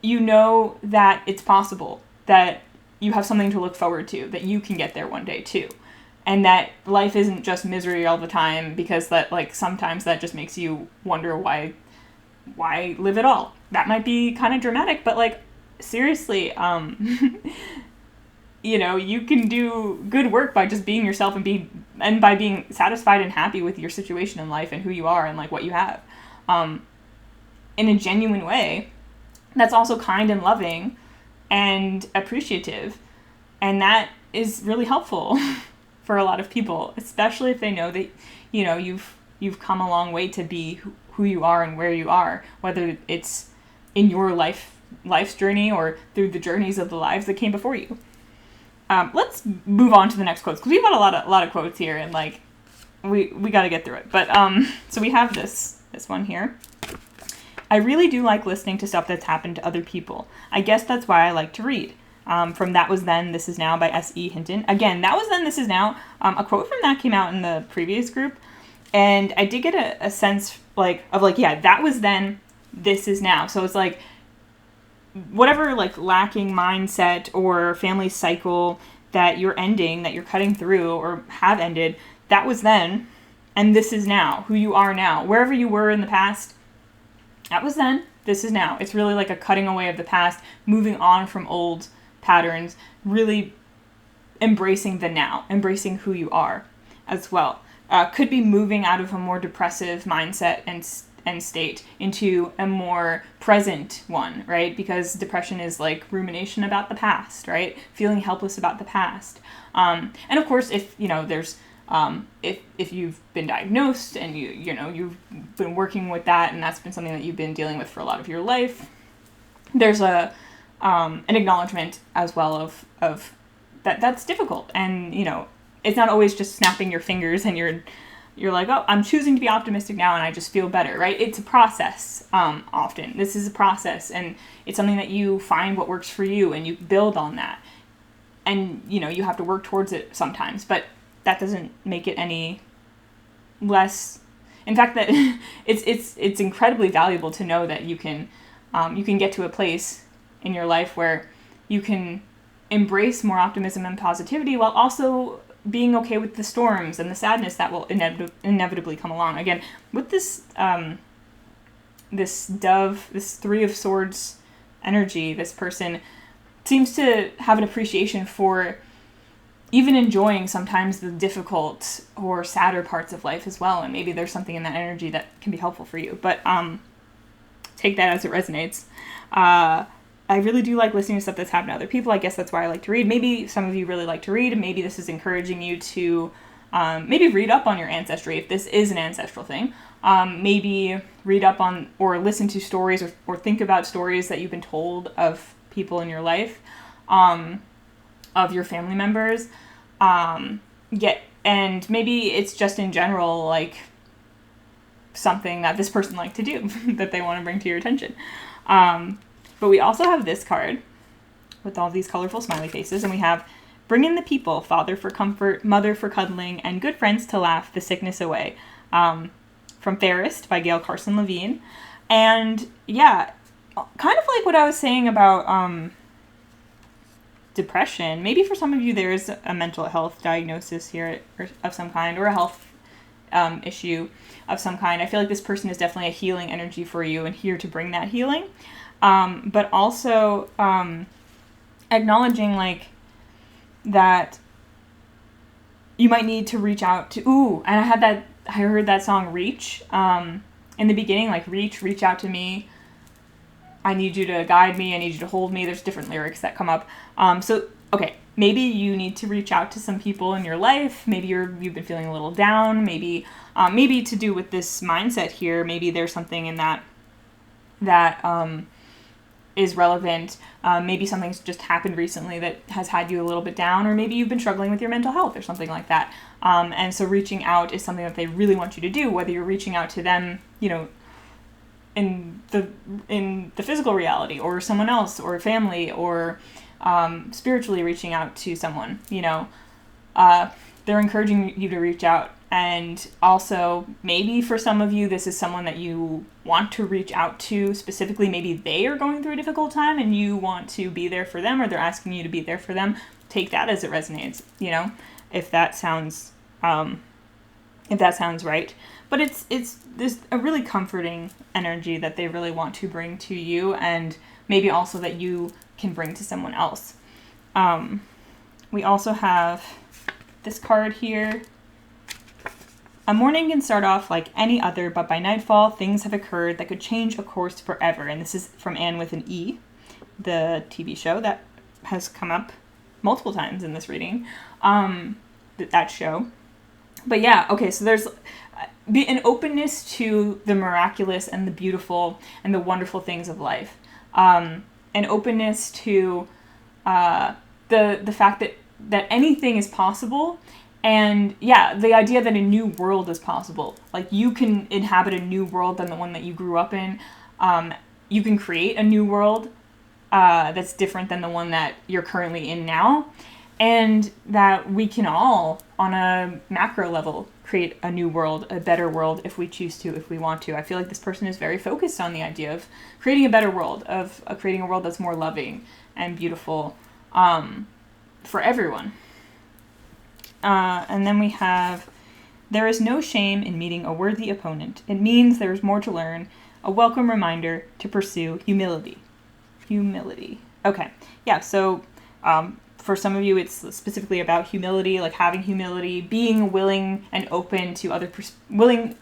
you know that it's possible, that you have something to look forward to, that you can get there one day too. And that life isn't just misery all the time, because that like sometimes that just makes you wonder why live at all. That might be kind of dramatic, but like seriously, you know, you can do good work by just being yourself and by being satisfied and happy with your situation in life and who you are and like what you have, in a genuine way that's also kind and loving and appreciative. And that is really helpful for a lot of people, especially if they know that, you know, you've come a long way to be who you are and where you are, whether it's in your life's journey or through the journeys of the lives that came before you. Let's move on to the next quotes, because we've got a lot of quotes here, and like we got to get through it. But so we have this one here. I really do like listening to stuff that's happened to other people. I guess that's why I like to read. From That Was Then, This Is Now by S.E. Hinton. Again, That Was Then, This Is Now. A quote from that came out in the previous group, and I did get a sense yeah, that was then, this is now. So it's like whatever like lacking mindset or family cycle that you're ending, that you're cutting through or have ended, that was then, and this is now, who you are now. Wherever you were in the past, that was then, this is now. It's really like a cutting away of the past, moving on from old patterns, really embracing the now, embracing who you are as well. Could be moving out of a more depressive mindset and state into a more present one, right? Because depression is like rumination about the past, right? Feeling helpless about the past. And of course, if, you know, there's, if you've been diagnosed and you know, you've been working with that and that's been something that you've been dealing with for a lot of your life, there's an acknowledgement as well of that's difficult. And, you know, it's not always just snapping your fingers and you're like, oh, I'm choosing to be optimistic now and I just feel better, right? It's a process, often. This is a process, and it's something that you find what works for you and you build on that. And, you know, you have to work towards it sometimes, but that doesn't make it any less. In fact, that it's incredibly valuable to know that you can get to a place in your life where you can embrace more optimism and positivity while also being okay with the storms and the sadness that will inevitably come along. Again, with this this dove, this Three of Swords energy, this person seems to have an appreciation for even enjoying sometimes the difficult or sadder parts of life as well. And maybe there's something in that energy that can be helpful for you. But take that as it resonates. I really do like listening to stuff that's happened to other people. I guess that's why I like to read. Maybe some of you really like to read, and maybe this is encouraging you to maybe read up on your ancestry, if this is an ancestral thing. Maybe read up on or listen to stories or think about stories that you've been told of people in your life, of your family members. And maybe it's just in general like something that this person liked to do that they want to bring to your attention. But we also have this card with all these colorful smiley faces, and we have Bring in the People, Father for Comfort, Mother for Cuddling, and Good Friends to Laugh the Sickness Away, from Fairest by Gail Carson Levine. And yeah, kind of like what I was saying about depression. Maybe for some of you there's a mental health diagnosis here of some kind, or a health issue of some kind. I feel like this person is definitely a healing energy for you and here to bring that healing. But also acknowledging like that you might need to reach out to, and I heard that song Reach in the beginning, like reach out to me. I need you to guide me. I need you to hold me. There's different lyrics that come up. Okay, maybe you need to reach out to some people in your life. Maybe you've been feeling a little down. Maybe to do with this mindset here. Maybe there's something in that is relevant. Maybe something's just happened recently that has had you a little bit down, or maybe you've been struggling with your mental health or something like that. And so reaching out is something that they really want you to do, whether you're reaching out to them, in the physical reality, or someone else, or family, or spiritually reaching out to someone. They're encouraging you to reach out. And also, maybe for some of you, this is someone that you want to reach out to specifically. Maybe they are going through a difficult time and you want to be there for them, or they're asking you to be there for them. Take that as it resonates, if that sounds right. But it's this a really comforting energy that they really want to bring to you, and maybe also that you can bring to someone else. We also have this card here. A morning can start off like any other, but by nightfall, things have occurred that could change a course forever. And this is from Anne with an E, the TV show that has come up multiple times in this reading, that show. But yeah, okay, so there's an openness to the miraculous and the beautiful and the wonderful things of life. An openness to the fact that anything is possible. And yeah, the idea that a new world is possible. Like, you can inhabit a new world than the one that you grew up in. You can create a new world that's different than the one that you're currently in now. And that we can all, on a macro level, create a new world, a better world, if we choose to, if we want to. I feel like this person is very focused on the idea of creating a better world, of creating a world that's more loving and beautiful for everyone. And then we have, there is no shame in meeting a worthy opponent. It means there is more to learn, a welcome reminder to pursue humility. Okay, yeah, so for some of you, it's specifically about humility, like having humility, being willing and open to willing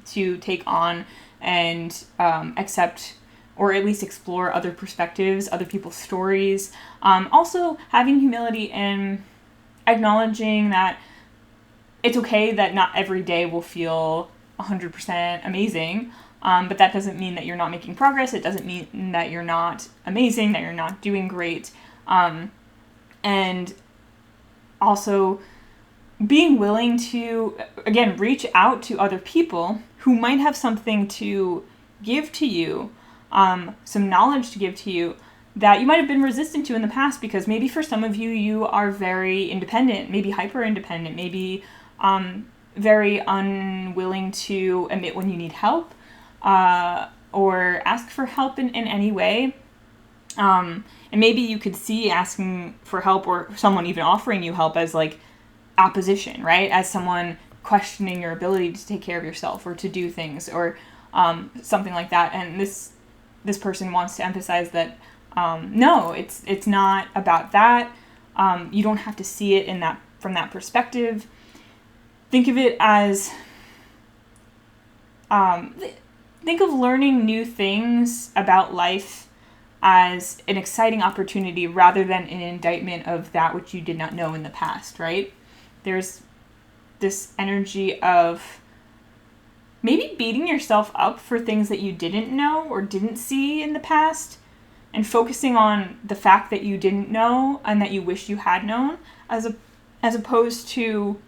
to take on and accept, or at least explore other perspectives, other people's stories. Also having humility and acknowledging that it's okay that not every day will feel 100% amazing, but that doesn't mean that you're not making progress. It doesn't mean that you're not amazing, that you're not doing great. And also being willing to, again, reach out to other people who might have something to give to you, some knowledge to give to you, that you might have been resistant to in the past, because maybe for some of you, you are very independent, maybe hyper independent, maybe very unwilling to admit when you need help, or ask for help in any way. And maybe you could see asking for help, or someone even offering you help, as like opposition, right? As someone questioning your ability to take care of yourself or to do things, or something like that. And this person wants to emphasize that no, it's not about that. You don't have to see it from that perspective. Think of it as, think of learning new things about life as an exciting opportunity rather than an indictment of that which you did not know in the past, right? There's this energy of maybe beating yourself up for things that you didn't know or didn't see in the past, and focusing on the fact that you didn't know and that you wish you had known, as opposed to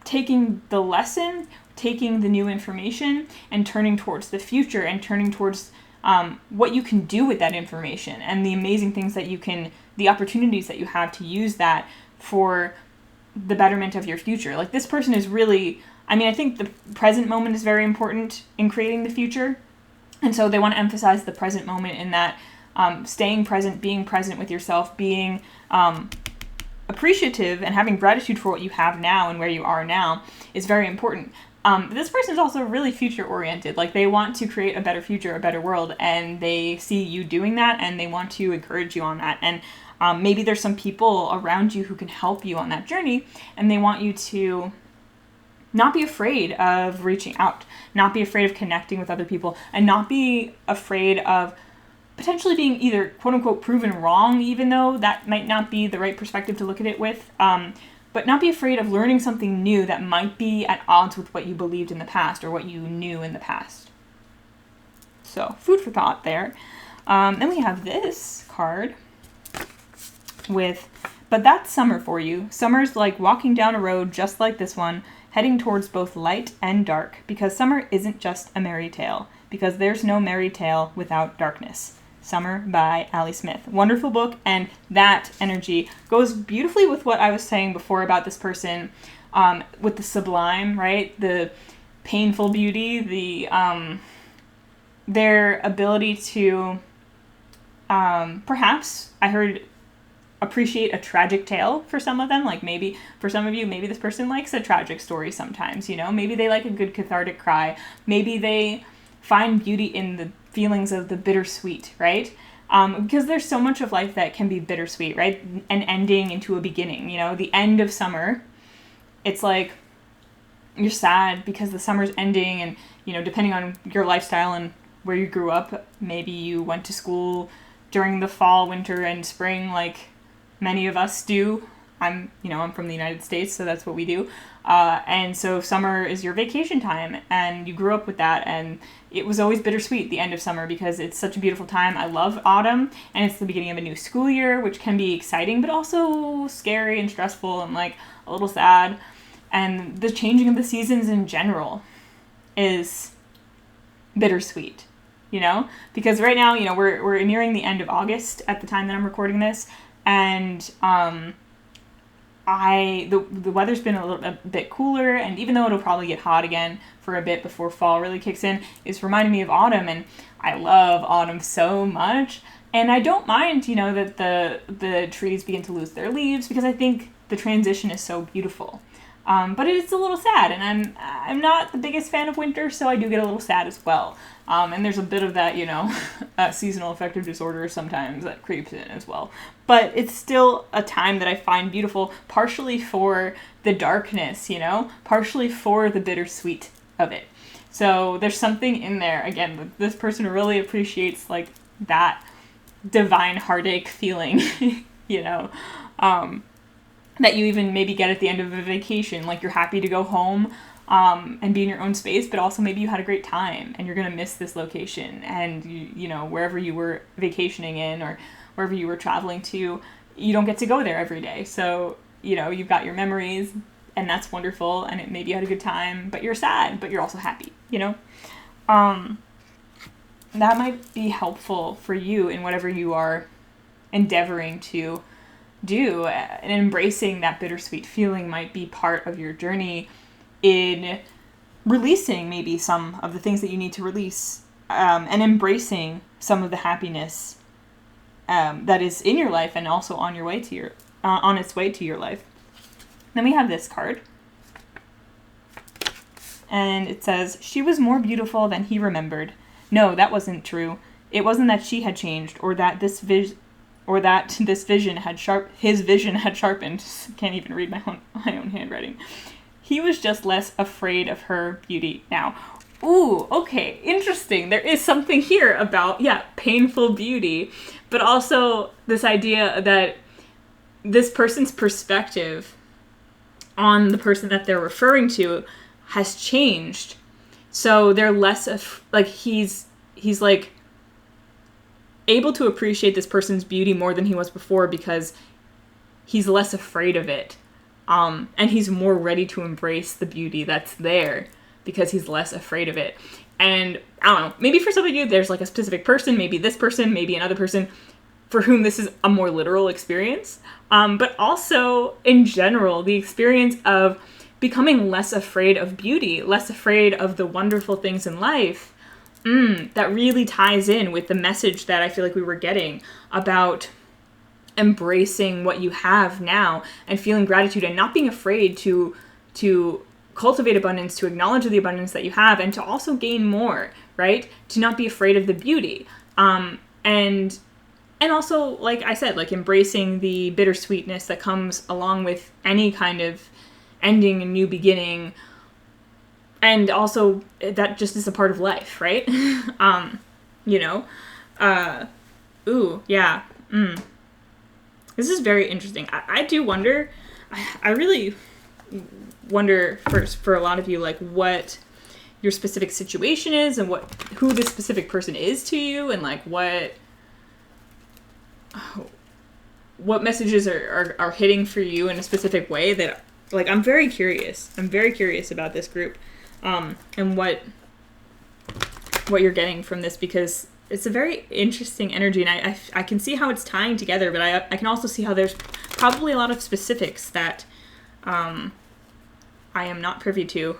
taking the lesson, taking the new information, and turning towards the future, and turning towards what you can do with that information, and the amazing things that the opportunities that you have to use that for the betterment of your future. Like, this person is really, I think the present moment is very important in creating the future. And so they want to emphasize the present moment in that staying present, being present with yourself, being appreciative and having gratitude for what you have now and where you are now is very important. This person is also really future oriented. Like, they want to create a better future, a better world, and they see you doing that, and they want to encourage you on that. And maybe there's some people around you who can help you on that journey, and they want you to not be afraid of reaching out, not be afraid of connecting with other people, and not be afraid of potentially being either quote unquote proven wrong, even though that might not be the right perspective to look at it with, but not be afraid of learning something new that might be at odds with what you believed in the past or what you knew in the past. So, food for thought there. Then we have this card with, but that's summer for you. Summer's like walking down a road just like this one, heading towards both light and dark, because summer isn't just a merry tale, because there's no merry tale without darkness. Summer by Ali Smith. Wonderful book, and that energy goes beautifully with what I was saying before about this person, with the sublime, right? The painful beauty, their ability to, perhaps, I heard, appreciate a tragic tale for some of them. Like, maybe for some of you, maybe this person likes a tragic story sometimes, you know? Maybe they like a good cathartic cry. Maybe they find beauty in the feelings of the bittersweet, right? Because there's so much of life that can be bittersweet, right? An ending into a beginning, you know? The end of summer, it's like you're sad because the summer's ending, and, you know, depending on your lifestyle and where you grew up, maybe you went to school during the fall, winter, and spring, like many of us do. I'm from the United States, so that's what we do. And so summer is your vacation time, and you grew up with that, and it was always bittersweet, the end of summer, because it's such a beautiful time. I love autumn, and it's the beginning of a new school year, which can be exciting, but also scary and stressful and, like, a little sad. And the changing of the seasons in general is bittersweet, you know? Because right now, you know, we're nearing the end of August at the time that I'm recording this, and the weather's been a bit cooler, and even though it'll probably get hot again for a bit before fall really kicks in, it's reminding me of autumn, and I love autumn so much. And I don't mind, you know, that the trees begin to lose their leaves, because I think the transition is so beautiful. But it's a little sad, and I'm not the biggest fan of winter, so I do get a little sad as well. And there's a bit of that, you know, seasonal affective disorder sometimes that creeps in as well. But it's still a time that I find beautiful, partially for the darkness, you know, partially for the bittersweet of it. So there's something in there, again, this person really appreciates, like, that divine heartache feeling, you know, that you even maybe get at the end of a vacation. Like, you're happy to go home and be in your own space, but also maybe you had a great time and you're going to miss this location, and you know, wherever you were vacationing in or wherever you were traveling to, you don't get to go there every day. So, you know, you've got your memories, and that's wonderful, and it maybe you had a good time, but you're sad, but you're also happy, you know? That might be helpful for you in whatever you are endeavoring to do, and embracing that bittersweet feeling might be part of your journey in releasing maybe some of the things that you need to release, and embracing some of the happiness that is in your life and also on your way to your on its way to your life. Then we have this card, and it says, "She was more beautiful than he remembered. No, that wasn't true. It wasn't that she had changed, or that this vision his vision had sharpened." Can't even read my own handwriting. "He was just less afraid of her beauty now." Ooh, okay, interesting. There is something here about, painful beauty, but also this idea that this person's perspective on the person that they're referring to has changed. So they're less he's like able to appreciate this person's beauty more than he was before, because he's less afraid of it. And he's more ready to embrace the beauty that's there because he's less afraid of it. And I don't know, maybe for some of you, there's like a specific person, maybe this person, maybe another person, for whom this is a more literal experience. But also, in general, the experience of becoming less afraid of beauty, less afraid of the wonderful things in life, that really ties in with the message that I feel like we were getting about embracing what you have now and feeling gratitude and not being afraid to cultivate abundance, to acknowledge the abundance that you have, and to also gain more, right? To not be afraid of the beauty. And also, like I said, like embracing the bittersweetness that comes along with any kind of ending and new beginning. And also that just is a part of life, right? You know? Yeah. This is very interesting. I do wonder, I really wonder for a lot of you, like what your specific situation is and who this specific person is to you, and like what messages are hitting for you in a specific way that, like, I'm very curious about this group, and what you're getting from this, because it's a very interesting energy, and I can see how it's tying together, but I can also see how there's probably a lot of specifics that I am not privy to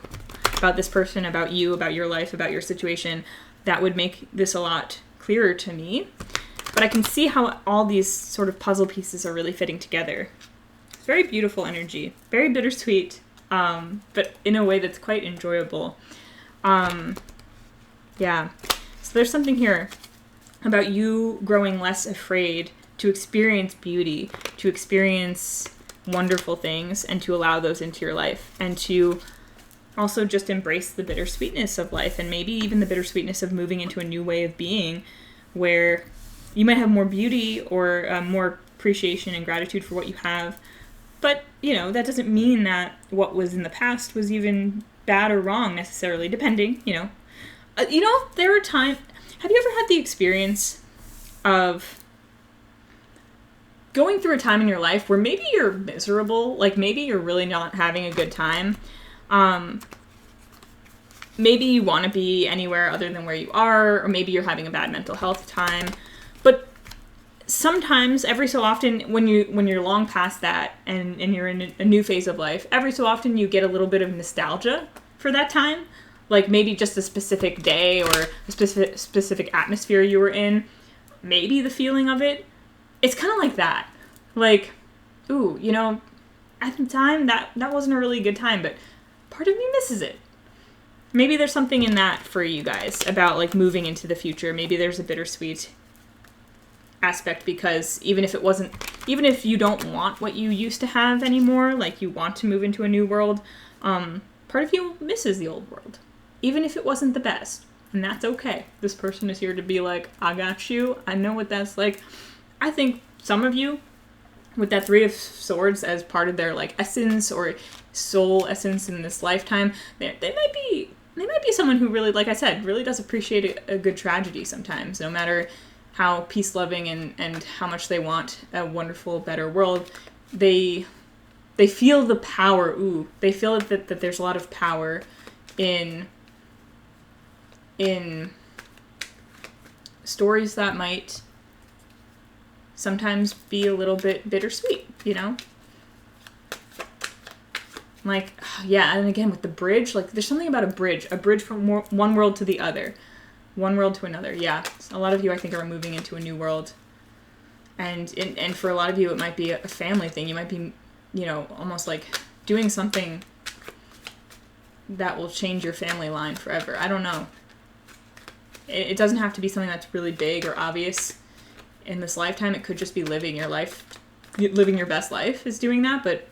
about this person, about you, about your life, about your situation, that would make this a lot clearer to me. But I can see how all these sort of puzzle pieces are really fitting together. It's very beautiful energy, very bittersweet, but in a way that's quite enjoyable. Yeah. So there's something here about you growing less afraid to experience beauty, to experience wonderful things, and to allow those into your life, and to also just embrace the bittersweetness of life, and maybe even the bittersweetness of moving into a new way of being, where you might have more beauty or more appreciation and gratitude for what you have. But, that doesn't mean that what was in the past was even bad or wrong necessarily, depending, there are times... Have you ever had the experience of going through a time in your life where maybe you're miserable, like maybe you're really not having a good time? Maybe you want to be anywhere other than where you are, or maybe you're having a bad mental health time. But sometimes, every so often, when you're long past that and you're in a new phase of life, every so often you get a little bit of nostalgia for that time. Like maybe just a specific day or a specific atmosphere you were in. Maybe the feeling of it. It's kind of like that. Like, ooh, at the time, that wasn't a really good time, but part of me misses it. Maybe there's something in that for you guys about, like, moving into the future. Maybe there's a bittersweet aspect, because even if you don't want what you used to have anymore, like you want to move into a new world, part of you misses the old world. Even if it wasn't the best. And that's okay. This person is here to be like, I got you. I know what that's like. I think some of you, with that Three of Swords as part of their, like, essence or soul essence in this lifetime, they might be someone who really, like I said, really does appreciate a good tragedy sometimes, no matter how peace-loving and how much they want a wonderful, better world. They feel the power. They feel that there's a lot of power in stories that might sometimes be a little bit bittersweet, Like, yeah, and again, with the bridge, like, there's something about a bridge from one world to the other. One world to another, yeah. A lot of you, I think, are moving into a new world. And for a lot of you, it might be a family thing. You might be, almost like doing something that will change your family line forever. I don't know. It doesn't have to be something that's really big or obvious in this lifetime. It could just be living your best life is doing that, but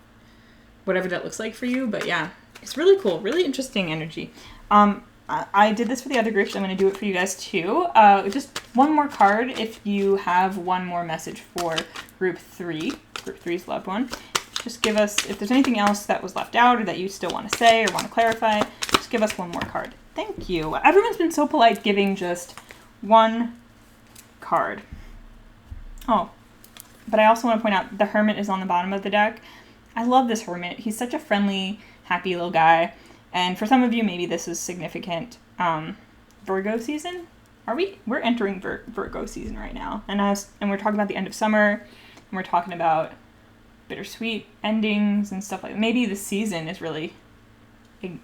whatever that looks like for you. But yeah, it's really cool, really interesting energy. I did this for the other groups. I'm going to do it for you guys too. Just one more card if you have one more message for group 3. Group 3's loved one. Just give us, if there's anything else that was left out or that you still want to say or want to clarify, just give us one more card. Thank you. Everyone's been so polite giving just one card. Oh, but I also want to point out the Hermit is on the bottom of the deck. I love this Hermit. He's such a friendly, happy little guy. And for some of you, maybe this is significant. Virgo season? Are we? We're entering Virgo season right now. And we're talking about the end of summer. And we're talking about bittersweet endings and stuff like that. Maybe the season is really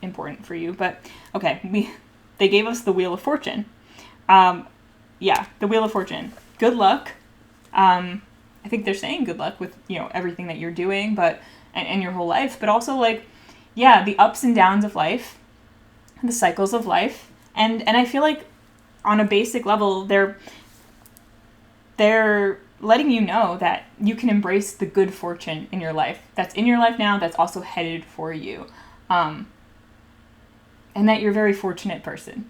important for you. But, okay, they gave us the Wheel of Fortune. Yeah, the Wheel of Fortune. Good luck. I think they're saying good luck with, everything that you're doing, but and your whole life, but also like, yeah, the ups and downs of life, the cycles of life, and I feel like on a basic level, they're letting you know that you can embrace the good fortune in your life. That's in your life now. That's also headed for you, and that you're a very fortunate person,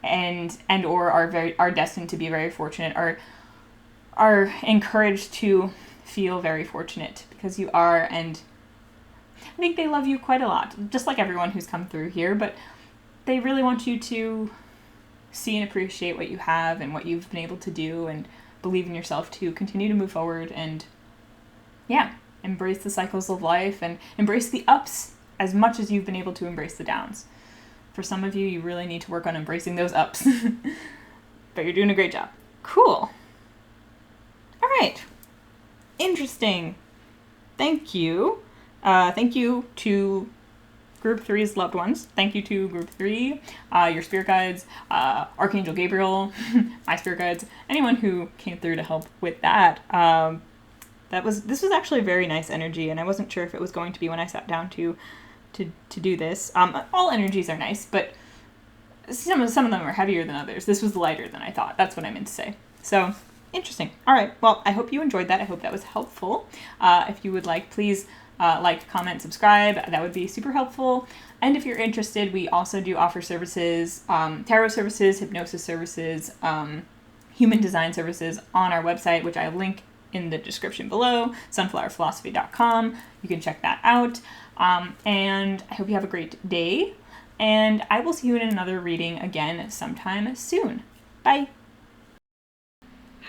and or are destined to be very fortunate, are encouraged to feel very fortunate because you are, and I think they love you quite a lot, just like everyone who's come through here, but they really want you to see and appreciate what you have and what you've been able to do, and believe in yourself to continue to move forward and, yeah, embrace the cycles of life and embrace the ups as much as you've been able to embrace the downs. For some of you, you really need to work on embracing those ups, but you're doing a great job. Cool. All right. Interesting. Thank you. Thank you to Group 3's loved ones. Thank you to Group 3, your spirit guides, Archangel Gabriel, my spirit guides, anyone who came through to help with that. This was actually a very nice energy, and I wasn't sure if it was going to be when I sat down to do this. All energies are nice, but some of them are heavier than others. This was lighter than I thought. That's what I meant to say. So, interesting. All right. Well, I hope you enjoyed that. I hope that was helpful. If you would like, please like, comment, subscribe. That would be super helpful. And if you're interested, we also do offer services, tarot services, hypnosis services, human design services on our website, which I link in the description below, sunflowerphilosophy.com. You can check that out. And I hope you have a great day. And I will see you in another reading again sometime soon. Bye.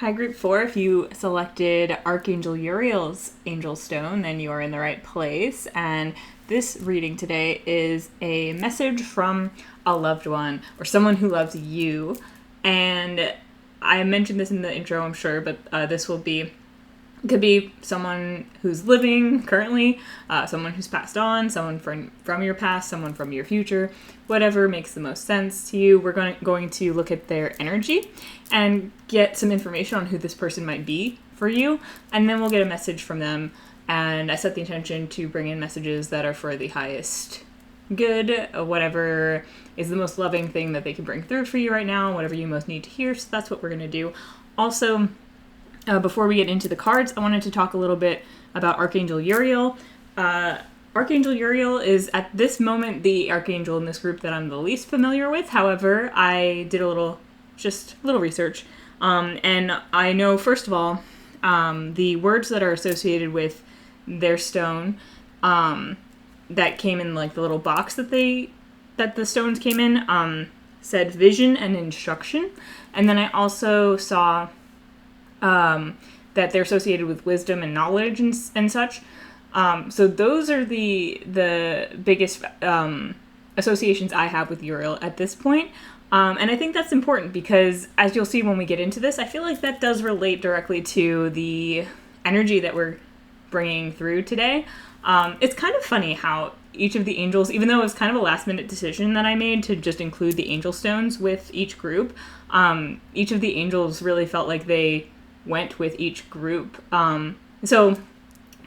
Hi, Group 4. If you selected Archangel Uriel's Angel Stone, then you are in the right place. And this reading today is a message from a loved one or someone who loves you. And I mentioned this in the intro, I'm sure, but this could be someone who's living currently, someone who's passed on, someone from your past, someone from your future, whatever makes the most sense to you. We're going to look at their energy and get some information on who this person might be for you, and then we'll get a message from them. And I set the intention to bring in messages that are for the highest good, whatever is the most loving thing that they can bring through for you right now, whatever you most need to hear. So that's what we're going to do. Also, before we get into the cards, I wanted to talk a little bit about Archangel Uriel. Archangel Uriel is, at this moment, the archangel in this group that I'm the least familiar with. However, I did a little research. And I know, first of all, the words that are associated with their stone, that came in like the little box that the stones came in, said vision and instruction. And then I also saw that they're associated with wisdom and knowledge and such. So those are the biggest associations I have with Uriel at this point. And I think that's important because, as you'll see when we get into this, I feel like that does relate directly to the energy that we're bringing through today. It's kind of funny how each of the angels, even though it was kind of a last-minute decision that I made to just include the angel stones with each group, each of the angels really felt like they went with each group. So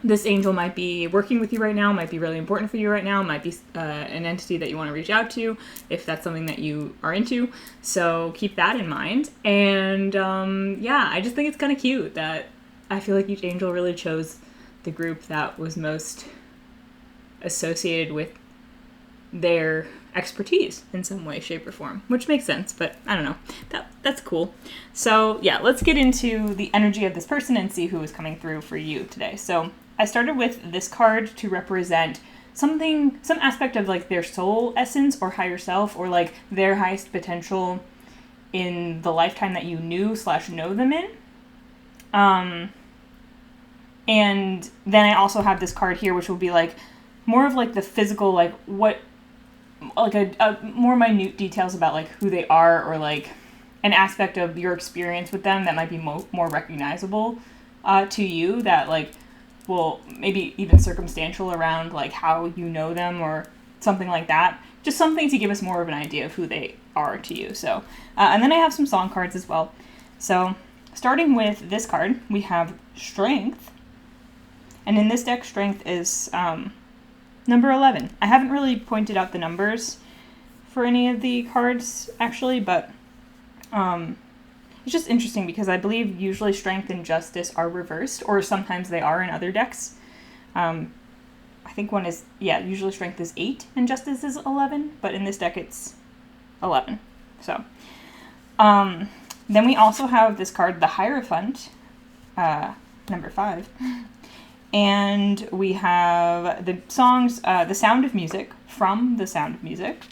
this angel might be working with you right now, might be really important for you right now, might be an entity that you want to reach out to if that's something that you are into. So keep that in mind. And yeah, I just think it's kind of cute that I feel like each angel really chose the group that was most associated with their expertise in some way, shape, or form, which makes sense, but I don't know. That's cool. So yeah, let's get into the energy of this person and see who is coming through for you today. So I started with this card to represent some aspect of like their soul essence or higher self, or like their highest potential in the lifetime that you knew/know them in. And then I also have this card here, which will be like more of like the physical, like what, like a more minute details about like who they are, or like an aspect of your experience with them that might be more recognizable to you, that like will maybe even circumstantial around like how you know them or something like that. just something to give us more of an idea of who they are to you. So, and then I have some song cards as well. So, starting with this card, we have Strength. And in this deck, Strength is number 11. I haven't really pointed out the numbers for any of the cards, actually, but it's just interesting because I believe usually Strength and Justice are reversed, or sometimes they are in other decks. I think one is, usually Strength is 8 and Justice is 11, but in this deck it's 11. So, then we also have this card, the Hierophant, number 5. And we have the songs, The Sound of Music from The Sound of Music,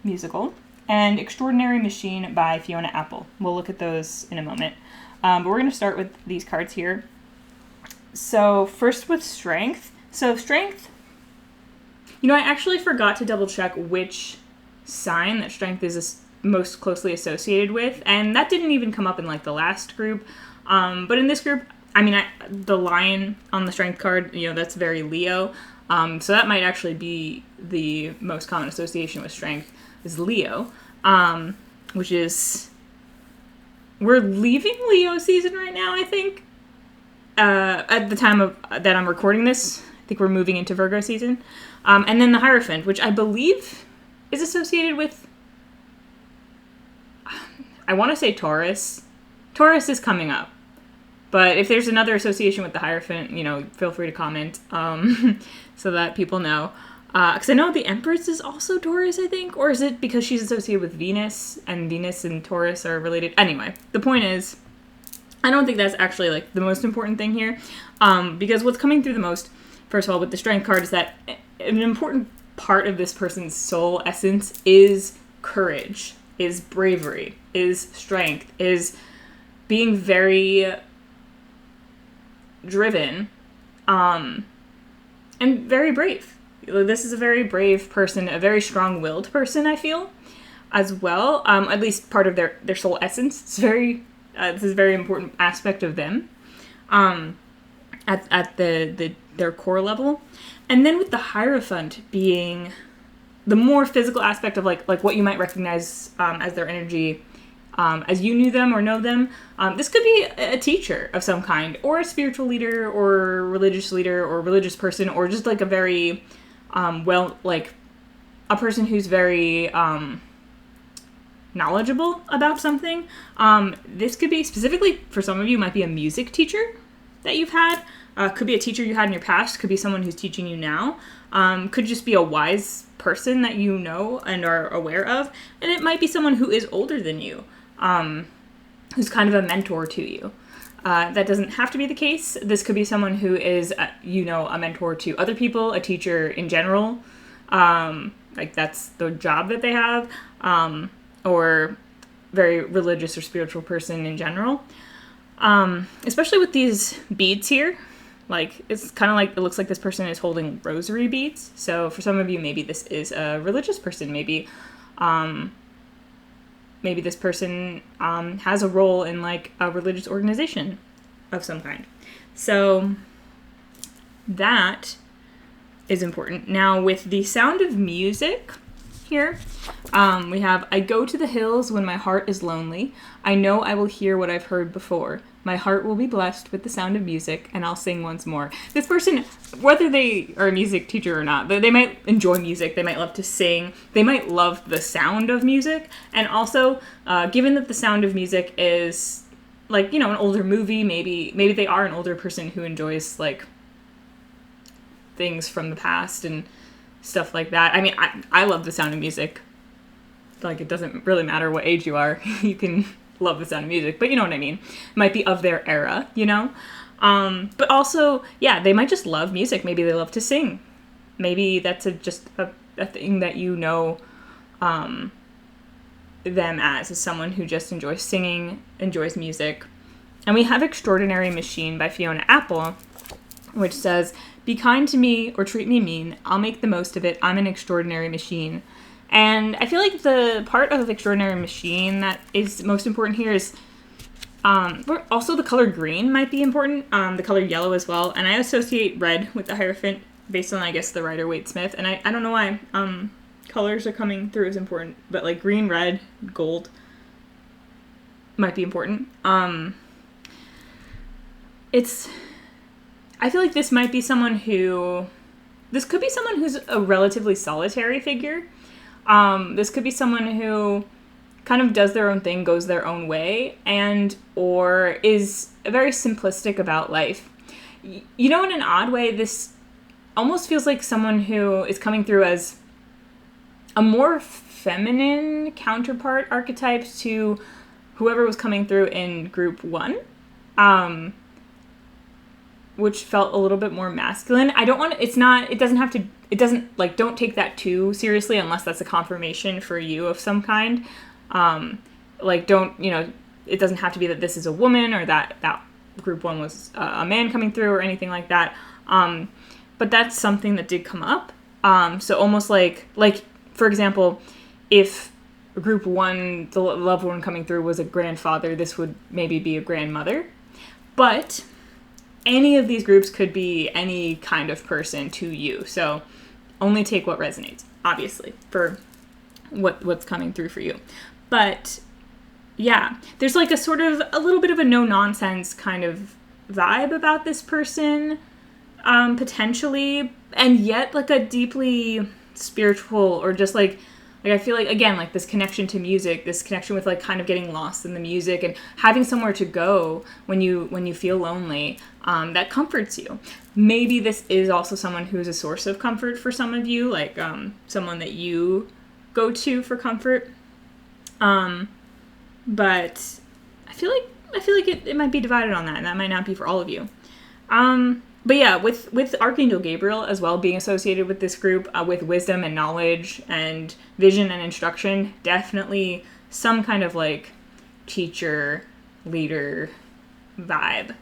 musical, and Extraordinary Machine by Fiona Apple. We'll look at those in a moment. But we're going to start with these cards here. So first with Strength. So Strength, I actually forgot to double check which sign that Strength is most closely associated with, and that didn't even come up in like the last group. But in this group, the lion on the Strength card, that's very Leo. So that might actually be the most common association with Strength is Leo, which is, we're leaving Leo season right now, I think. At the time of that I'm recording this, I think we're moving into Virgo season. And then the Hierophant, which I believe is associated with, I want to say Taurus. Taurus is coming up. But if there's another association with the Hierophant, feel free to comment so that people know. Because I know the Empress is also Taurus, I think. Or is it because she's associated with Venus, and Venus and Taurus are related? Anyway, the point is, I don't think that's actually like the most important thing here. Because what's coming through the most, first of all, with the Strength card is that an important part of this person's soul essence is courage, is bravery, is strength, is being very driven, and very brave. This is a very brave person, a very strong-willed person, I feel, as well. At least part of their soul essence. It's very, this is a very important aspect of them, at their core level. And then with the Hierophant being the more physical aspect of like what you might recognize as their energy, as you knew them or know them. This could be a teacher of some kind, or a spiritual leader, or a religious person, or just like a very, a person who's very knowledgeable about something. This could be, specifically for some of you, might be a music teacher that you've had. Could be a teacher you had in your past. Could be someone who's teaching you now. Could just be a wise person that you know and are aware of. And it might be someone who is older than you. Who's kind of a mentor to you. That doesn't have to be the case. This could be someone who is, a mentor to other people, a teacher in general. That's the job that they have. Or very religious or spiritual person in general. Especially with these beads here. It's kind of like, it looks like this person is holding rosary beads. So for some of you, maybe this is a religious person. Maybe this person has a role in a religious organization of some kind. So that is important. Now with the Sound of Music here, we have, I go to the hills when my heart is lonely. I know I will hear what I've heard before. My heart will be blessed with the sound of music, and I'll sing once more. This person, whether they are a music teacher or not, they might enjoy music, they might love to sing, they might love the sound of music, and also, given that the Sound of Music is, an older movie, maybe they are an older person who enjoys, things from the past and stuff like that. I love the Sound of Music. It doesn't really matter what age you are, you can love the Sound of Music, but you know what I mean. It might be of their era, but also, they might just love music. Maybe they love to sing. Maybe that's just a thing that them as someone who just enjoys singing, enjoys music. And we have Extraordinary Machine by Fiona Apple, which says, be kind to me or treat me mean. I'll make the most of it. I'm an extraordinary machine. And I feel like the part of Extraordinary Machine that is most important here is, also the color green might be important, the color yellow as well. And I associate red with the Hierophant based on, I guess, the writer Wade Smith. And I don't know why. colors are coming through is important, but like green, red, gold might be important. I feel like this might be someone this could be someone who's a relatively solitary figure. This could be someone who kind of does their own thing, goes their own way, or is very simplistic about life. You know, in an odd way, this almost feels like someone who is coming through as a more feminine counterpart archetype to whoever was coming through in group 1, which felt a little bit more masculine. Don't take that too seriously unless that's a confirmation for you of some kind. It doesn't have to be that this is a woman or that group 1 was a man coming through or anything like that. But that's something that did come up. So almost like, for example, if group 1, the loved one coming through was a grandfather, this would maybe be a grandmother. But any of these groups could be any kind of person to you. So only take what resonates, obviously, for what's coming through for you. But yeah, there's like a little bit of a no-nonsense kind of vibe about this person, potentially, and yet like a deeply spiritual, or just like I feel like, again, like this connection to music, this connection with like kind of getting lost in the music and having somewhere to go when you feel lonely, that comforts you. Maybe this is also someone who's a source of comfort for some of you, like someone that you go to for comfort. But I feel like it might be divided on that, and that might not be for all of you. But yeah, with Archangel Gabriel as well being associated with this group, with wisdom and knowledge and vision and instruction, definitely some kind of like teacher, leader vibe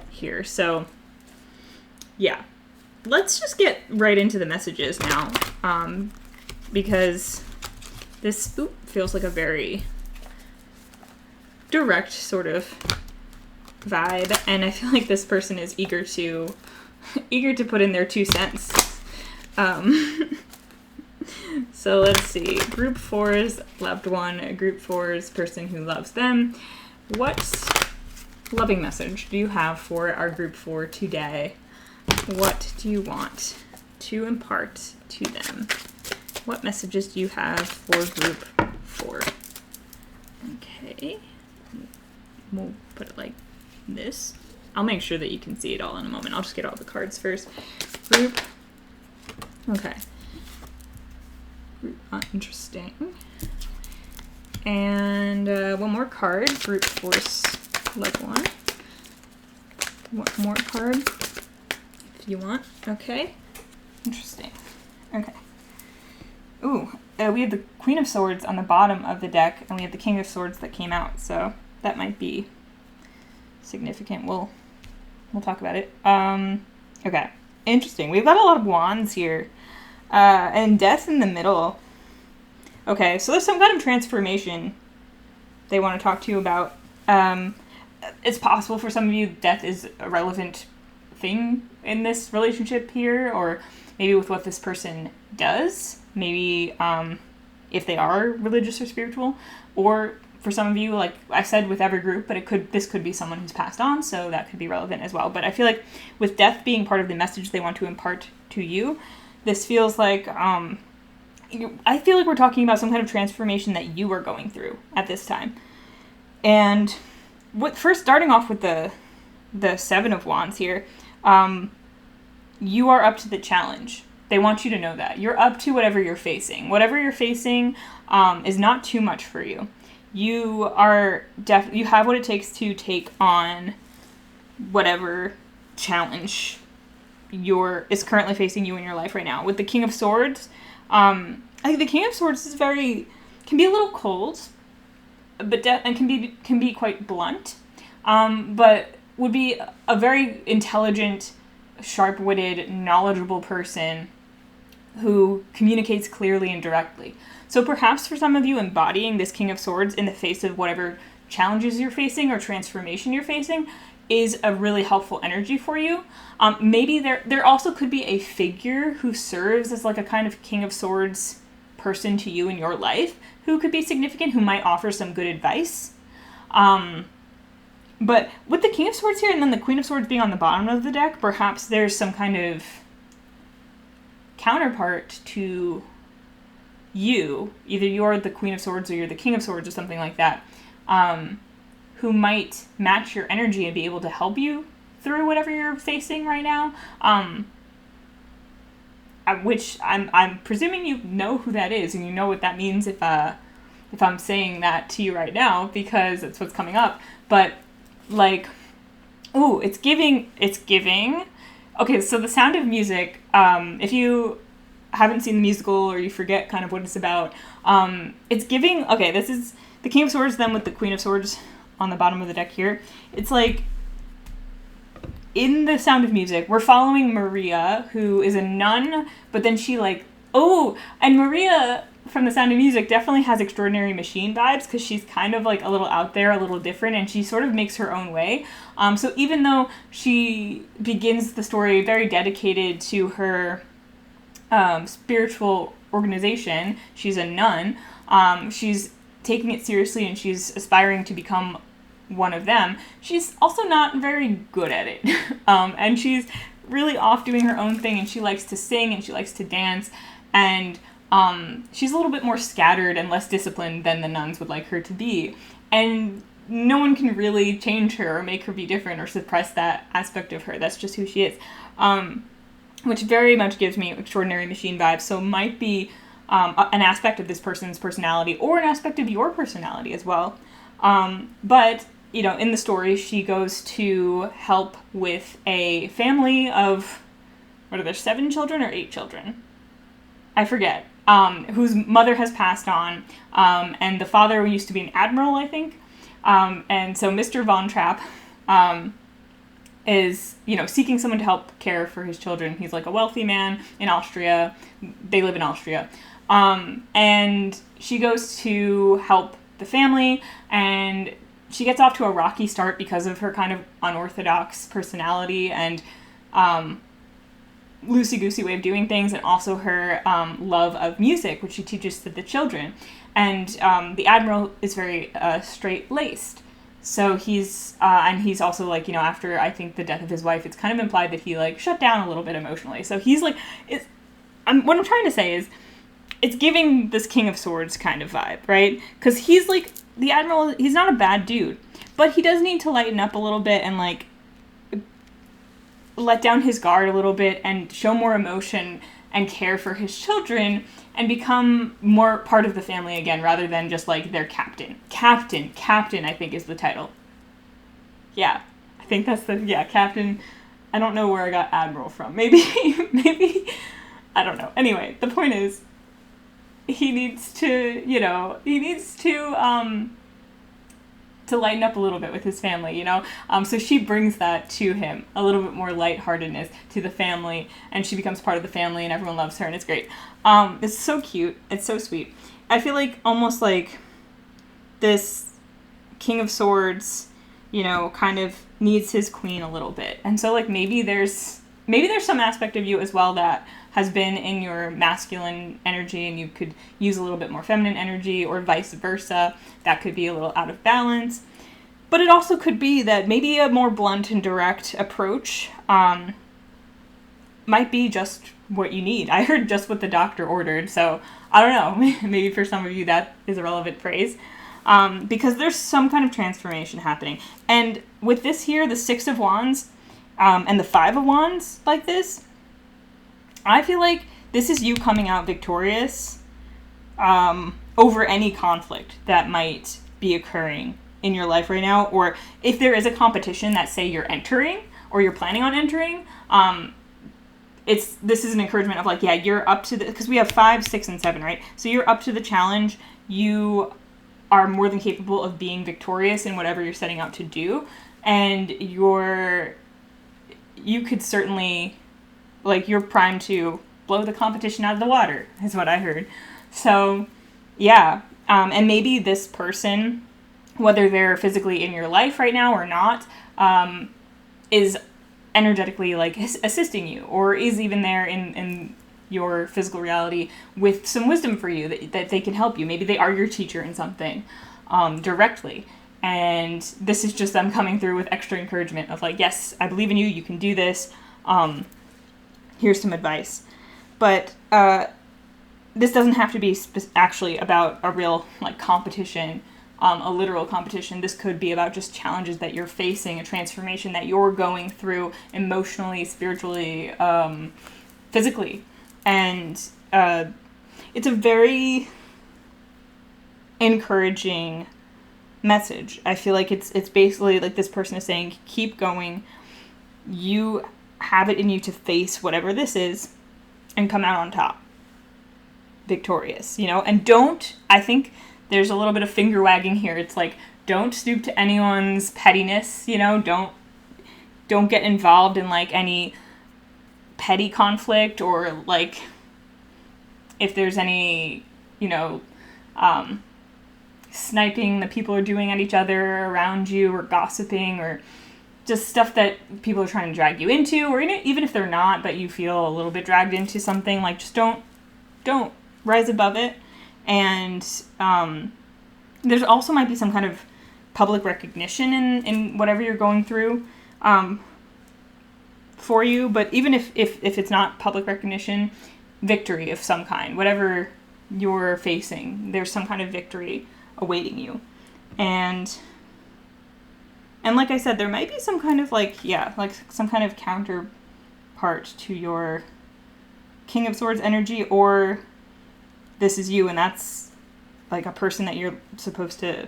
here. So yeah, let's just get right into the messages now, because this feels like a very direct sort of vibe, and I feel like this person is eager to put in their 2 cents. So let's see. Group 4's loved one, Group 4's person who loves them. What loving message do you have for our Group 4 today? What do you want to impart to them? What messages do you have for Group 4? Okay. We'll put it like this. I'll make sure that you can see it all in a moment. I'll just get all the cards first. Group. Okay. Group. Interesting. And one more card. Group Force Loved One. One more card if you want. Okay. Interesting. Okay. Ooh. We have the Queen of Swords on the bottom of the deck, and we have the King of Swords that came out. So that might be significant. We'll talk about it. Okay. Interesting. We've got a lot of wands here. And death in the middle. Okay, so there's some kind of transformation they want to talk to you about. It's possible for some of you death is a relevant thing in this relationship here, or maybe with what this person does. Maybe if they are religious or spiritual, or for some of you, like I said, with every group, but this could be someone who's passed on, so that could be relevant as well. But I feel like with death being part of the message they want to impart to you, this feels like, I feel like we're talking about some kind of transformation that you are going through at this time. And first starting off with the 7 of Wands here, you are up to the challenge. They want you to know that. You're up to whatever you're facing. Whatever you're facing is not too much for you. You are you have what it takes to take on whatever challenge is currently facing you in your life right now. With the King of Swords, I think the King of Swords can be a little cold, but and can be quite blunt, but would be a very intelligent, sharp-witted, knowledgeable person who communicates clearly and directly. So perhaps for some of you, embodying this King of Swords in the face of whatever challenges you're facing or transformation you're facing is a really helpful energy for you. Maybe there also could be a figure who serves as like a kind of King of Swords person to you in your life who could be significant, who might offer some good advice. But with the King of Swords here and then the Queen of Swords being on the bottom of the deck, perhaps there's some kind of counterpart to you. Either you're the Queen of Swords or you're the King of Swords or something like that, who might match your energy and be able to help you through whatever you're facing right now. Which I'm presuming you know who that is and you know what that means if I'm saying that to you right now, because that's what's coming up. But like, ooh, it's giving. Okay, so The Sound of Music, if you haven't seen the musical or you forget kind of what it's about, it's giving, okay, this is the King of Swords then with the Queen of Swords on the bottom of the deck here. It's like, in The Sound of Music, we're following Maria, who is a nun, but then she and Maria from The Sound of Music definitely has Extraordinary Machine vibes, because she's kind of like a little out there, a little different, and she sort of makes her own way. So even though she begins the story very dedicated to her spiritual organization, she's a nun, she's taking it seriously and she's aspiring to become one of them. She's also not very good at it. And she's really off doing her own thing, and she likes to sing and she likes to dance, and she's a little bit more scattered and less disciplined than the nuns would like her to be. And no one can really change her or make her be different or suppress that aspect of her. That's just who she is. Which very much gives me Extraordinary Machine vibes. So might be an aspect of this person's personality or an aspect of your personality as well. But, in the story, she goes to help with a family of, what are there, 7 children or 8 children? I forget. Whose mother has passed on, and the father used to be an admiral, I think. And so Mr. Von Trapp is, seeking someone to help care for his children. He's like a wealthy man in Austria. They live in Austria. And she goes to help the family, and she gets off to a rocky start because of her kind of unorthodox personality and loosey-goosey way of doing things, and also her love of music, which she teaches to the children. And the admiral is very straight-laced. So he's also like, after I think the death of his wife, it's kind of implied that he like shut down a little bit emotionally. So he's like, what I'm trying to say is, it's giving this King of Swords kind of vibe, right? Because he's like, the admiral, he's not a bad dude, but he does need to lighten up a little bit and like let down his guard a little bit and show more emotion and care for his children and become more part of the family again, rather than just like their captain. Captain, I think is the title. Yeah, I think that's captain. I don't know where I got admiral from. Maybe, I don't know. Anyway, the point is, he needs to lighten up a little bit with his family, so she brings that to him, a little bit more lightheartedness to the family, and she becomes part of the family, and everyone loves her, and it's great. It's so cute. It's so sweet. I feel like almost like this King of Swords, kind of needs his queen a little bit, and so like maybe there's some aspect of you as well that has been in your masculine energy and you could use a little bit more feminine energy, or vice versa. That could be a little out of balance. But it also could be that maybe a more blunt and direct approach might be just what you need. I heard just what the doctor ordered, so I don't know. Maybe for some of you that is a relevant phrase. Because there's some kind of transformation happening. And with this here, the 6 of Wands, and the 5 of Wands like this, I feel like this is you coming out victorious over any conflict that might be occurring in your life right now. Or if there is a competition that, say, you're entering or you're planning on entering, this is an encouragement of like, yeah, you're up to because we have 5, 6, and 7, right? So you're up to the challenge. You are more than capable of being victorious in whatever you're setting out to do. And you could certainly, like, you're primed to blow the competition out of the water, is what I heard. So, yeah. And maybe this person, whether they're physically in your life right now or not, is energetically, like, assisting you, or is even there in your physical reality with some wisdom for you, that they can help you. Maybe they are your teacher in something directly. And this is just them coming through with extra encouragement of like, yes, I believe in you. You can do this. Here's some advice. But this doesn't have to be actually about a real like competition, a literal competition. This could be about just challenges that you're facing, a transformation that you're going through emotionally, spiritually, physically. And it's a very encouraging message. I feel like it's basically like this person is saying, keep going. You have it in you to face whatever this is and come out on top, victorious, you know? And I think there's a little bit of finger wagging here. It's like, don't stoop to anyone's pettiness, you know? Don't get involved in like any petty conflict, or like if there's any, you know, sniping that people are doing at each other around you, or gossiping, or just stuff that people are trying to drag you into, or even if they're not, but you feel a little bit dragged into something, like just don't rise above it. And there's also might be some kind of public recognition in whatever you're going through for you, but even if it's not public recognition, victory of some kind, whatever you're facing, there's some kind of victory awaiting you. And like I said, there might be some kind of like some kind of counterpart to your King of Swords energy, or this is you, and that's like a person that you're supposed to,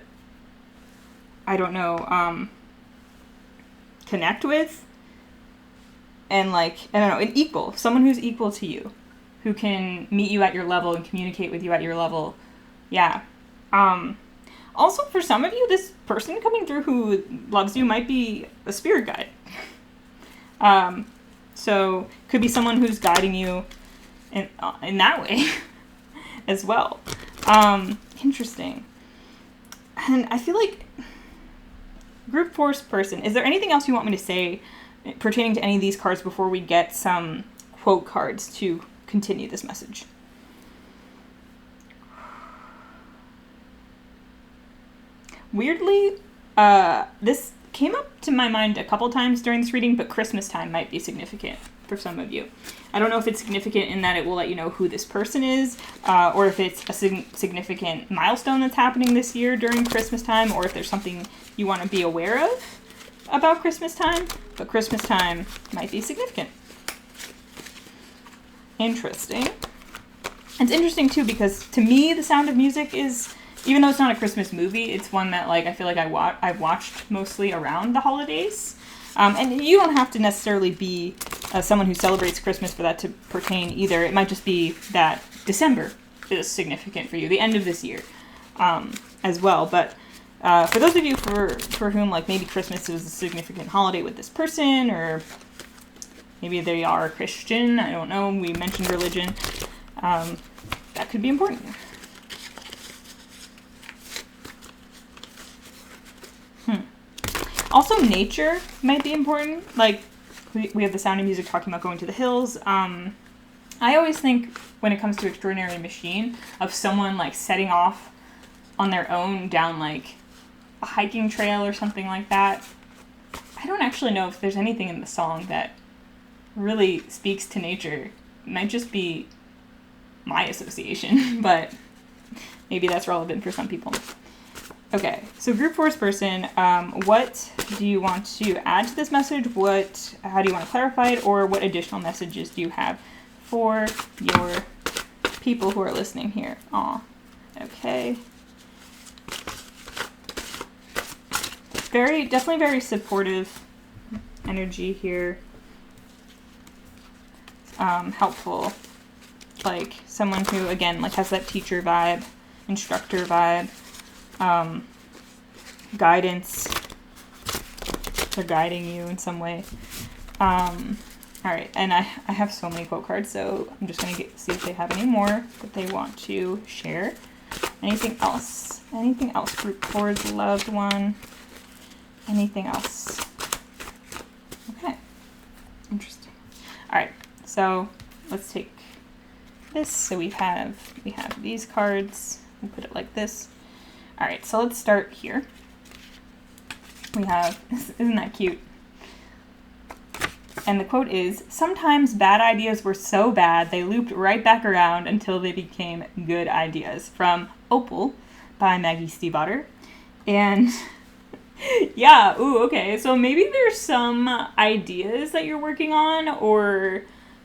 I don't know, connect with, and like, I don't know, an equal, someone who's equal to you, who can meet you at your level and communicate with you at your level. Yeah. Also, for some of you, this person coming through who loves you might be a spirit guide. So could be someone who's guiding you in that way as well. Interesting. And I feel like group force person, is there anything else you want me to say pertaining to any of these cards before we get some quote cards to continue this message? Weirdly, this came up to my mind a couple times during this reading, but Christmas time might be significant for some of you. I don't know if it's significant in that it will let you know who this person is, or if it's a significant milestone that's happening this year during Christmas time, or if there's something you want to be aware of about Christmas time, but Christmas time might be significant. Interesting. It's interesting, too, because to me, The Sound of Music is, even though it's not a Christmas movie, it's one that like I feel like I've watched mostly around the holidays. And you don't have to necessarily be someone who celebrates Christmas for that to pertain either. It might just be that December is significant for you, the end of this year as well. But for those of you for whom like maybe Christmas is a significant holiday with this person, or maybe they are a Christian, I don't know, we mentioned religion, that could be important. Also, nature might be important. Like, we have The Sound of Music talking about going to the hills. I always think, when it comes to Extraordinary Machine, of someone, like, setting off on their own down, like, a hiking trail or something like that. I don't actually know if there's anything in the song that really speaks to nature. It might just be my association, but maybe that's relevant for some people. Okay, so group force person, what do you want to add to this message? How do you want to clarify it, or what additional messages do you have for your people who are listening here? Okay. Definitely very supportive energy here. Helpful. Like someone who, again, like has that teacher vibe, instructor vibe. Guidance. They're guiding you in some way. Alright, and I have so many quote cards, so I'm just going to see if they have any more that they want to share. Anything else? Anything else? Group chords, loved one. Anything else? Okay. Interesting. Alright, so let's take this. So we have these cards. We'll put it like this. All right, so let's start here. We have, isn't that cute? And the quote is, "Sometimes bad ideas were so bad they looped right back around until they became good ideas." From Opal by Maggie Stiefvater. And yeah, ooh, okay. So maybe there's some ideas that you're working on or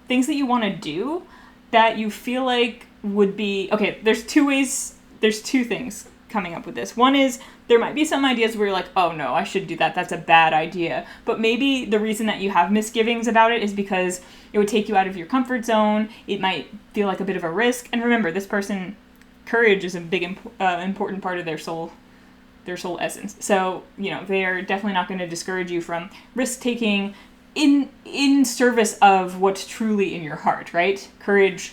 things that you want to do that you feel like would be, okay, there's two things coming up with this. One is there might be some ideas where you're like, oh no, I should do that. That's a bad idea. But maybe the reason that you have misgivings about it is because it would take you out of your comfort zone. It might feel like a bit of a risk. And remember, this person, courage is a big, important part of their soul essence. So, they are definitely not going to discourage you from risk-taking in service of what's truly in your heart, right? Courage.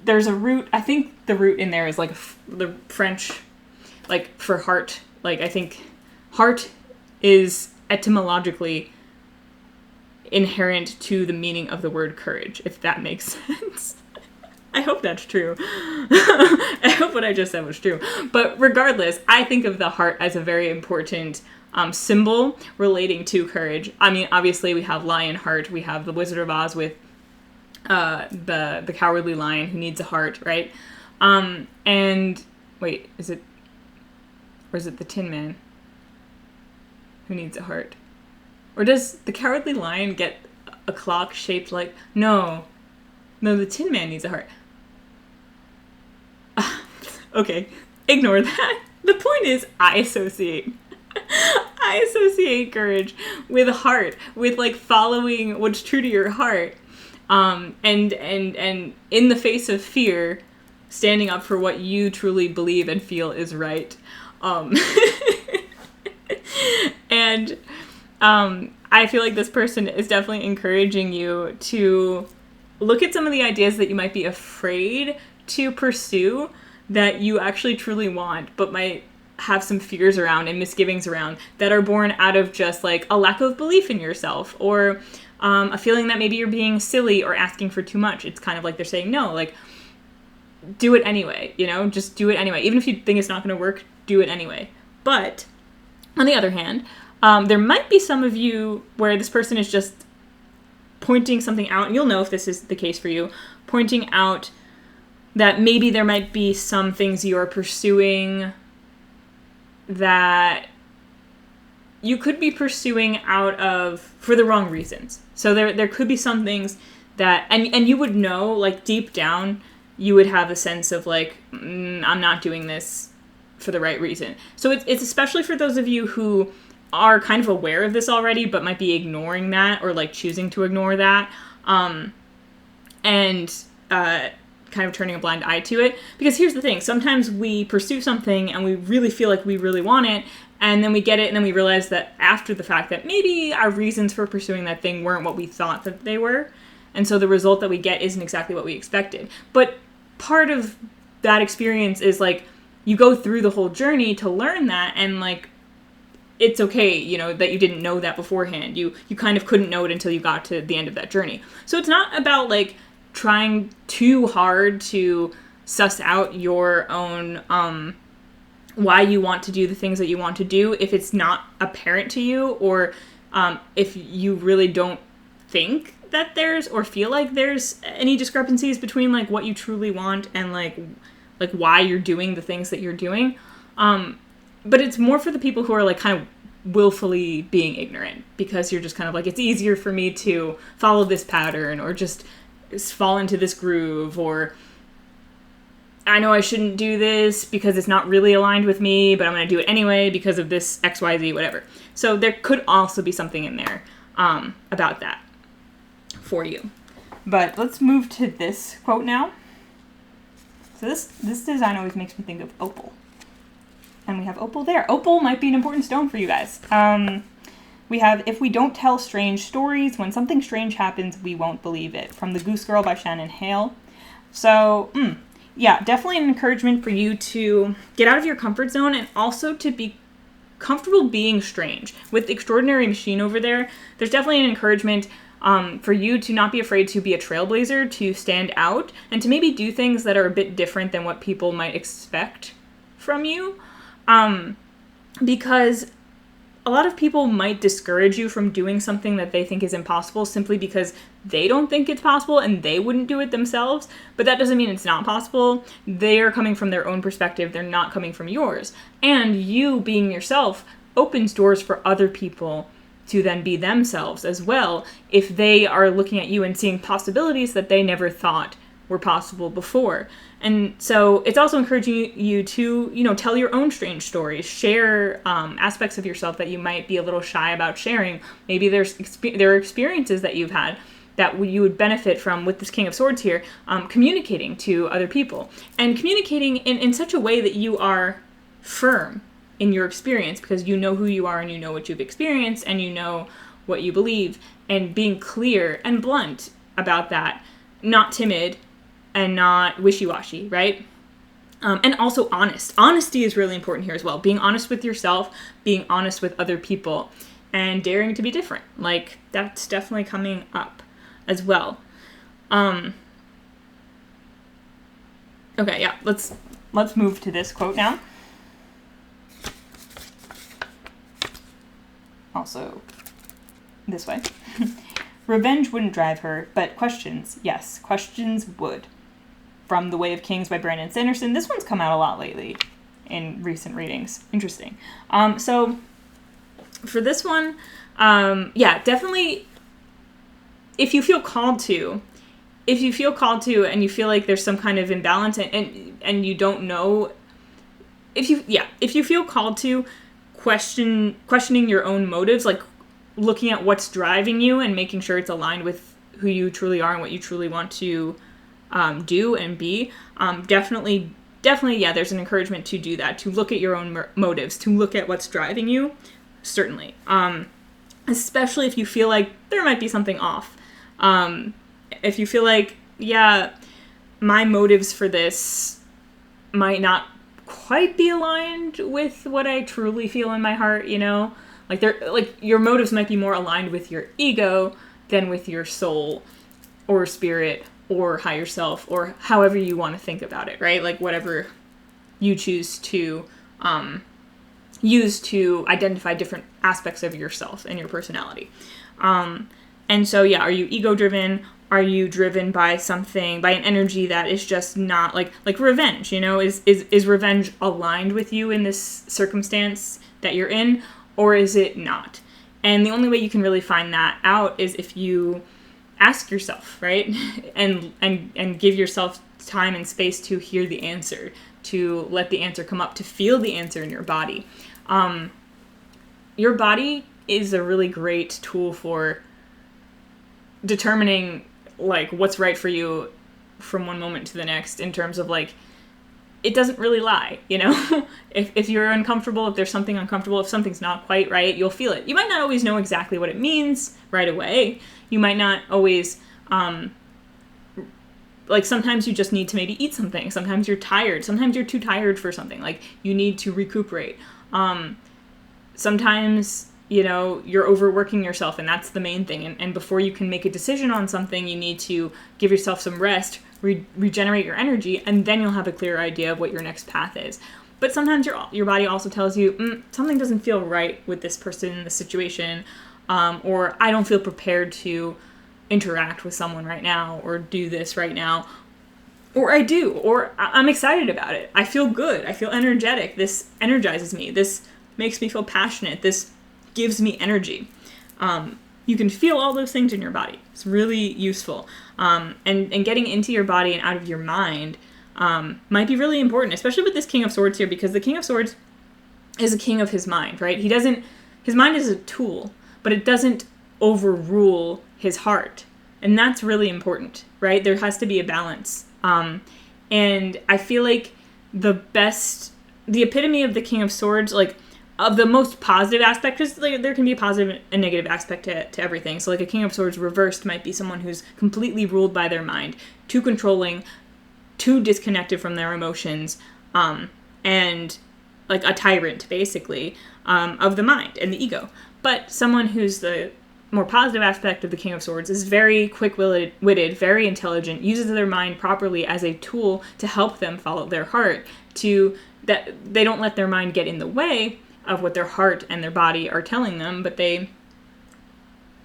There's a root, I think the root in there is like the French, like for heart. Like I think heart is etymologically inherent to the meaning of the word courage, if that makes sense. I hope that's true. I hope what I just said was true. But regardless, I think of the heart as a very important symbol relating to courage. I mean, obviously we have Lionheart, we have the Wizard of Oz with the cowardly lion who needs a heart, right? And wait, is it the Tin Man who needs a heart? Or does the cowardly lion get a clock shaped like, no, the Tin Man needs a heart. Okay, ignore that. The point is, I associate courage with heart, with like following what's true to your heart. And in the face of fear, standing up for what you truly believe and feel is right. And I feel like this person is definitely encouraging you to look at some of the ideas that you might be afraid to pursue that you actually truly want, but might have some fears around and misgivings around that are born out of just like a lack of belief in yourself or a feeling that maybe you're being silly or asking for too much. It's kind of like they're saying, no, like, do it anyway, just do it anyway. Even if you think it's not going to work, do it anyway. But on the other hand, there might be some of you where this person is just pointing something out, and you'll know if this is the case for you, pointing out that maybe there might be some things you're pursuing that you could be pursuing for the wrong reasons. So there could be some things that, and you would know, like deep down, you would have a sense of like, I'm not doing this for the right reason. So it's especially for those of you who are kind of aware of this already, but might be ignoring that or like choosing to ignore that. Kind of turning a blind eye to it. Because here's the thing, sometimes we pursue something and we really feel like we really want it, and then we get it, and then we realize that after the fact that maybe our reasons for pursuing that thing weren't what we thought that they were, and so the result that we get isn't exactly what we expected. But part of that experience is like, you go through the whole journey to learn that, and like, it's okay, that you didn't know that beforehand. You kind of couldn't know it until you got to the end of that journey. So it's not about like trying too hard to suss out your own why you want to do the things that you want to do if it's not apparent to you, or if you really don't think that there's or feel like there's any discrepancies between like what you truly want and like why you're doing the things that you're doing. But it's more for the people who are like kind of willfully being ignorant, because you're just kind of like, it's easier for me to follow this pattern or just fall into this groove, or I know I shouldn't do this because it's not really aligned with me, but I'm going to do it anyway because of this XYZ, whatever. So there could also be something in there about that for you. But let's move to this quote now. So this design always makes me think of opal. And we have opal there. Opal might be an important stone for you guys. We have, if we don't tell strange stories, when something strange happens, we won't believe it. From The Goose Girl by Shannon Hale. So, yeah, definitely an encouragement for you to get out of your comfort zone and also to be comfortable being strange. With Extraordinary Machine over there, there's definitely an encouragement For you to not be afraid to be a trailblazer, to stand out, and to maybe do things that are a bit different than what people might expect from you. Because a lot of people might discourage you from doing something that they think is impossible simply because they don't think it's possible and they wouldn't do it themselves. But that doesn't mean it's not possible. They're coming from their own perspective. They're not coming from yours. And you being yourself opens doors for other people to then be themselves as well if they are looking at you and seeing possibilities that they never thought were possible before. And so it's also encouraging you to, tell your own strange stories, share aspects of yourself that you might be a little shy about sharing. Maybe there are experiences that you've had that you would benefit from with this King of Swords here, communicating to other people. And communicating in such a way that you are firm in your experience, because you know who you are and you know what you've experienced and you know what you believe, and being clear and blunt about that, not timid and not wishy-washy, right? And also honest. Honesty is really important here as well. Being honest with yourself, being honest with other people, and daring to be different. Like, that's definitely coming up as well. Okay, yeah, let's move to this quote now. Also, this way. Revenge wouldn't drive her, but questions, yes, questions would. From The Way of Kings by Brandon Sanderson. This one's come out a lot lately in recent readings. Interesting. So for this one, definitely, if you feel called to, and you feel like there's some kind of imbalance and you don't know, if you feel called to, questioning your own motives, like looking at what's driving you and making sure it's aligned with who you truly are and what you truly want to do and be, definitely, there's an encouragement to do that, to look at your own motives, to look at what's driving you, certainly. Especially if you feel like there might be something off. If you feel like, my motives for this might not quite be aligned with what I truly feel in my heart, like your motives might be more aligned with your ego than with your soul or spirit or higher self, or however you want to think about it, right? Like whatever you choose to use to identify different aspects of yourself and your personality. And so, are you ego driven? Are you driven by something, by an energy that is just not like revenge, is revenge aligned with you in this circumstance that you're in, or is it not? And the only way you can really find that out is if you ask yourself, right? and give yourself time and space to hear the answer, to let the answer come up, to feel the answer in your body. Your body is a really great tool for determining like what's right for you from one moment to the next, in terms of like, it doesn't really lie, if you're uncomfortable, if there's something uncomfortable, if something's not quite right, you'll feel it. You might not always know exactly what it means right away. You might not always, sometimes you just need to maybe eat something. Sometimes you're tired. Sometimes you're too tired for something. Like, you need to recuperate. Sometimes, you're overworking yourself, and that's the main thing. And before you can make a decision on something, you need to give yourself some rest, regenerate your energy, and then you'll have a clear idea of what your next path is. But sometimes your body also tells you, something doesn't feel right with this person in this situation, or I don't feel prepared to interact with someone right now, or do this right now, or I do, or I'm excited about it. I feel good. I feel energetic. This energizes me. This makes me feel passionate. This gives me energy. You can feel all those things in your body. It's really useful. And getting into your body and out of your mind might be really important, especially with this King of Swords here, because the King of Swords is a king of his mind, right? His mind is a tool, but it doesn't overrule his heart. And that's really important, right? There has to be a balance. And I feel like the epitome of the King of Swords, like, of the most positive aspect, because there can be a positive and negative aspect to everything. So like a King of Swords reversed might be someone who's completely ruled by their mind, too controlling, too disconnected from their emotions, and like a tyrant, basically, of the mind and the ego. But someone who's the more positive aspect of the King of Swords is very quick-witted, very intelligent, uses their mind properly as a tool to help them follow their heart, that they don't let their mind get in the way of what their heart and their body are telling them, but they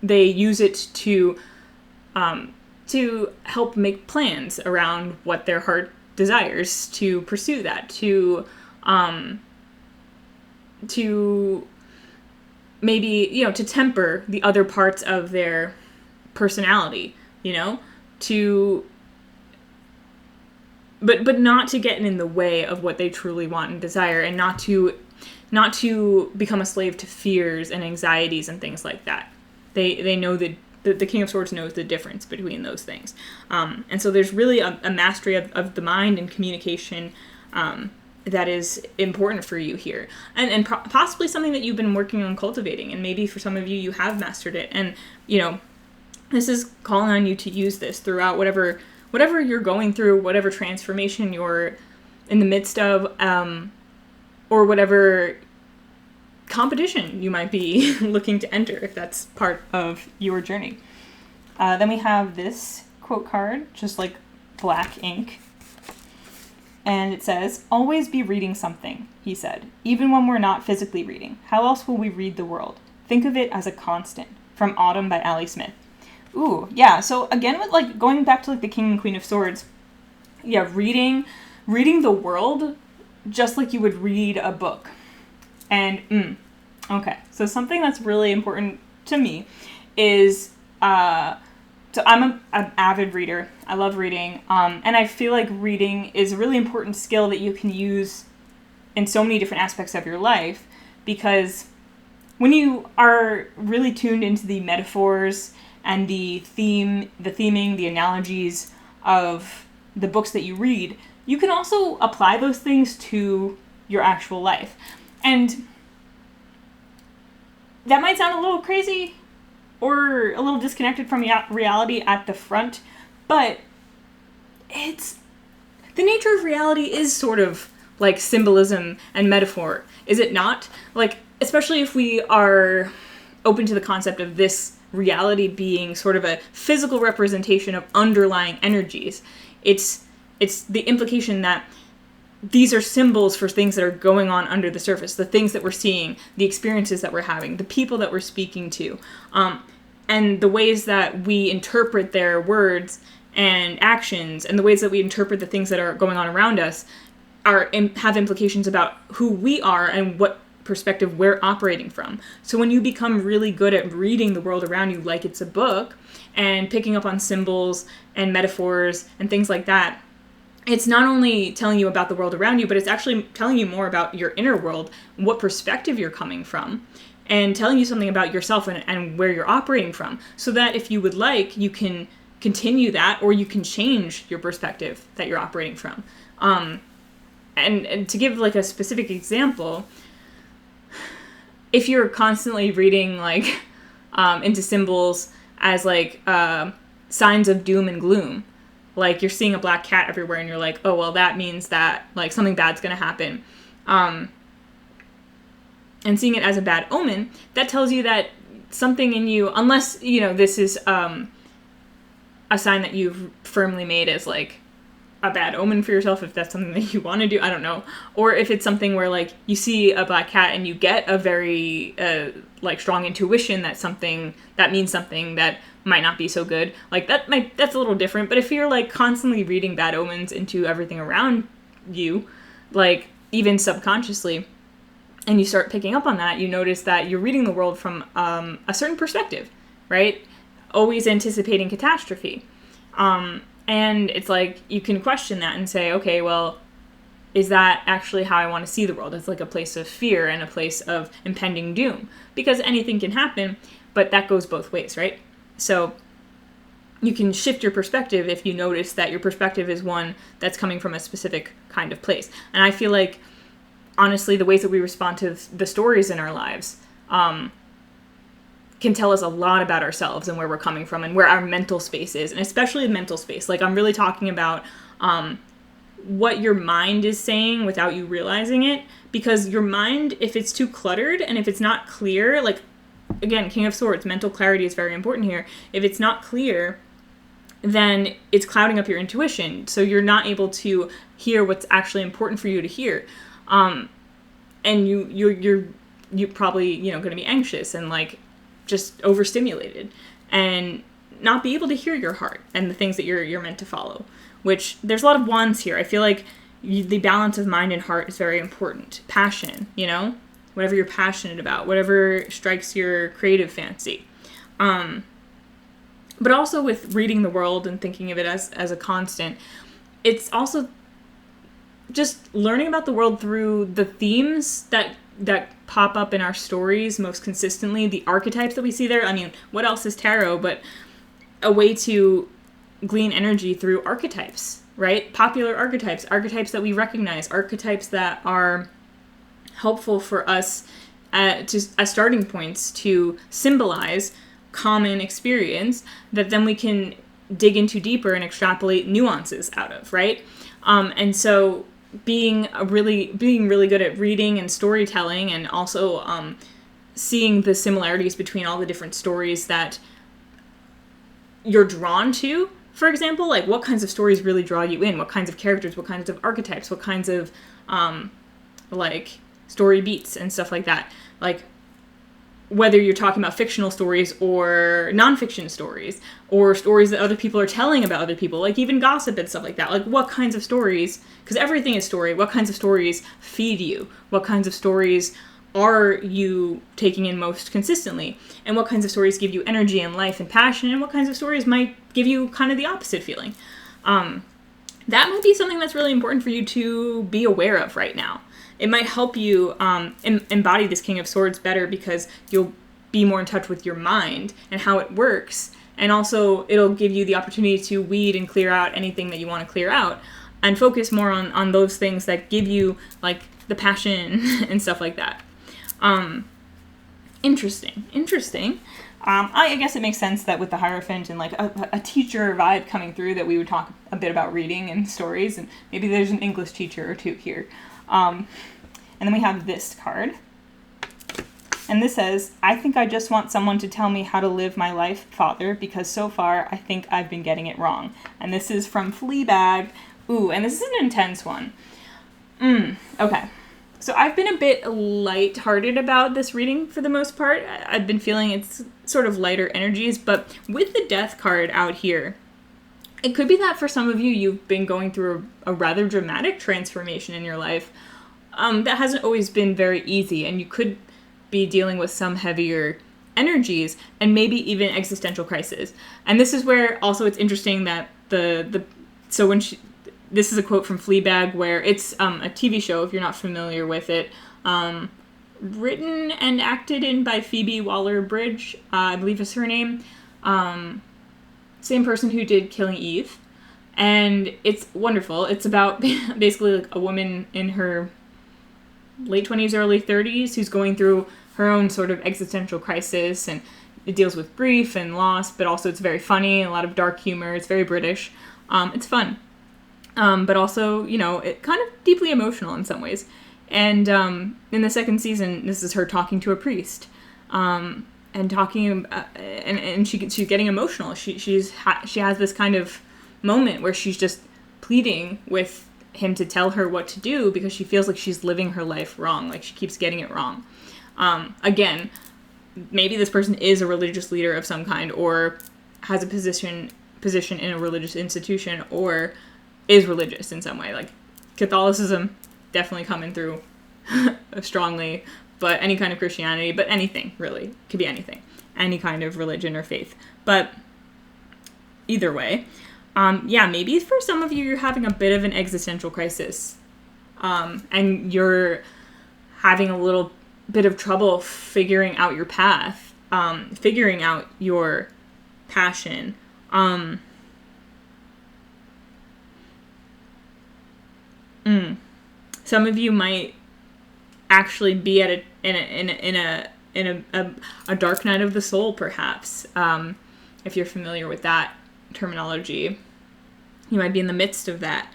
use it to help make plans around what their heart desires, to pursue that, to maybe, to temper the other parts of their personality, but not to get in the way of what they truly want and desire, and not to become a slave to fears and anxieties and things like that. They know that the King of Swords knows the difference between those things. And so there's really a mastery of the mind and communication that is important for you here. And possibly something that you've been working on cultivating. And maybe for some of you, you have mastered it. And, this is calling on you to use this throughout whatever you're going through, whatever transformation you're in the midst of, or whatever competition you might be looking to enter, if that's part of your journey. Then we have this quote card, just like black ink. And it says, "Always be reading something," he said, "even when we're not physically reading. How else will we read the world? Think of it as a constant." From Autumn by Ali Smith. Ooh, yeah. So again, with going back to the King and Queen of Swords, yeah, reading the world just like you would read a book. And, okay. So something that's really important to me is, so I'm an avid reader. I love reading. And I feel like reading is a really important skill that you can use in so many different aspects of your life, because when you are really tuned into the metaphors and the theming, the analogies of the books that you read, you can also apply those things to your actual life. And that might sound a little crazy or a little disconnected from reality at the front, but the nature of reality is sort of like symbolism and metaphor, is it not? Especially if we are open to the concept of this reality being sort of a physical representation of underlying energies. It's the implication that these are symbols for things that are going on under the surface, the things that we're seeing, the experiences that we're having, the people that we're speaking to, and the ways that we interpret their words and actions, and the ways that we interpret the things that are going on around us have implications about who we are and what perspective we're operating from. So when you become really good at reading the world around you like it's a book, and picking up on symbols and metaphors and things like that, it's not only telling you about the world around you, but it's actually telling you more about your inner world, what perspective you're coming from, and telling you something about yourself and where you're operating from, so that if you would like, you can continue that, or you can change your perspective that you're operating from. And to give a specific example, if you're constantly reading into symbols as signs of doom and gloom, you're seeing a black cat everywhere and you're like, oh, well, that means that something bad's going to happen. And seeing it as a bad omen, that tells you that something in you, unless, this is a sign that you've firmly made as a bad omen for yourself, if that's something that you want to do, I don't know. Or if it's something where you see a black cat and you get a very strong intuition that means something that might not be so good, that's a little different. But if you're constantly reading bad omens into everything around you, even subconsciously, and you start picking up on that, you notice that you're reading the world from a certain perspective, right? Always anticipating catastrophe. And it's you can question that and say, okay, well, is that actually how I want to see the world? It's a place of fear and a place of impending doom, because anything can happen, but that goes both ways, right? So you can shift your perspective if you notice that your perspective is one that's coming from a specific kind of place. And I feel honestly, the ways that we respond to the stories in our lives can tell us a lot about ourselves and where we're coming from and where our mental space is, and especially the mental space. I'm really talking about what your mind is saying without you realizing it, because your mind, if it's too cluttered and if it's not clear, again, King of Swords, mental clarity is very important here. If it's not clear, then it's clouding up your intuition, so you're not able to hear what's actually important for you to hear, and you're probably, you know, going to be anxious and like just overstimulated and not be able to hear your heart and the things that you're meant to follow. Which there's a lot of wands here. I feel like the balance of mind and heart is very important. Passion, you know, whatever you're passionate about, whatever strikes your creative fancy. But also with reading the world and thinking of it as a constant, it's also just learning about the world through the themes that pop up in our stories most consistently, the archetypes that we see there. I mean, what else is tarot but a way to glean energy through archetypes, right? Popular archetypes that we recognize, archetypes that are helpful for us as starting points to symbolize common experience that then we can dig into deeper and extrapolate nuances out of, right? And so being really good at reading and storytelling, and also seeing the similarities between all the different stories that you're drawn to. For example, like what kinds of stories really draw you in? What kinds of characters? What kinds of archetypes? What kinds of like story beats and stuff like that? Like whether you're talking about fictional stories or nonfiction stories, or stories that other people are telling about other people, like even gossip and stuff like that. Like what kinds of stories, because everything is story, what kinds of stories feed you? What kinds of stories are you taking in most consistently? And what kinds of stories give you energy and life and passion? And what kinds of stories might give you kind of the opposite feeling? That might be something that's really important for you to be aware of right now. It might help you embody this King of Swords better, because you'll be more in touch with your mind and how it works. And also it'll give you the opportunity to weed and clear out anything that you want to clear out, and focus more on those things that give you like the passion and stuff like that. Interesting. I guess it makes sense that with the Hierophant and like a teacher vibe coming through, that we would talk a bit about reading and stories, and maybe there's an English teacher or two here. And then we have this card. And this says, I think I just want someone to tell me how to live my life, Father, because so far I think I've been getting it wrong. And this is from Fleabag. Ooh, and this is an intense one. Okay. So I've been a bit lighthearted about this reading for the most part. I've been feeling it's sort of lighter energies, but with the Death card out here, it could be that for some of you, you've been going through a rather dramatic transformation in your life that hasn't always been very easy, and you could be dealing with some heavier energies and maybe even existential crisis. And this is where also it's interesting that this is a quote from Fleabag, where it's a TV show, if you're not familiar with it, written and acted in by Phoebe Waller-Bridge, I believe is her name. Same person who did Killing Eve. And it's wonderful. It's about basically like a woman in her late 20s, early 30s who's going through her own sort of existential crisis, and it deals with grief and loss, but also it's very funny, a lot of dark humor. It's very British. It's fun. But also, you know, it kind of deeply emotional in some ways. And in the second season, this is her talking to a priest, and talking, and she's getting emotional. She has this kind of moment where she's just pleading with him to tell her what to do, because she feels like she's living her life wrong, like she keeps getting it wrong. Again, maybe this person is a religious leader of some kind, or has a position in a religious institution, or is religious in some way. Like Catholicism definitely coming through strongly, but any kind of Christianity, but anything really, could be anything, any kind of religion or faith. But either way, maybe for some of you, you're having a bit of an existential crisis, and you're having a little bit of trouble figuring out your path, figuring out your passion. Some of you might actually be at in a dark night of the soul, perhaps, if you're familiar with that terminology. You might be in the midst of that.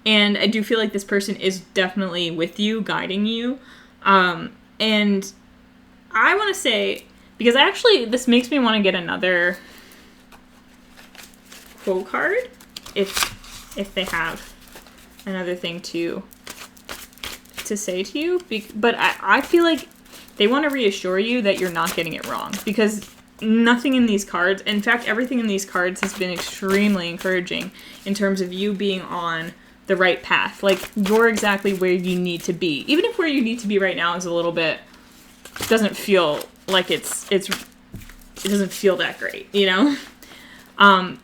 And I do feel like this person is definitely with you, guiding you. And I want to say, because this makes me want to get another quote card if they have another thing to say to you. But I feel like they want to reassure you that you're not getting it wrong, because nothing in these cards, in fact, everything in these cards has been extremely encouraging in terms of you being on the right path. Like, you're exactly where you need to be. Even if where you need to be right now is a little bit, doesn't feel like it doesn't feel that great, you know?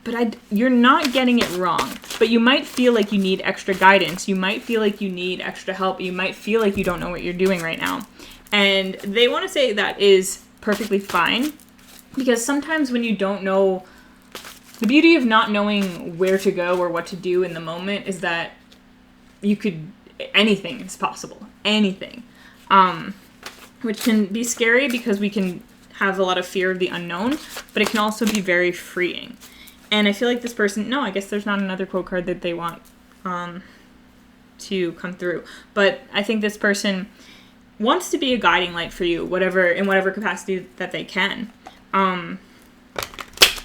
But you're not getting it wrong. But you might feel like you need extra guidance. You might feel like you need extra help. You might feel like you don't know what you're doing right now. And they want to say that is perfectly fine. Because sometimes when you don't know, the beauty of not knowing where to go or what to do in the moment is that anything is possible. Anything. Which can be scary because we can have a lot of fear of the unknown, but it can also be very freeing. And I feel like this person, I guess there's not another quote card that they want to come through. But I think this person wants to be a guiding light for you, in whatever capacity that they can.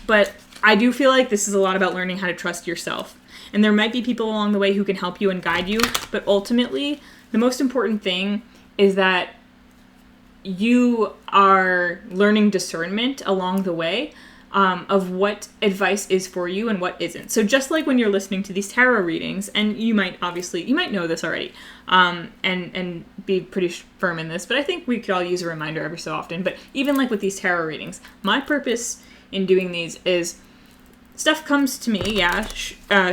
But I do feel like this is a lot about learning how to trust yourself. And there might be people along the way who can help you and guide you, but ultimately, the most important thing is that you are learning discernment along the way of what advice is for you and what isn't. So just like when you're listening to these tarot readings, and you might know this already, and be pretty firm in this, but I think we could all use a reminder every so often. But even like with these tarot readings, my purpose in doing these is stuff comes to me,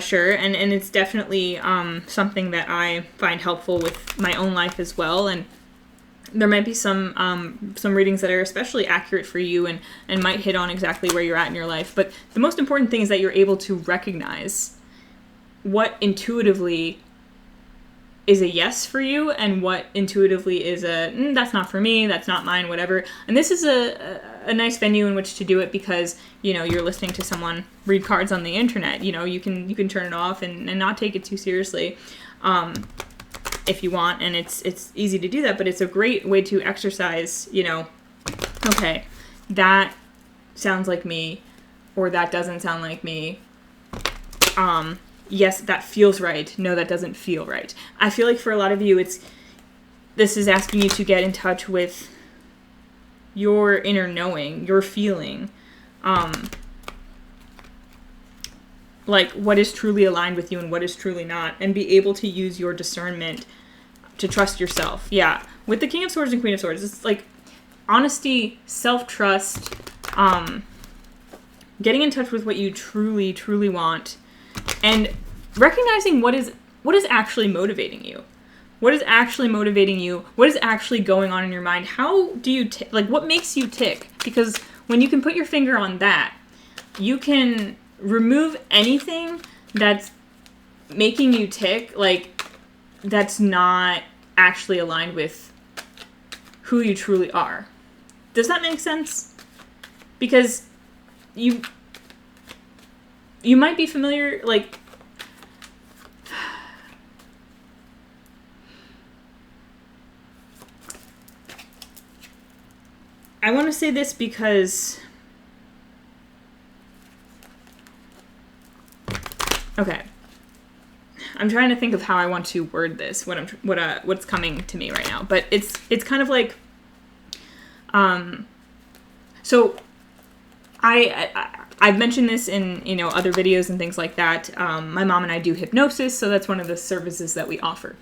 sure, and it's definitely something that I find helpful with my own life as well, and there might be some readings that are especially accurate for you and might hit on exactly where you're at in your life. But the most important thing is that you're able to recognize what intuitively is a yes for you and what intuitively is that's not for me, that's not mine, whatever. And this is a nice venue in which to do it because, you're listening to someone read cards on the internet. You can turn it off and not take it too seriously. If you want, and it's easy to do that, but it's a great way to exercise, okay, that sounds like me, or that doesn't sound like me. Yes, that feels right. No, that doesn't feel right. I feel like for a lot of you, this is asking you to get in touch with your inner knowing, your feeling, like what is truly aligned with you and what is truly not, and be able to use your discernment to trust yourself. Yeah, with the King of Swords and Queen of Swords, it's like honesty, self-trust, getting in touch with what you truly, truly want, and recognizing what is actually motivating you. What is actually motivating you? What is actually going on in your mind? How do you what makes you tick? Because when you can put your finger on that, you can remove anything that's making you tick, that's not actually aligned with who you truly are. Does that make sense? Because you might be familiar, I want to say this because, okay, I'm trying to think of how I want to word this, what's coming to me right now, but it's kind of like, so I've mentioned this in, other videos and things like that. My mom and I do hypnosis, so that's one of the services that we offer.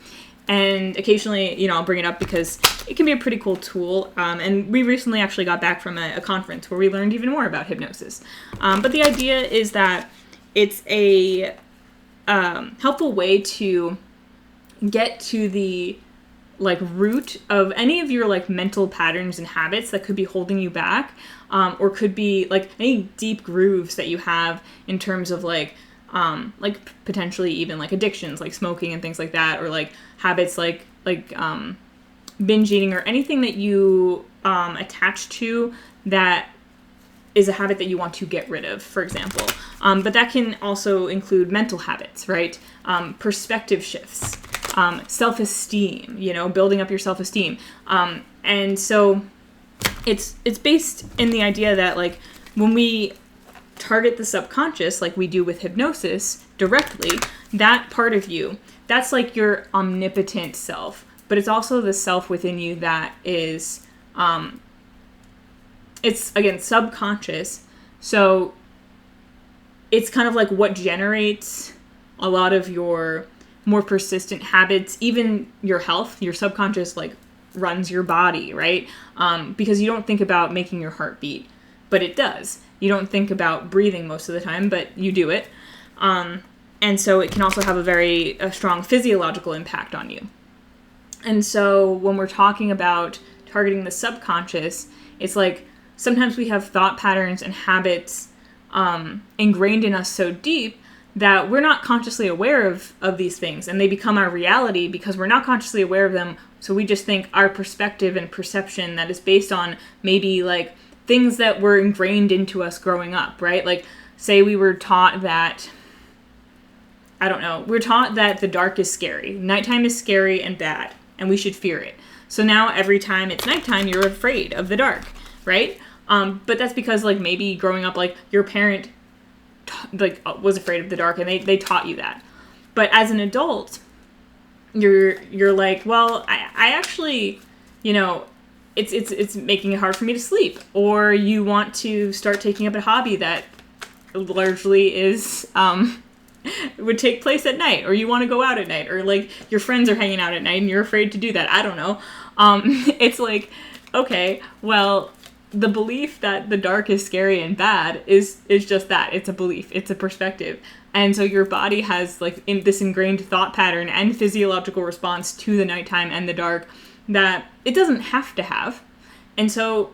And occasionally, I'll bring it up because it can be a pretty cool tool. And we recently actually got back from a conference where we learned even more about hypnosis. But the idea is that it's a helpful way to get to the root of any of your mental patterns and habits that could be holding you back, or could be any deep grooves that you have in terms of potentially even addictions like smoking and things like that, or habits like binge eating, or anything that you attach to that is a habit that you want to get rid of, for example. But that can also include mental habits, right? Perspective shifts, self-esteem, building up your self-esteem. And so it's based in the idea that, like, when we target the subconscious, like we do with hypnosis directly, that part of you, that's like your omnipotent self, but it's also the self within you that is, it's, again, subconscious. So it's kind of like what generates a lot of your more persistent habits, even your health. Your subconscious, like, runs your body, right? Because you don't think about making your heart beat, but it does. You don't think about breathing most of the time, but you do it. And so it can also have a strong physiological impact on you. And so when we're talking about targeting the subconscious, it's like sometimes we have thought patterns and habits ingrained in us so deep that we're not consciously aware of these things, and they become our reality because we're not consciously aware of them. So we just think our perspective and perception that is based on maybe, like, things that were ingrained into us growing up, right? Like, say we were taught that, I don't know, we're taught that the dark is scary. Nighttime is scary and bad, and we should fear it. So now every time it's nighttime, you're afraid of the dark, right? But that's because, like, maybe growing up, like, your parent was afraid of the dark, and they taught you that. But as an adult, you're like, well, I actually, you know, it's making it hard for me to sleep. Or you want to start taking up a hobby that largely is would take place at night, or you want to go out at night, or, like, your friends are hanging out at night and you're afraid to do that. I don't know. It's like, okay, well, the belief that the dark is scary and bad is just that. It's a belief. It's a perspective. And so your body has, like, this ingrained thought pattern and physiological response to the nighttime and the dark that it doesn't have to have. And so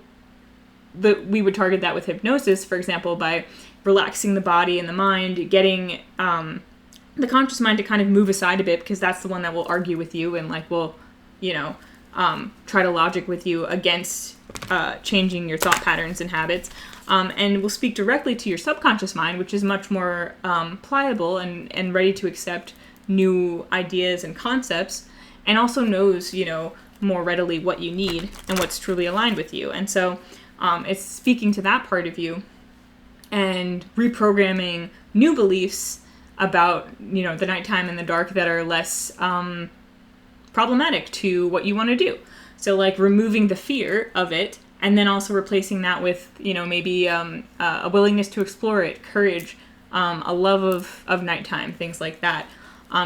we would target that with hypnosis, for example, by relaxing the body and the mind, getting the conscious mind to kind of move aside a bit, because that's the one that will argue with you and, like, will, you know, try to logic with you against changing your thought patterns and habits, and will speak directly to your subconscious mind, which is much more pliable and ready to accept new ideas and concepts, and also knows, you know, more readily what you need and what's truly aligned with you. And so it's speaking to that part of you and reprogramming new beliefs about, you know, the nighttime and the dark that are less problematic to what you want to do. So, like, removing the fear of it, and then also replacing that with, you know, maybe a willingness to explore it, courage, a love of nighttime, things like that,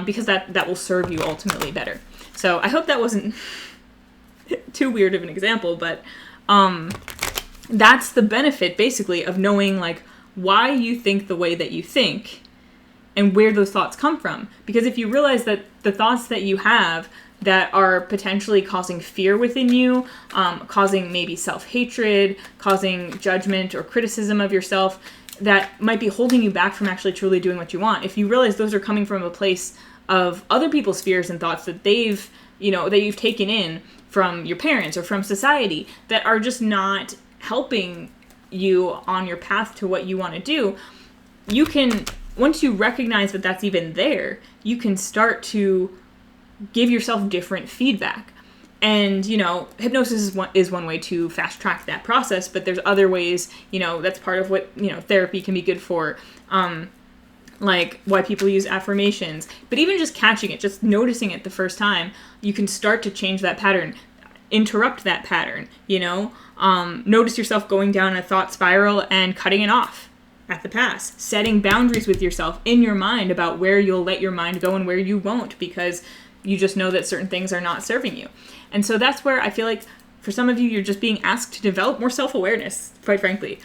because that will serve you ultimately better. So I hope that wasn't too weird of an example, but that's the benefit, basically, of knowing, like, why you think the way that you think and where those thoughts come from. Because if you realize that the thoughts that you have that are potentially causing fear within you, causing maybe self-hatred, causing judgment or criticism of yourself, that might be holding you back from actually truly doing what you want. If you realize those are coming from a place of other people's fears and thoughts that they've, you know, that you've taken in from your parents or from society that are just not helping you on your path to what you want to do, you can, once you recognize that that's even there, you can start to give yourself different feedback. And, you know, hypnosis is one way to fast track that process, but there's other ways, you know, that's part of what, you know, therapy can be good for, like why people use affirmations. But even just catching it, just noticing it the first time, you can start to change that pattern, interrupt that pattern, you know, notice yourself going down a thought spiral and cutting it off at the pass, setting boundaries with yourself in your mind about where you'll let your mind go and where you won't, because you just know that certain things are not serving you. And so that's where I feel like for some of you, you're just being asked to develop more self-awareness, quite frankly,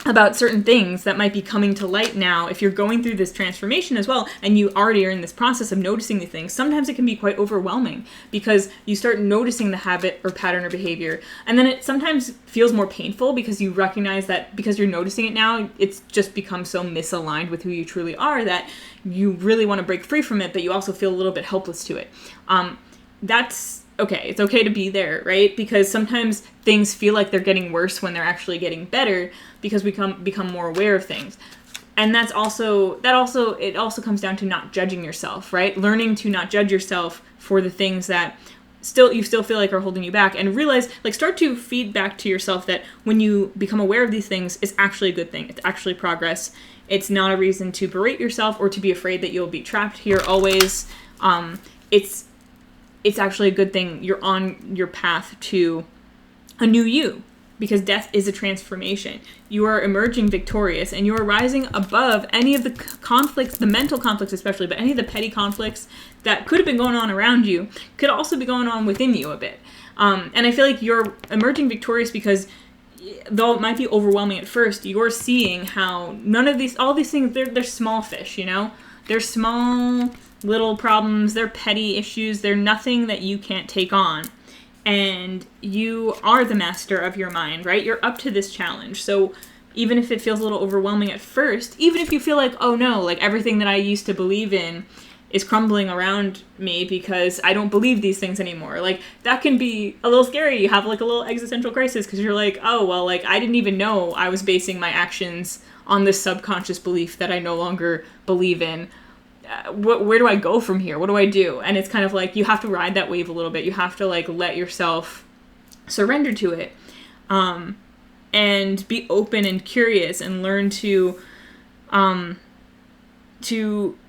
about certain things that might be coming to light now. If you're going through this transformation as well, and you already are in this process of noticing these things, sometimes it can be quite overwhelming because you start noticing the habit or pattern or behavior. And then it sometimes feels more painful because you recognize that because you're noticing it now, it's just become so misaligned with who you truly are that you really want to break free from it, but you also feel a little bit helpless to it. That's okay. It's okay to be there, right? Because sometimes things feel like they're getting worse when they're actually getting better because we become more aware of things. And it also comes down to not judging yourself, right? Learning to not judge yourself for the things that you still feel like are holding you back, and realize, like, start to feed back to yourself that when you become aware of these things, it's actually a good thing. It's actually progress. It's not a reason to berate yourself or to be afraid that you'll be trapped here always. It's actually a good thing. You're on your path to a new you, because death is a transformation. You are emerging victorious, and you are rising above any of the conflicts, the mental conflicts especially, but any of the petty conflicts that could have been going on around you could also be going on within you a bit. And I feel like you're emerging victorious because, though it might be overwhelming at first, you're seeing how all these things, they're small fish, you know? They're small little problems, they're petty issues, they're nothing that you can't take on. And you are the master of your mind, right? You're up to this challenge. So even if it feels a little overwhelming at first, even if you feel like, oh no, like everything that I used to believe in is crumbling around me because I don't believe these things anymore. Like, that can be a little scary. You have like a little existential crisis because you're like, oh, well, like I didn't even know I was basing my actions on this subconscious belief that I no longer believe in. Where do I go from here? What do I do? And it's kind of like, you have to ride that wave a little bit. You have to like let yourself surrender to it, and be open and curious, and learn to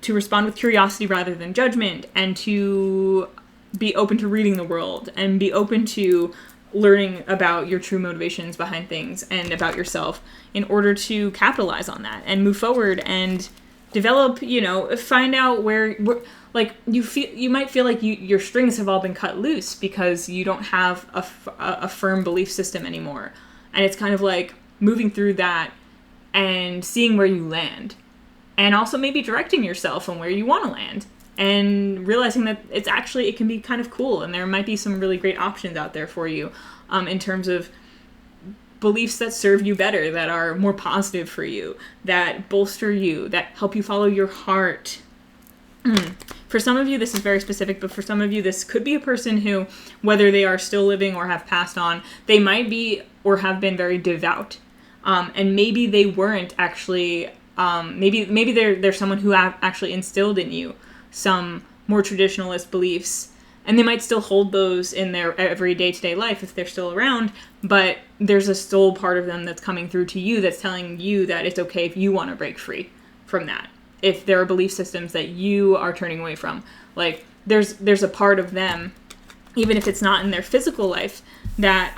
respond with curiosity rather than judgment, and to be open to reading the world, and be open to learning about your true motivations behind things and about yourself in order to capitalize on that and move forward and develop, find out where like you might feel like your strings have all been cut loose because you don't have a firm belief system anymore. And it's kind of like moving through that and seeing where you land, and also maybe directing yourself on where you want to land, and realizing that it can be kind of cool, and there might be some really great options out there for you, in terms of beliefs that serve you better, that are more positive for you, that bolster you, that help you follow your heart. For some of you, this is very specific, but for some of you, this could be a person who, whether they are still living or have passed on, they might be or have been very devout. And maybe they weren't actually, maybe they're someone who actually instilled in you some more traditionalist beliefs, and they might still hold those in their every day-to-day life if they're still around, but there's a soul part of them that's coming through to you that's telling you that it's okay if you want to break free from that. If there are belief systems that you are turning away from, like there's a part of them, even if it's not in their physical life, that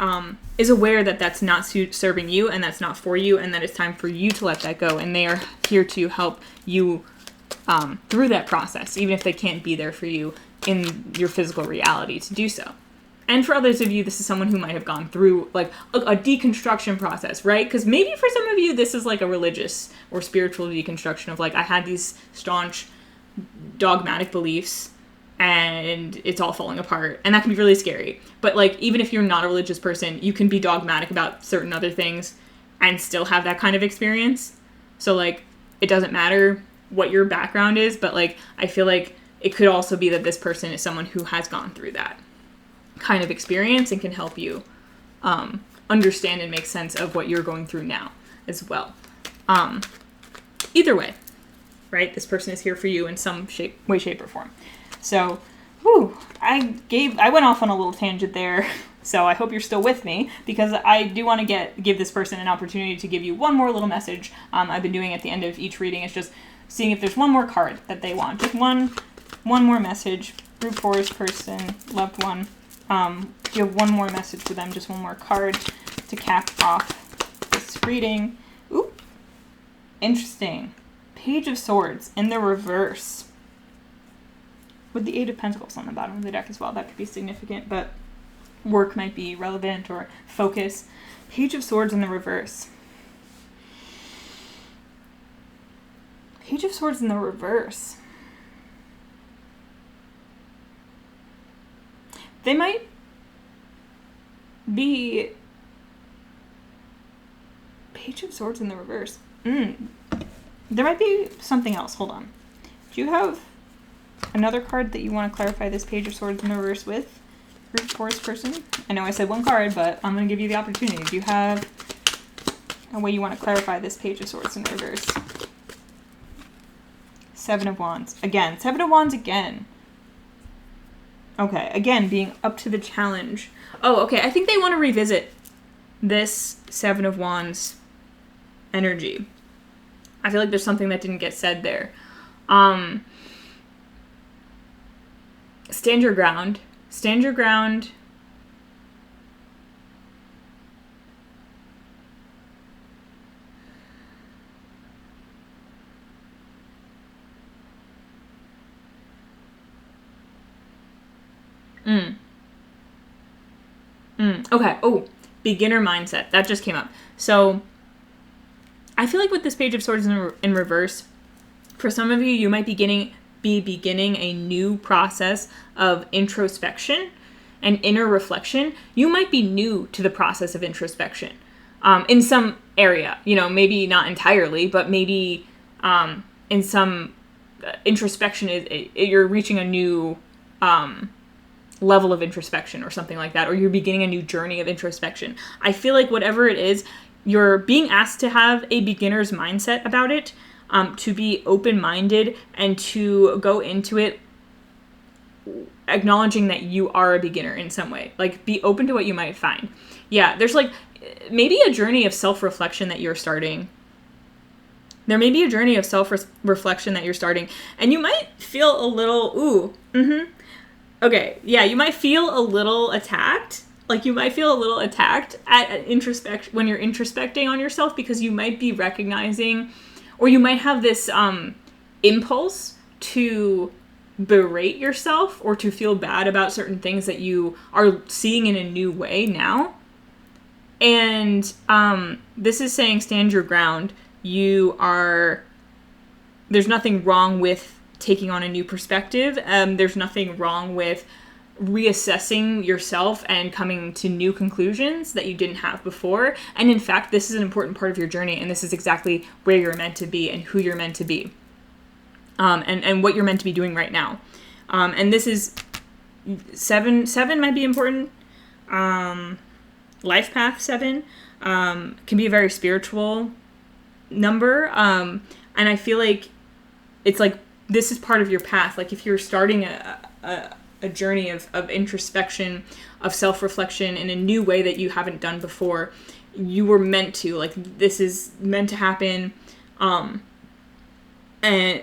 is aware that that's not serving you and that's not for you, and that it's time for you to let that go, and they are here to help you through that process, even if they can't be there for you in your physical reality to do so. And for others of you, this is someone who might have gone through like a deconstruction process, right? Because maybe for some of you, this is like a religious or spiritual deconstruction of like, I had these staunch dogmatic beliefs and it's all falling apart. And that can be really scary. But like, even if you're not a religious person, you can be dogmatic about certain other things and still have that kind of experience. So like, it doesn't matter what your background is, but like, I feel like it could also be that this person is someone who has gone through that kind of experience and can help you understand and make sense of what you're going through now as well. Either way, right? This person is here for you in some way, shape, or form. So, I went off on a little tangent there. So I hope you're still with me, because I do want to give this person an opportunity to give you one more little message. I've been doing at the end of each reading. It's just seeing if there's one more card that they want. Just one more message. Group forest person, loved one. If you have one more message for them, just one more card to cap off this reading. Ooh, interesting. Page of Swords in the reverse, with the Eight of Pentacles on the bottom of the deck as well. That could be significant, but work might be relevant or focus. Page of Swords in the reverse. Page of Swords in the reverse. They might be... Page of Swords in the reverse. There might be something else. Hold on. Do you have another card that you want to clarify this Page of Swords in the reverse with? Group forest person? I know I said one card, but I'm going to give you the opportunity. Do you have a way you want to clarify this Page of Swords in the reverse? Seven of Wands. Again. Seven of Wands again. Okay, again, being up to the challenge. Oh, okay, I think they want to revisit this Seven of Wands energy. I feel like there's something that didn't get said there. Stand your ground. Stand your ground. Okay. Oh, beginner mindset. That just came up. So, I feel like with this Page of Swords in reverse, for some of you, you might be beginning a new process of introspection and inner reflection. You might be new to the process of introspection in some area. You know, maybe not entirely, but maybe in some introspection you're reaching a new level of introspection or something like that, or you're beginning a new journey of introspection. I feel like whatever it is, you're being asked to have a beginner's mindset about it, to be open-minded and to go into it acknowledging that you are a beginner in some way. Like, be open to what you might find. Yeah, there's like maybe a journey of self-reflection that you're starting. There may be a journey of self-reflection that you're starting, and you might feel a little, okay, yeah, you might feel a little attacked. Like, you might feel a little attacked at introspection when you're introspecting on yourself, because you might be recognizing, or you might have this impulse to berate yourself or to feel bad about certain things that you are seeing in a new way now. And this is saying stand your ground. There's nothing wrong with taking on a new perspective. There's nothing wrong with reassessing yourself and coming to new conclusions that you didn't have before. And in fact, this is an important part of your journey, and this is exactly where you're meant to be and who you're meant to be, and what you're meant to be doing right now. And this is seven might be important. Life path 7 can be a very spiritual number, and I feel like it's like this is part of your path. Like, if you're starting a journey of introspection, of self-reflection in a new way that you haven't done before, you were meant to, like, this is meant to happen and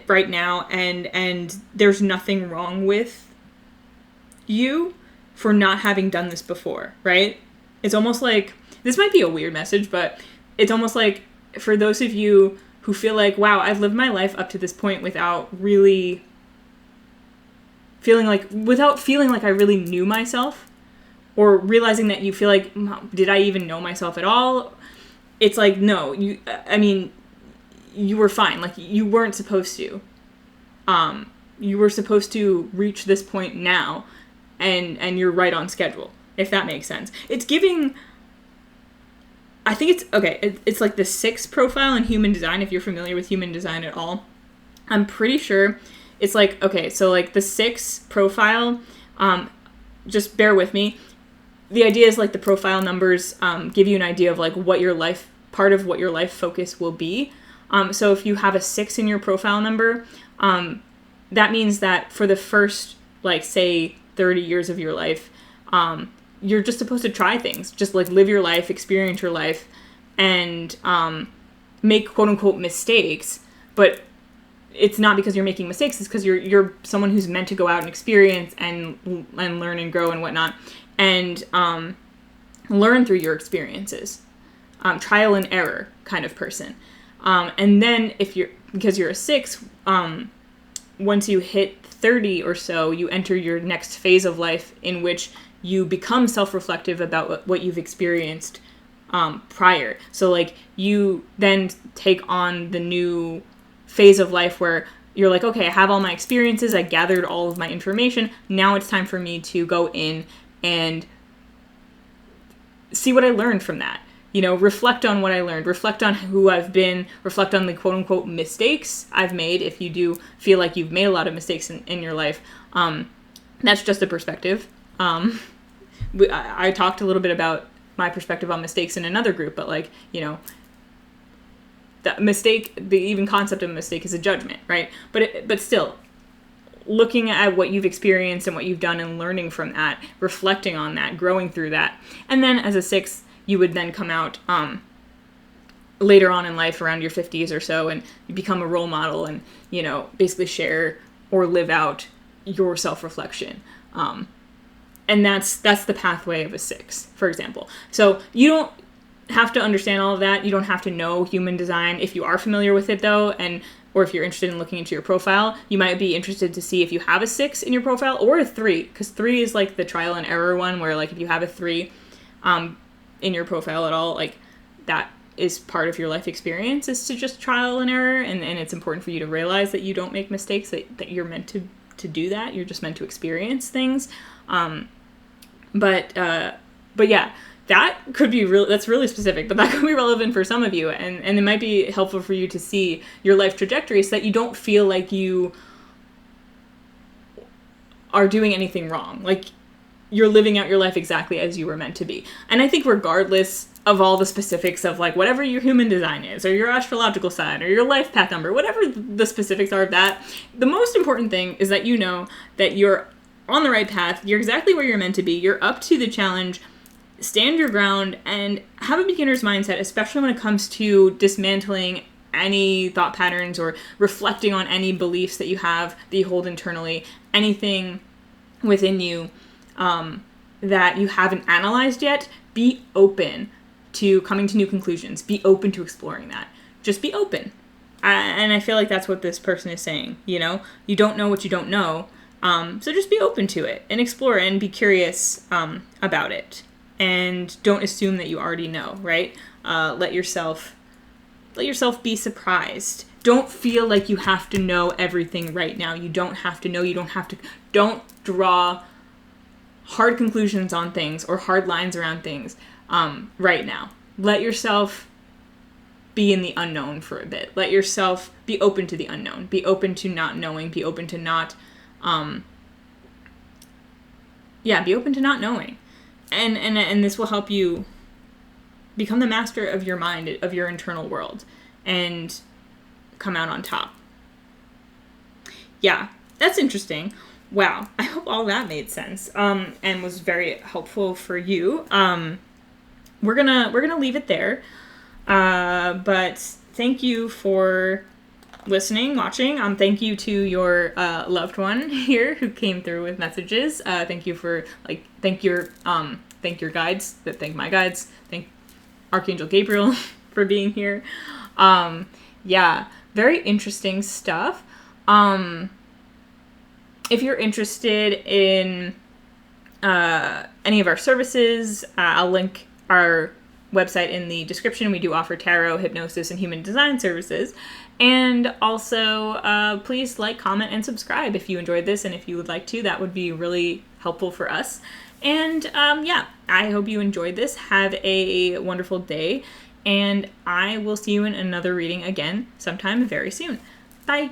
right now, and there's nothing wrong with you for not having done this before, right? It's almost like, this might be a weird message, but it's almost like for those of you who feel like, wow, I've lived my life up to this point without feeling like I really knew myself, or realizing that you feel like, did I even know myself at all? It's like, no, you were fine. Like, you weren't supposed to. You were supposed to reach this point now, and you're right on schedule, if that makes sense. It's giving, I think it's, okay, it's like the 6 profile in human design, if you're familiar with human design at all. I'm pretty sure it's like, okay, so like the 6 profile, just bear with me. The idea is like the profile numbers give you an idea of like what your life, part of what your life focus will be. So if you have a 6 in your profile number, that means that for the first, like, say 30 years of your life, you're just supposed to try things, just like live your life, experience your life, and make quote unquote mistakes. But it's not because you're making mistakes, it's because you're someone who's meant to go out and experience and learn and grow and whatnot, and learn through your experiences. Trial and error kind of person. And then because you're a 6, once you hit 30 or so, you enter your next phase of life in which you become self-reflective about what you've experienced prior. So like, you then take on the new phase of life where you're like, okay, I have all my experiences, I gathered all of my information, now it's time for me to go in and see what I learned from that. You know, reflect on what I learned, reflect on who I've been, reflect on the quote unquote mistakes I've made, if you do feel like you've made a lot of mistakes in your life. That's just a perspective. I talked a little bit about my perspective on mistakes in another group, but like, you know, the even concept of a mistake is a judgment, right? But still, looking at what you've experienced and what you've done and learning from that, reflecting on that, growing through that. And then as a 6, you would then come out later on in life, around your 50s or so, and you become a role model and, you know, basically share or live out your self-reflection. And that's the pathway of a 6, for example. So you don't have to understand all of that. You don't have to know human design. If you are familiar with it, though, or if you're interested in looking into your profile, you might be interested to see if you have a 6 in your profile or a 3, because 3 is like the trial and error one, where like if you have a 3 in your profile at all, like that is part of your life experience, is to just trial and error, and it's important for you to realize that you don't make mistakes, that you're meant to do that. You're just meant to experience things. But yeah, that could be that's really specific, but that could be relevant for some of you, and it might be helpful for you to see your life trajectory so that you don't feel like you are doing anything wrong. Like, you're living out your life exactly as you were meant to be. And I think regardless of all the specifics of like whatever your human design is, or your astrological sign, or your life path number, whatever the specifics are of that, the most important thing is that you know that you're on the right path, you're exactly where you're meant to be, you're up to the challenge, stand your ground, and have a beginner's mindset, especially when it comes to dismantling any thought patterns or reflecting on any beliefs that you have, that you hold internally, anything within you that you haven't analyzed yet. Be open to coming to new conclusions. Be open to exploring that. Just be open. And I feel like that's what this person is saying, you know? You don't know what you don't know. So just be open to it and explore and be curious about it. And don't assume that you already know, right? Let yourself be surprised. Don't feel like you have to know everything right now. You don't have to know. Don't draw hard conclusions on things or hard lines around things right now. Let yourself be in the unknown for a bit. Let yourself be open to the unknown. Be open to not knowing. Be open to not, be open to not knowing. And this will help you become the master of your mind, of your internal world, and come out on top. Yeah, that's interesting. Wow, I hope all that made sense and was very helpful for you. We're gonna leave it there. But thank you for listening, watching. Thank you to your loved one here who came through with messages. Thank you for thank your guides. Thank my guides. Thank Archangel Gabriel for being here. Yeah, very interesting stuff. If you're interested in any of our services, I'll link our website in the description. We do offer tarot, hypnosis, and human design services. And also, please like, comment, and subscribe if you enjoyed this, and if you would like to. That would be really helpful for us. And I hope you enjoyed this. Have a wonderful day, and I will see you in another reading again sometime very soon. Bye!